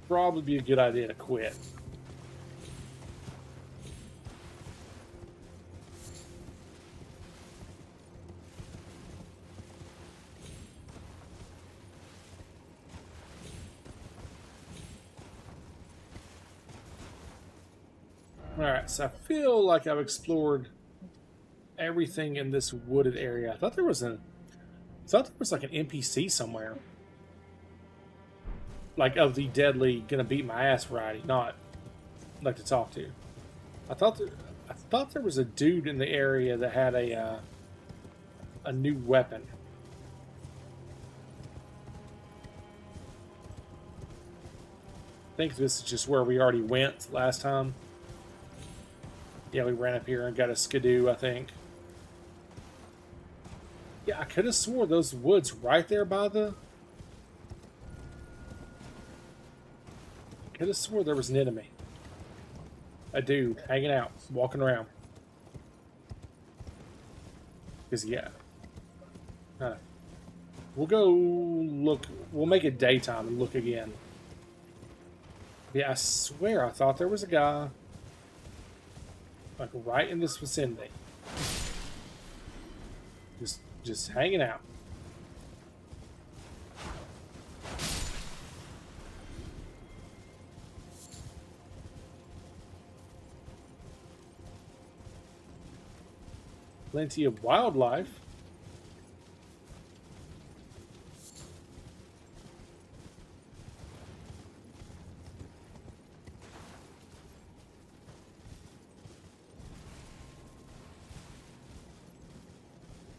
Probably be a good idea to quit. Alright, so I feel like I've explored everything in this wooded area. I thought there was like an NPC somewhere. Like of the deadly gonna beat my ass variety, not like to talk to. I thought there was a dude in the area that had a new weapon. I think this is just where we already went last time. Yeah, we ran up here and got a skidoo, I think. Yeah, I could have swore those woods right there by the... Could have swore there was an enemy. A dude hanging out, walking around. Because, yeah. We'll go look. We'll make it daytime and look again. Yeah, I swear I thought there was a guy... like right in this vicinity. Just hanging out. Plenty of wildlife.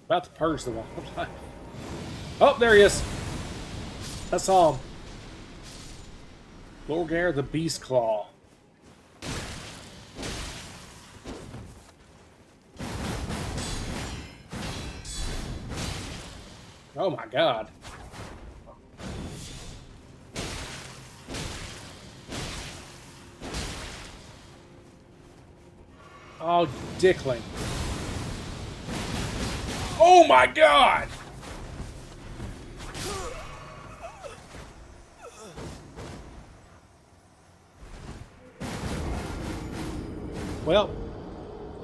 About to purge the wildlife. Oh, there he is. I saw him. Lorgar the Beast Claw. Oh my god. Oh, dickling. Oh my god! Well,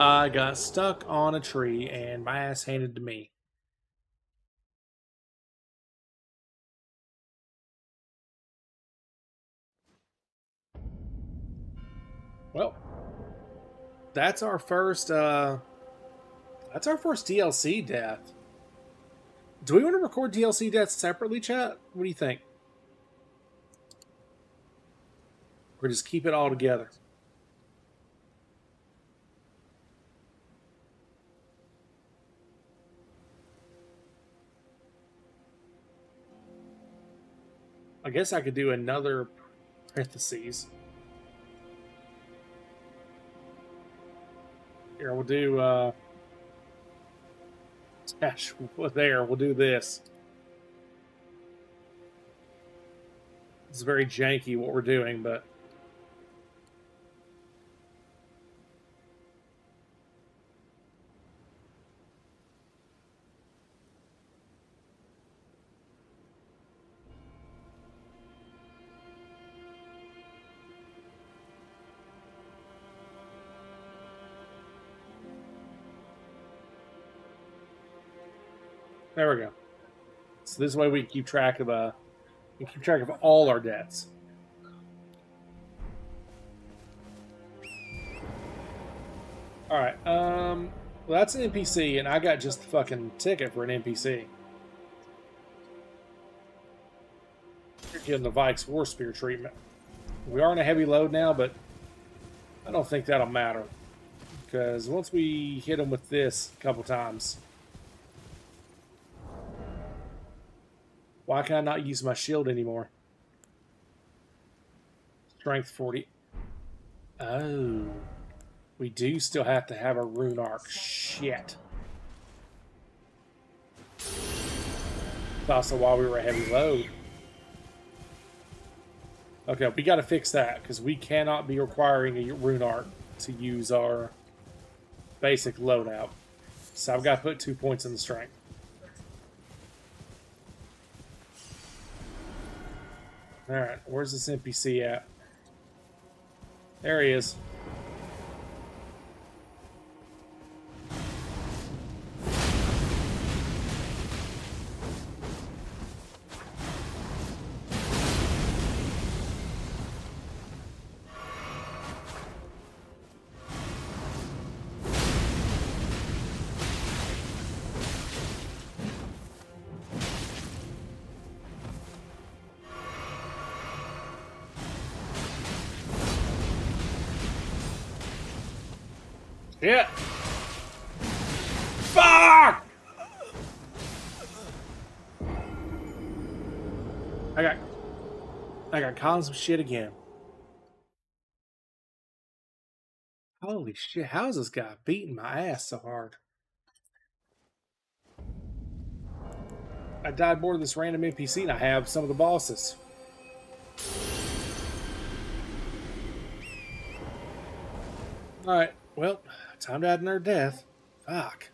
I got stuck on a tree and my ass handed to me. Well, that's our first DLC death. Do we want to record DLC deaths separately, chat? What do you think? Or just keep it all together? I guess I could do another parentheses. Here, we'll do, dash, there, we'll do this. It's very janky what we're doing, but... There we go. So this way we can keep track of all our debts. All right. Well, that's an NPC, and I got just the fucking ticket for an NPC. You're getting the Vikes War Spear treatment. We are in a heavy load now, but I don't think that'll matter because once we hit them with this a couple times. Why can I not use my shield anymore? Strength 40. Oh. We do still have to have a rune arc. Shit. That's also why we were a heavy load. Okay, we got to fix that because we cannot be requiring a rune arc to use our basic loadout. So I've got to put 2 points in the strength. Alright, where's this NPC at? There he is. Yeah. Fuck! I got caught in some shit again. Holy shit, how is this guy beating my ass so hard? I died more to this random NPC than I have some of the bosses. Alright, well, time to add another death. Fuck.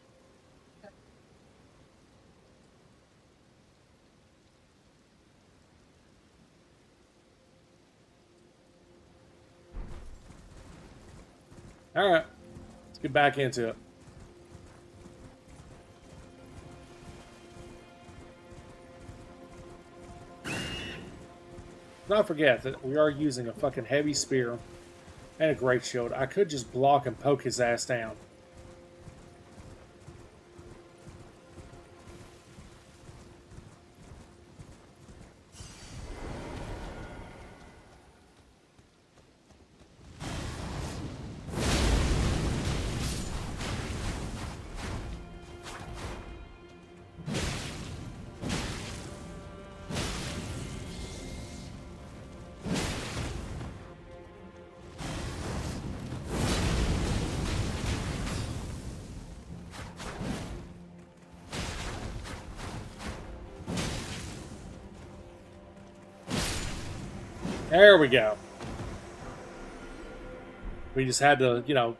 Alright, let's get back into it. Not forget that we are using a fucking heavy spear and a great shield. I could just block and poke his ass down. There we go. We just had to, you know,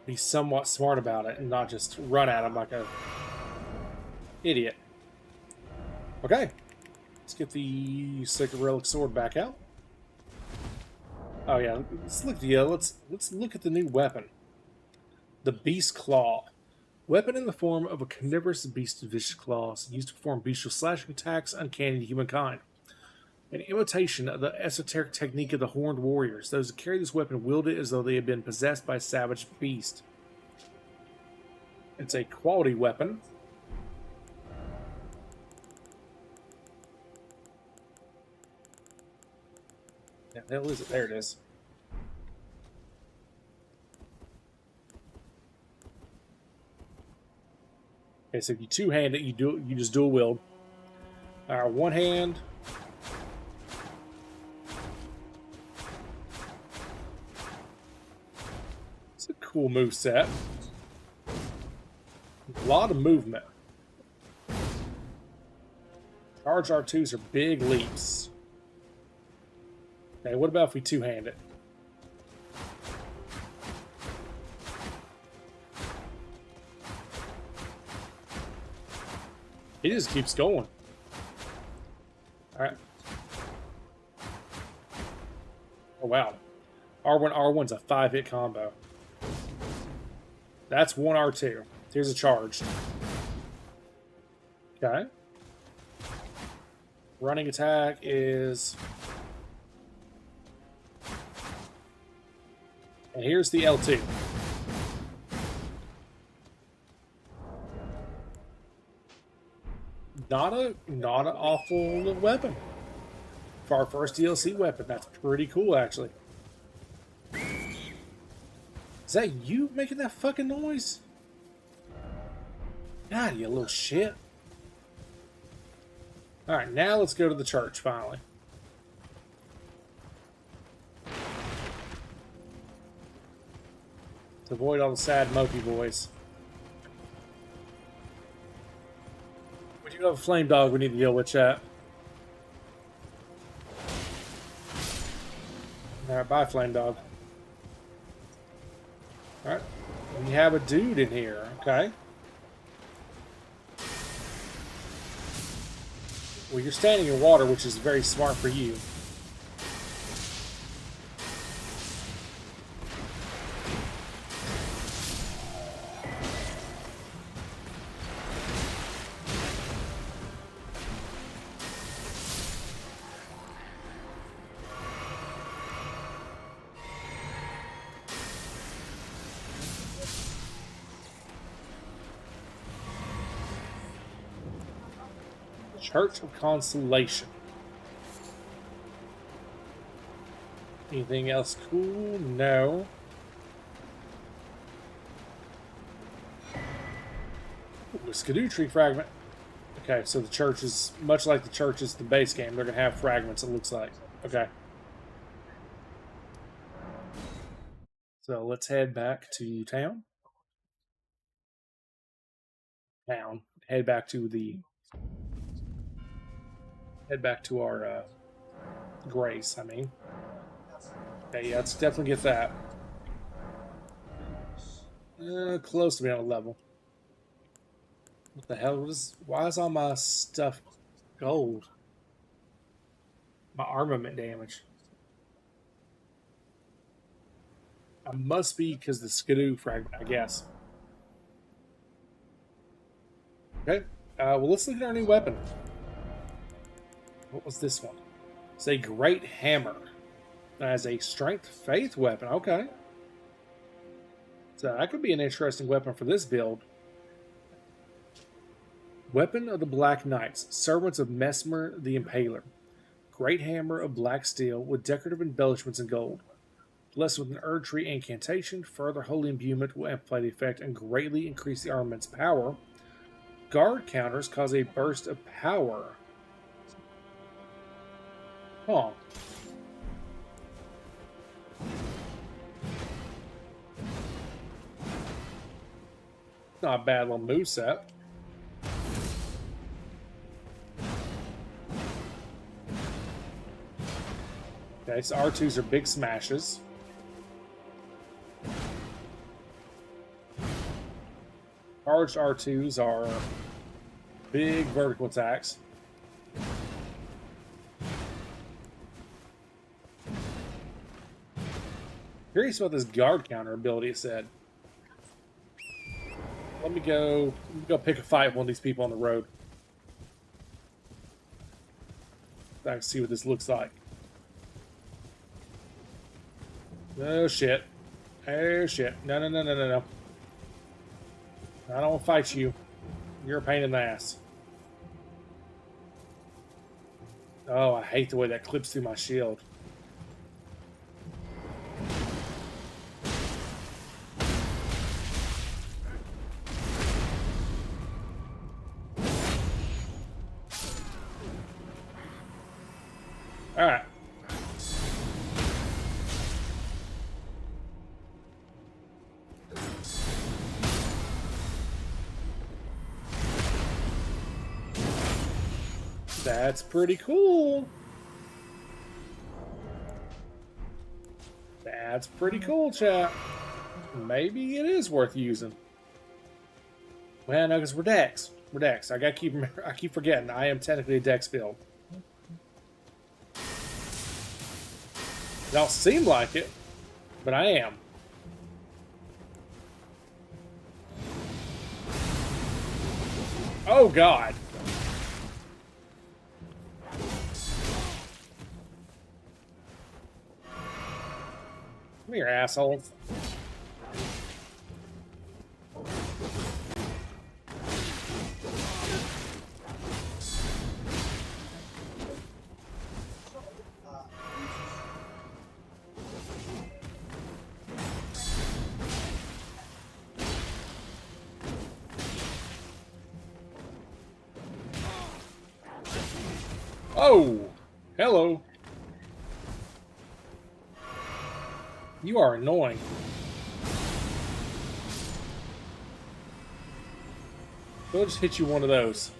be somewhat smart about it and not just run at him like a idiot. Okay. Let's get the Sacred Relic Sword back out. Oh yeah, let's look at the new weapon. The Beast Claw. Weapon in the form of a carnivorous beast with vicious claws, used to perform bestial slashing attacks uncanny to humankind. An imitation of the esoteric technique of the Horned Warriors. Those who carry this weapon wield it as though they had been possessed by a savage beast. It's a quality weapon. Yeah, the hell is it? There it is. Okay, so if you two-hand it, you just dual wield. One hand. cool move set. A lot of movement. Charge R2s are big leaps. Okay, what about if we two-hand it? He just keeps going. Alright. Oh, wow. R1, R1's a 5-hit combo. That's one R2. Here's a charge. Okay. Running attack is... And here's the L2. Not an awful weapon. For our first DLC weapon, that's pretty cool, actually. Is that you making that fucking noise? God, you little shit. Alright, now let's go to the church, finally. To avoid all the sad, mopey boys. We do have a flame dog we need to deal with, chat. Alright, bye, flame dog. Alright, we have a dude in here, okay. Well, you're standing in water, which is very smart for you. Church of Consolation. Anything else cool? No. Ooh, a Skidoo tree fragment. Okay, so the church is much like the churches, the base game. They're gonna have fragments, it looks like. Okay. So let's head back to town. Head back to the... Head back to our grace, I mean. Okay, yeah, let's definitely get that. Close to being on a level. What the hell? Why is all my stuff gold? My armament damage. I must be because the Skidoo fragment, I guess. Okay, well, let's look at our new weapon. What was this one? It's a great hammer. As a strength faith weapon. Okay. So that could be an interesting weapon for this build. Weapon of the Black Knights. Servants of Mesmer the Impaler. Great hammer of black steel with decorative embellishments in gold. Blessed with an Erdtree incantation, further holy imbuement will amplify the effect and greatly increase the armament's power. Guard counters cause a burst of power. Huh. Not a bad little moveset. Okay, so R2s are big smashes. Charged R2s are big vertical attacks. Curious about this guard counter ability it said. Let me go pick a fight with one of these people on the road. I can see what this looks like. Oh shit. Oh shit. No. I don't want to fight you. You're a pain in the ass. Oh, I hate the way that clips through my shield. Alright. That's pretty cool. That's pretty cool, chat. Maybe it is worth using. Well, no, because we're Dex. We're Dex. I keep forgetting. I am technically a Dex build. It don't seem like it, but I am. Oh God. Come here, assholes. Oh, hello. You are annoying. We'll just hit you one of those.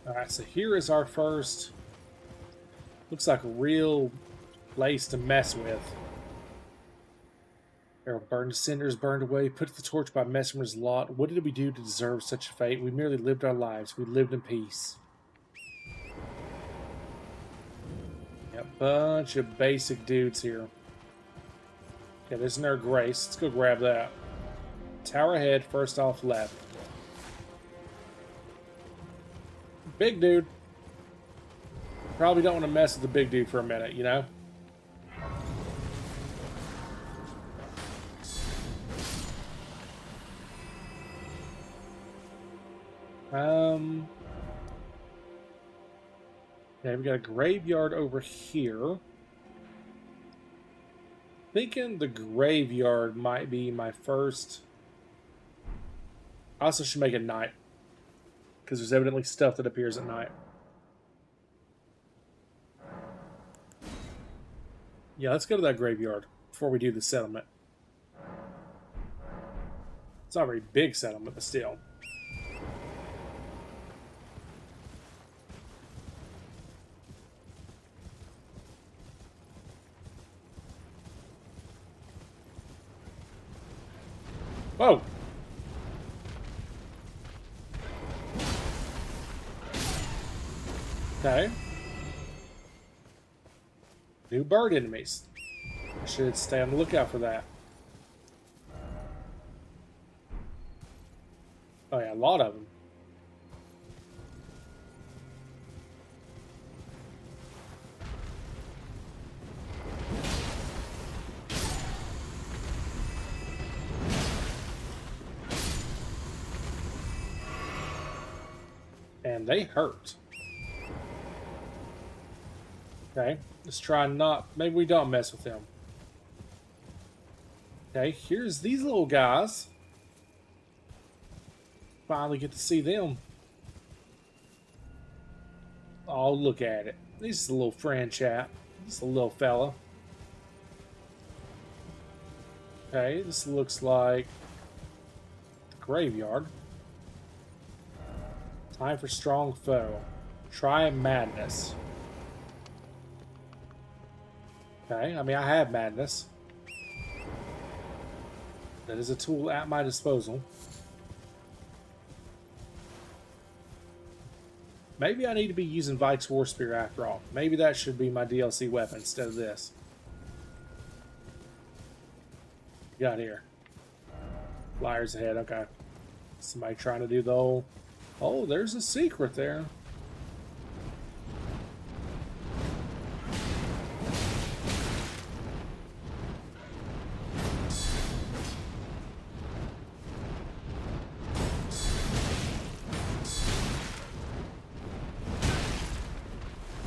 Alright, so here is our first... Looks like a real place to mess with. Arrow burned to cinders, burned away, put to the torch by Messmer's lot. What did we do to deserve such a fate? We merely lived our lives. We lived in peace. Got a bunch of basic dudes here. Okay, there's Nerd Grace. Let's go grab that. Tower ahead, first off left. Big dude. Probably don't want to mess with the big dude for a minute, you know? Okay, we got a graveyard over here. Thinking the graveyard might be my first. I also should make it night, because there's evidently stuff that appears at night. Yeah, let's go to that graveyard before we do the settlement. It's not a very big settlement, but still. Whoa! Okay. New bird enemies. I should stay on the lookout for that. Oh yeah, a lot of them. And they hurt. Okay, let's try not... Maybe we don't mess with them. Okay, here's these little guys. Finally get to see them. Oh, look at it. This is a little friend chap. This is a little fella. Okay, this looks like the graveyard. Time for strong foe. Try madness. Okay, I mean, I have madness. That is a tool at my disposal. Maybe I need to be using Vike's War Spear after all. Maybe that should be my DLC weapon instead of this. What you got here? Flyers ahead, okay. Somebody trying to do the whole... Oh, there's a secret there.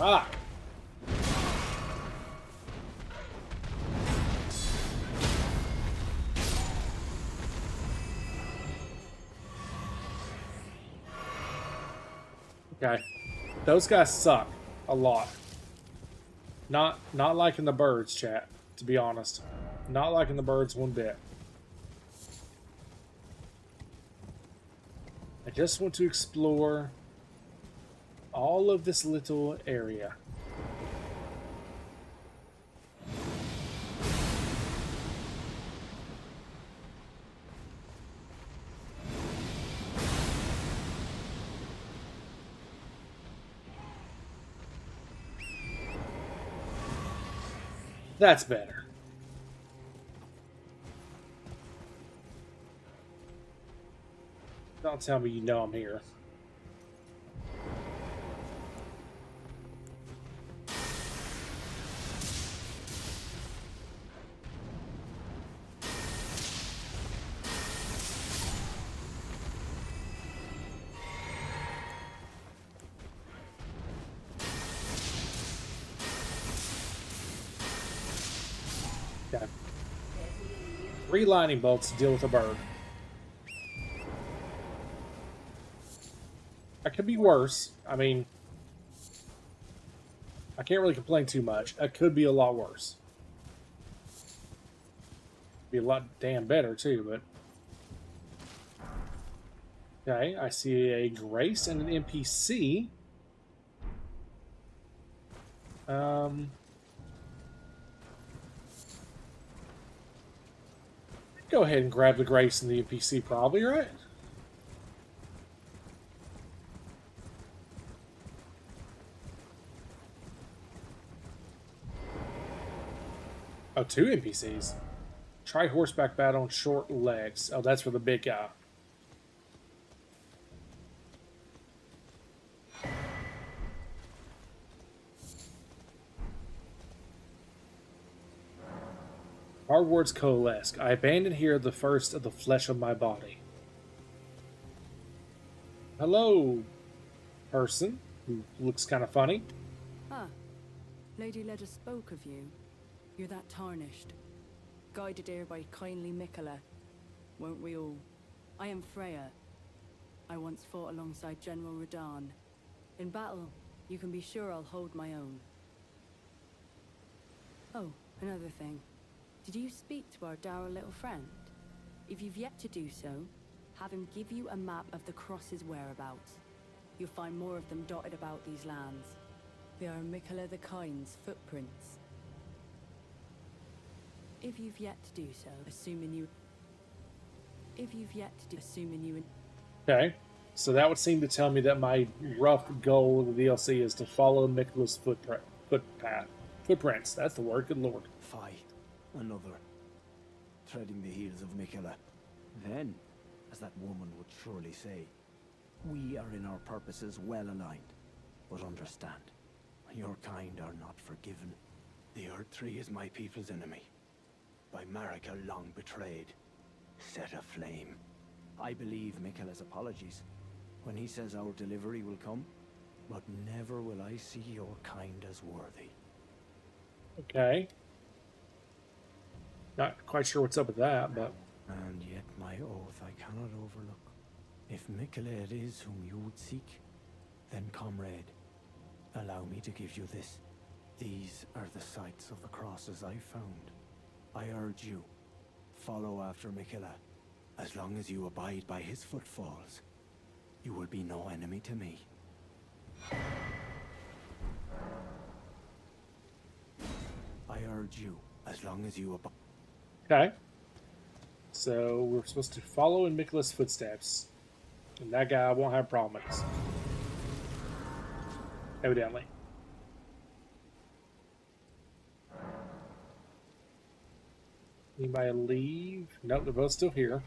Ah! Okay. Those guys suck a lot. Not liking the birds, chat, to be honest. Not liking the birds one bit. I just want to explore all of this little area. That's better. Don't tell me you know I'm here. Okay. 3 lightning bolts to deal with a bird. That could be worse. I mean, I can't really complain too much. It could be a lot worse. Be a lot damn better too, but... Okay, I see a Grace and an NPC. Go ahead and grab the Grace and the NPC probably, right? Oh, 2 NPCs. Try horseback battle on short legs. Oh, that's for the big guy. Our words coalesce. I abandon here the first of the flesh of my body. Hello, person who looks kind of funny. Ah, Lady Leda spoke of you. You're that tarnished. Guided here by kindly Mikola. Won't we all? I am Freya. I once fought alongside General Radahn. In battle, you can be sure I'll hold my own. Oh, another thing. Did you speak to our dour little friend? If you've yet to do so, have him give you a map of the Cross's whereabouts. You'll find more of them dotted about these lands. They are Mikola the Kind's footprints. If you've yet to do so, assuming you... Okay, so that would seem to tell me that my rough goal of the DLC is to follow Mikola's footprints. That's the word, good lord. Fight. Another. Treading the heels of Mikola. Then, as that woman would surely say, we are in our purposes well aligned. But understand, your kind are not forgiven. The Earth Tree is my people's enemy. By Marika long betrayed. Set aflame. I believe Mikola's apologies when he says our delivery will come, but never will I see your kind as worthy. Okay. Not quite sure what's up with that, but... And yet my oath I cannot overlook. If Mikola it is whom you would seek, then comrade, allow me to give you this. These are the sites of the crosses I found. I urge you, follow after Mikola. As long as you abide by his footfalls, you will be no enemy to me. I urge you, as long as you abide... Okay. So we're supposed to follow in Mikola's footsteps. And that guy won't have a problem with us. Evidently. Anybody leave? Nope, they're both still here.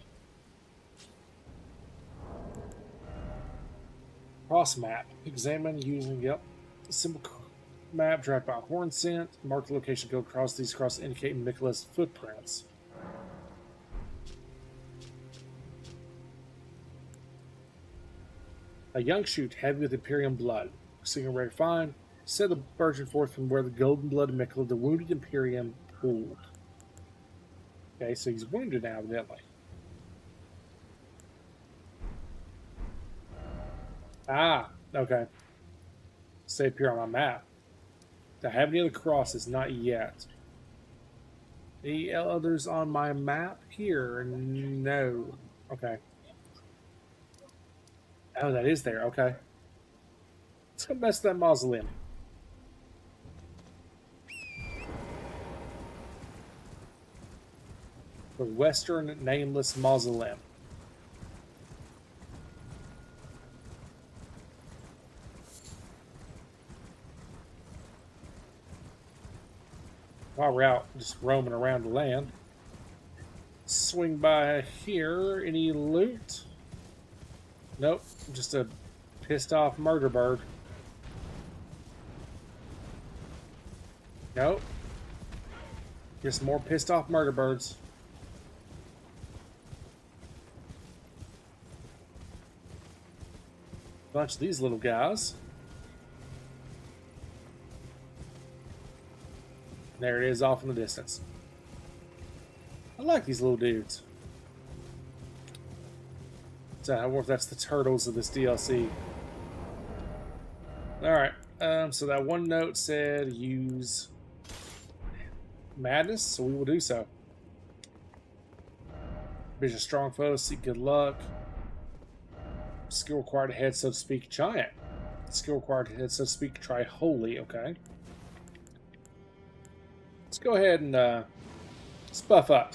Cross map. Examine using, symbol map dragged by a horn scent. Mark the location, go across these crosses indicating Mikola's footprints. A young shoot heavy with Imperium blood. Signal ready to find. Set the virgin forth from where the golden blood of Mikola, the wounded Imperium, pooled. Okay, so he's wounded now, evidently. Ah, okay. Stay up here on my map. Do I have any other crosses? Not yet. Any others on my map here? No. Okay. Oh, that is there. Okay. Let's go mess with that mausoleum. The Western Nameless Mausoleum. While we're out just roaming around the land, swing by here. Any loot? Nope, just a pissed off murder bird. Nope, just more pissed off murder birds. Bunch of these little guys. There it is off in the distance. I like these little dudes. So I wonder if that's the turtles of this DLC. Alright, so that one note said use madness, so we will do so. Vision strong foes, seek good luck. Skill required to head, so to speak, giant. Skill required to head, so to speak, try holy, okay. Let's go ahead and let's buff up.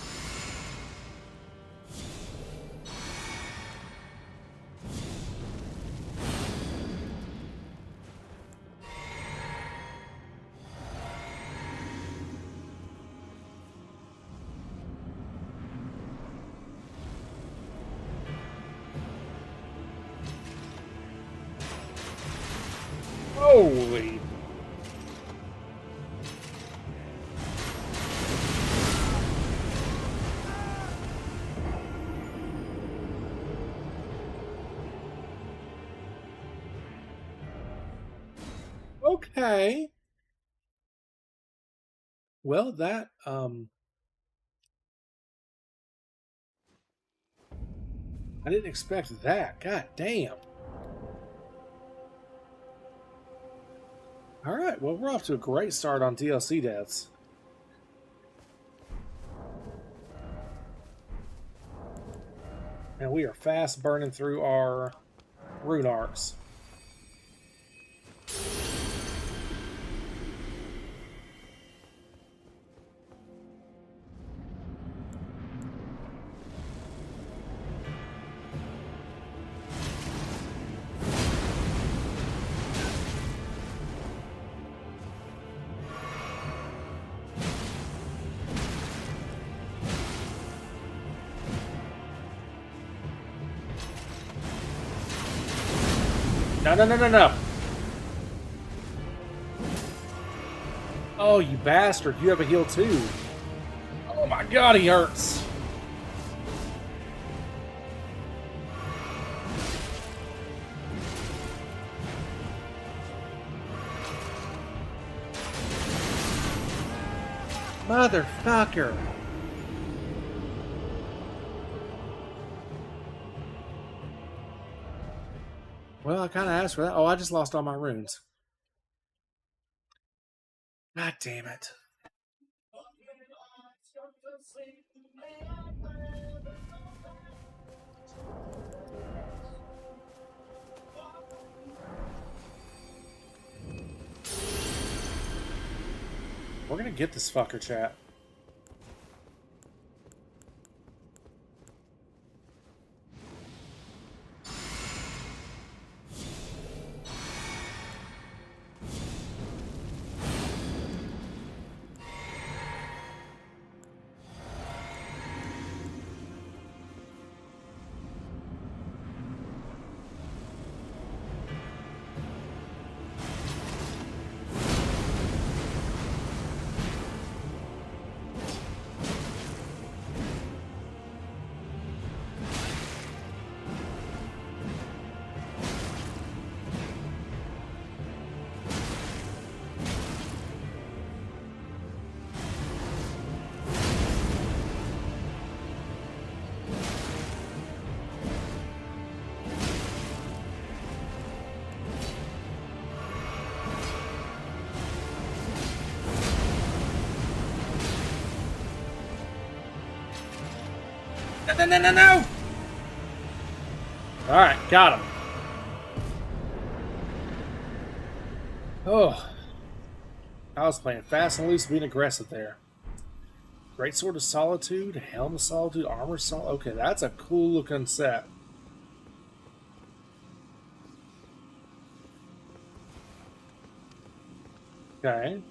Holy. Okay. Well, that I didn't expect that. God damn. Alright, well, we're off to a great start on DLC deaths. And we are fast burning through our rune arcs. No, no, no, no, no. Oh, you bastard. You have a heal too. Oh my god, he hurts. Motherfucker. Well, I kind of asked for that. Oh, I just lost all my runes. God damn it. We're gonna get this fucker, chat. No, no, no, no, no! Alright, got him. Oh, I was playing fast and loose, being aggressive there. Great Sword of Solitude, Helm of Solitude, Armor of Solitude. Okay, that's a cool looking set. Okay.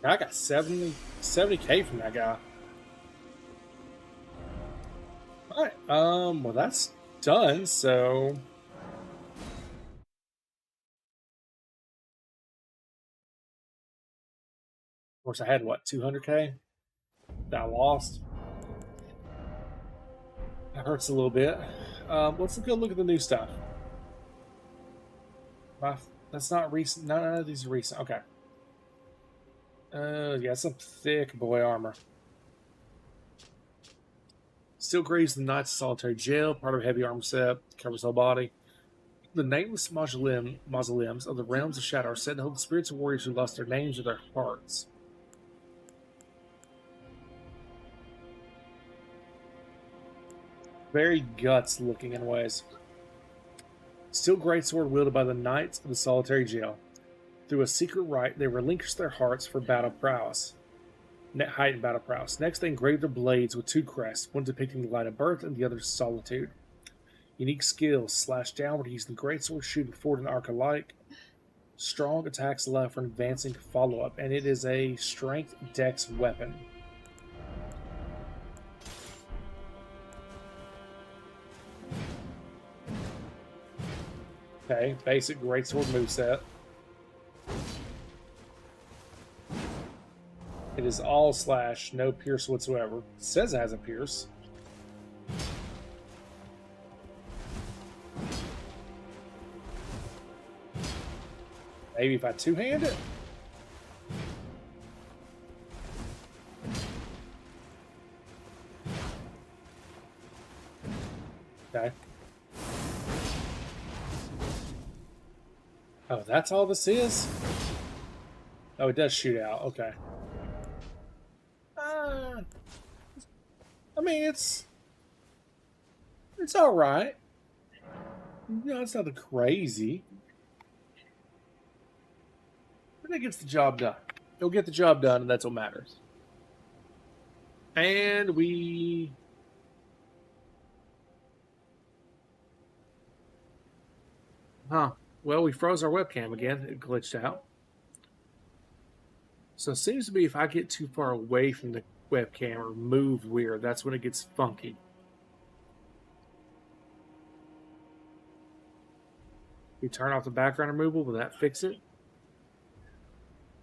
I got 70K from that guy. Alright, well that's done, so... Of course I had, what, 200K? That I lost. That hurts a little bit. Let's go look at the new stuff. That's not recent. None of these are recent. Okay. Yeah, some thick boy armor. Still graves the Knights of Solitary Jail, part of a heavy armor set, covers whole body. The nameless mausoleums of the realms of shadow are said to hold the spirits of warriors who lost their names or their hearts. Very guts looking in ways. Still greatsword wielded by the Knights of the Solitary Jail. Through a secret rite, they relinquish their hearts for battle prowess. Heightened battle prowess. Next, they engrave their blades with two crests, one depicting the light of birth and the other solitude. Unique skills: slash downward using the greatsword, shooting forward an arc alike. Strong attacks allow for an advancing follow-up, and it is a strength dex weapon. Okay, basic greatsword moveset. It is all slash, no pierce whatsoever. It says it has a pierce. Maybe if I two-hand it? Okay. Oh, that's all this is? Oh, it does shoot out. Okay. I mean, it's all right. You know, it's nothing crazy. But it gets the job done. It'll get the job done, and that's what matters. And we... Huh. Well, we froze our webcam again. It glitched out. So it seems to be if I get too far away from the webcam or move weird, that's when it gets funky. We turn off the background removal, will that fix it?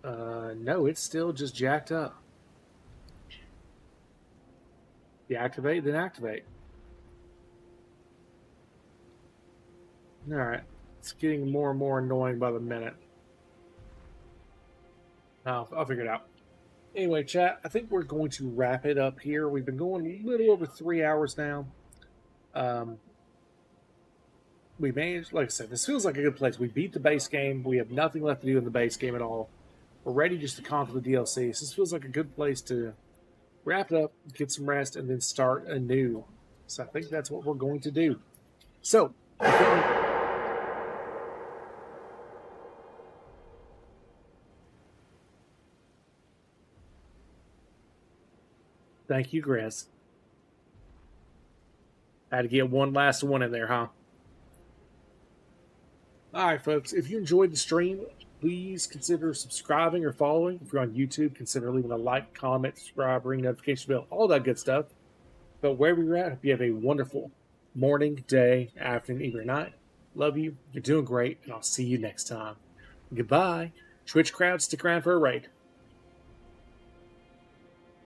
No, it's still just jacked up. Deactivate, then activate. Alright. It's getting more and more annoying by the minute. I'll figure it out. Anyway, chat, I think we're going to wrap it up here. We've been going a little over 3 hours now. We managed, like I said, this feels like a good place. We beat the base game. We have nothing left to do in the base game at all. We're ready just to conquer the DLC. So this feels like a good place to wrap it up, get some rest, and then start anew. So I think that's what we're going to do. So, thank you, Grizz. Had to get one last one in there, huh? Alright, folks. If you enjoyed the stream, please consider subscribing or following. If you're on YouTube, consider leaving a like, comment, subscribe, ring notification bell, all that good stuff. But wherever you're at, I hope you have a wonderful morning, day, afternoon, evening, or night. Love you. You're doing great, and I'll see you next time. Goodbye. Twitch crowd, stick around for a raid.